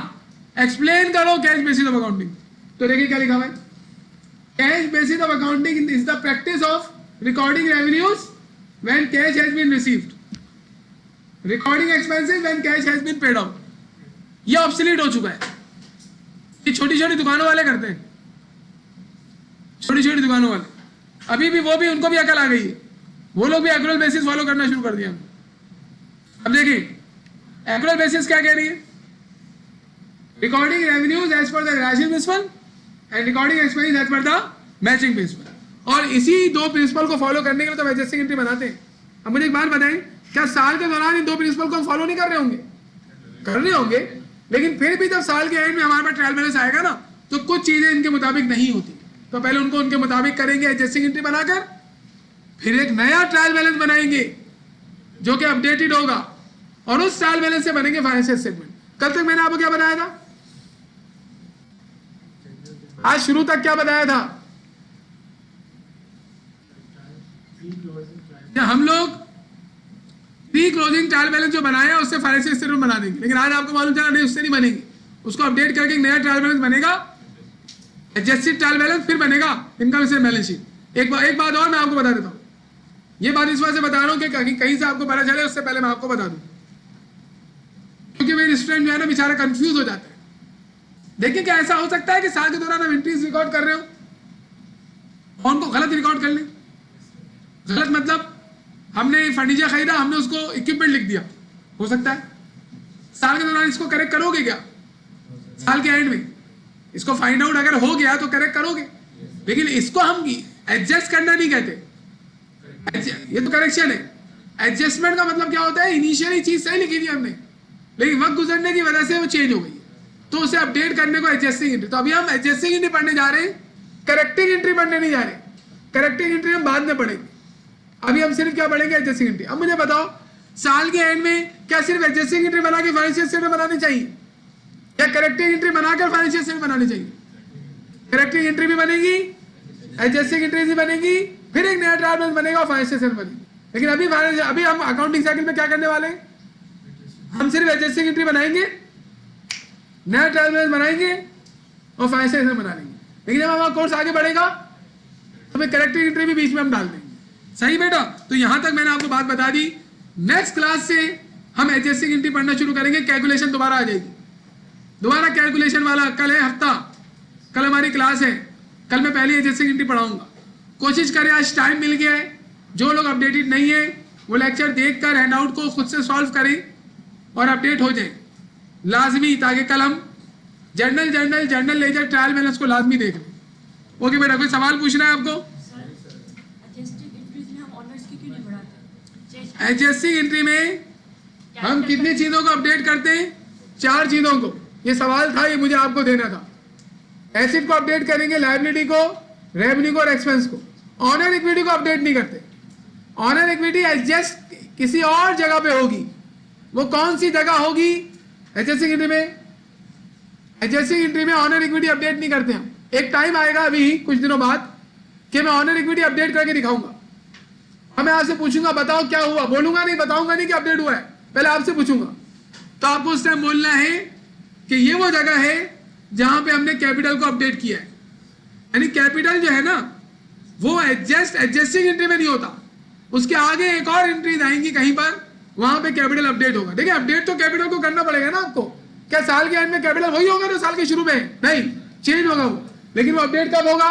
एक्सप्लेन करो कैश बेसिस ऑफ अकाउंटिंग। तो देखिए क्या लिखा हुआ है, cash basis of accounting is the practice of recording revenues when cash has been received, recording expenses when cash has been paid out. ये ऑब्सोलीट हो चुका है, ये छोटी छोटी दुकानों वाले करते हैं, छोटी छोटी दुकानों वाले, अभी भी वो भी, उनको भी अकल आ गई है, वो लोग भी एक्रूअल बेसिस फॉलो करना शुरू कर दिया। अब देखिए एक्रूअल बेसिस क्या कह रही है, recording revenues as per the realization principle and recording expenses as per the matching principle। और इसी दो प्रिंसिपल को फॉलो करने के लिए तो एडजस्टिंग एंट्री बनाते हैं। अब मुझे एक बात बताएं, क्या साल के दौरान इन दो प्रिंसिपल को हम फॉलो नहीं कर रहे होंगे, कर रहे होंगे, लेकिन फिर भी जब साल के एंड में हमारे पास ट्रायल बैलेंस आएगा ना तो कुछ चीजें इनके मुताबिक नहीं होती, तो पहले उनको उनके मुताबिक करेंगे एडजस्टिंग एंट्री बनाकर, फिर एक नया ट्रायल बैलेंस बनाएंगे जो कि अपडेटेड होगा, और उस ट्रायल बैलेंस से बनेंगे फाइनेंशियल स्टेटमेंट। कल तक मैंने आपको क्या बताया था, आज शुरू तक क्या बताया था, हम लोग प्री क्लोजिंग ट्रायल बैलेंस जो बनाया उससे फाइनेंशियल स्टेटमेंट बना देंगे, लेकिन आज आपको मालूम चला नहीं, उससे नहीं बनेंगे, उसको अपडेट करके एक नया ट्रायल बैलेंस बनेगा, एडजस्टेड ट्रायल बैलेंस, फिर बनेगा इनकम स्टेटमेंट बैलेंस शीट। एक बात और मैं आपको बता देता हूँ, ये बात इस वजह से बता रहा हूँ कि कहीं से आपको पता चले उससे पहले मैं आपको बता दूं, क्योंकि मेरे स्टूडेंट जो है ना बेचारा कंफ्यूज हो जाता है। देखिए क्या ऐसा हो सकता है कि साल के दौरान हम एंट्रीज रिकॉर्ड कर रहे हो और उनको गलत रिकॉर्ड कर लें, गलत मतलब हमने फर्नीचर खरीदा, हमने उसको इक्विपमेंट लिख दिया, हो सकता है। साल के दौरान इसको करेक्ट करोगे क्या, साल के एंड में इसको फाइंड आउट अगर हो गया तो करेक्ट करोगे, लेकिन इसको हम एडजस्ट करना नहीं कहते, ये तो करेक्शन है। एडजस्टमेंट का मतलब क्या होता है, इनिशियली चीज सही लिखी थी हमने लेकिन वक्त गुजरने की वजह से वो चेंज हो गई, तो उसे अपडेट करने को एडजस्टिंग एंट्री। तो अभी हम एडजस्टिंग एंट्री पढ़ने जा रहे हैं, करेक्टिंग एंट्री पढ़ने नहीं जा रहे। करेक्टिंग एंट्री हम बाद में पढ़ेंगे, अभी हम सिर्फ क्या पढ़ेंगे, एडजस्टिंग एंट्री। अब मुझे बताओ साल के एंड में क्या सिर्फ एडजस्टिंग एंट्री बना के फाइनेंशियल स्टेटमेंट बनानी चाहिए या करेक्टिंग एंट्री बनाकर फाइनेंशियल स्टेटमेंट बनानी चाहिए? करेक्टिंग एंट्री भी बनेगी, एडजस्टिंग एंट्री भी बनेगी, फिर एक नया ट्रायल बैलेंस बनेगा और फाइनेंशियल स्टेटमेंट बनेगी। लेकिन अभी हम अकाउंटिंग साइकिल में क्या करने वाले हैं, हम सिर्फ एडजस्टिंग एंट्री बनाएंगे, नया ट्रायल बैलेंस बनाएंगे और फाइनेंशियल स्टेटमेंट बना लेंगे। लेकिन जब हमारा कोर्स आगे बढ़ेगा तो फिर करेक्टिंग एंट्री भी बीच में हम डाल देंगे। सही बेटा, तो यहां तक मैंने आपको बात बता दी। नेक्स्ट क्लास से हम एडजस्टिंग एंट्री पढ़ना शुरू करेंगे, कैलकुलेशन दोबारा आ जाएगी, दोबारा कैलकुलेशन वाला। कल है हफ्ता, कल हमारी क्लास है, कल मैं पहली एडजस्टिंग एंट्री पढ़ाऊंगा। कोशिश करें, आज टाइम मिल गया है, जो लोग अपडेटेड नहीं है वो लेक्चर देखकर हैंडआउट को खुद से सॉल्व करें और अपडेट हो जाए लाजमी, ताकि कल हम जर्नल लेजर ट्रायल बैलेंस को लाजमी देख लें। ओके बेटा, कोई सवाल पूछना है आपको? एडजस्टिंग एंट्री में हम कितनी चीजों को अपडेट करते हैं? 4 चीजों को। ये सवाल था, ये मुझे आपको देना था। एसेट को अपडेट करेंगे, लायबिलिटी को, रेवेन्यू को और एक्सपेंस को। ऑनर इक्विटी को अपडेट नहीं करते। ऑनर इक्विटी एडजस्ट किसी और जगह पे होगी, वो कौन सी जगह होगी एडजस्टिंग एंट्री में? एडजस्टिंग एंट्री में ऑनर इक्विटी अपडेट नहीं करते हम। एक टाइम आएगा अभी कुछ दिनों बाद कि मैं ऑनर इक्विटी अपडेट करके दिखाऊंगा और मैं आपसे पूछूंगा बताओ क्या हुआ, बोलूंगा नहीं, बताऊंगा नहीं कि अपडेट हुआ है, पहले आपसे पूछूंगा। तो आपको उस टाइम बोलना है कि ये वो जगह है जहां पे हमने कैपिटल को अपडेट किया है। यानी कैपिटल जो है ना वो एडजस्टिंग एंट्री में नहीं होता, उसके आगे एक और एंट्रीज आएंगी कहीं पर, वहां पे कैपिटल अपडेट होगा। देखिए अपडेट तो कैपिटल को करना पड़ेगा ना आपको। क्या साल के एंड में कैपिटल वही होगा जो साल के शुरू में? नहीं, चेंज होगा वो। लेकिन वो अपडेट कब होगा?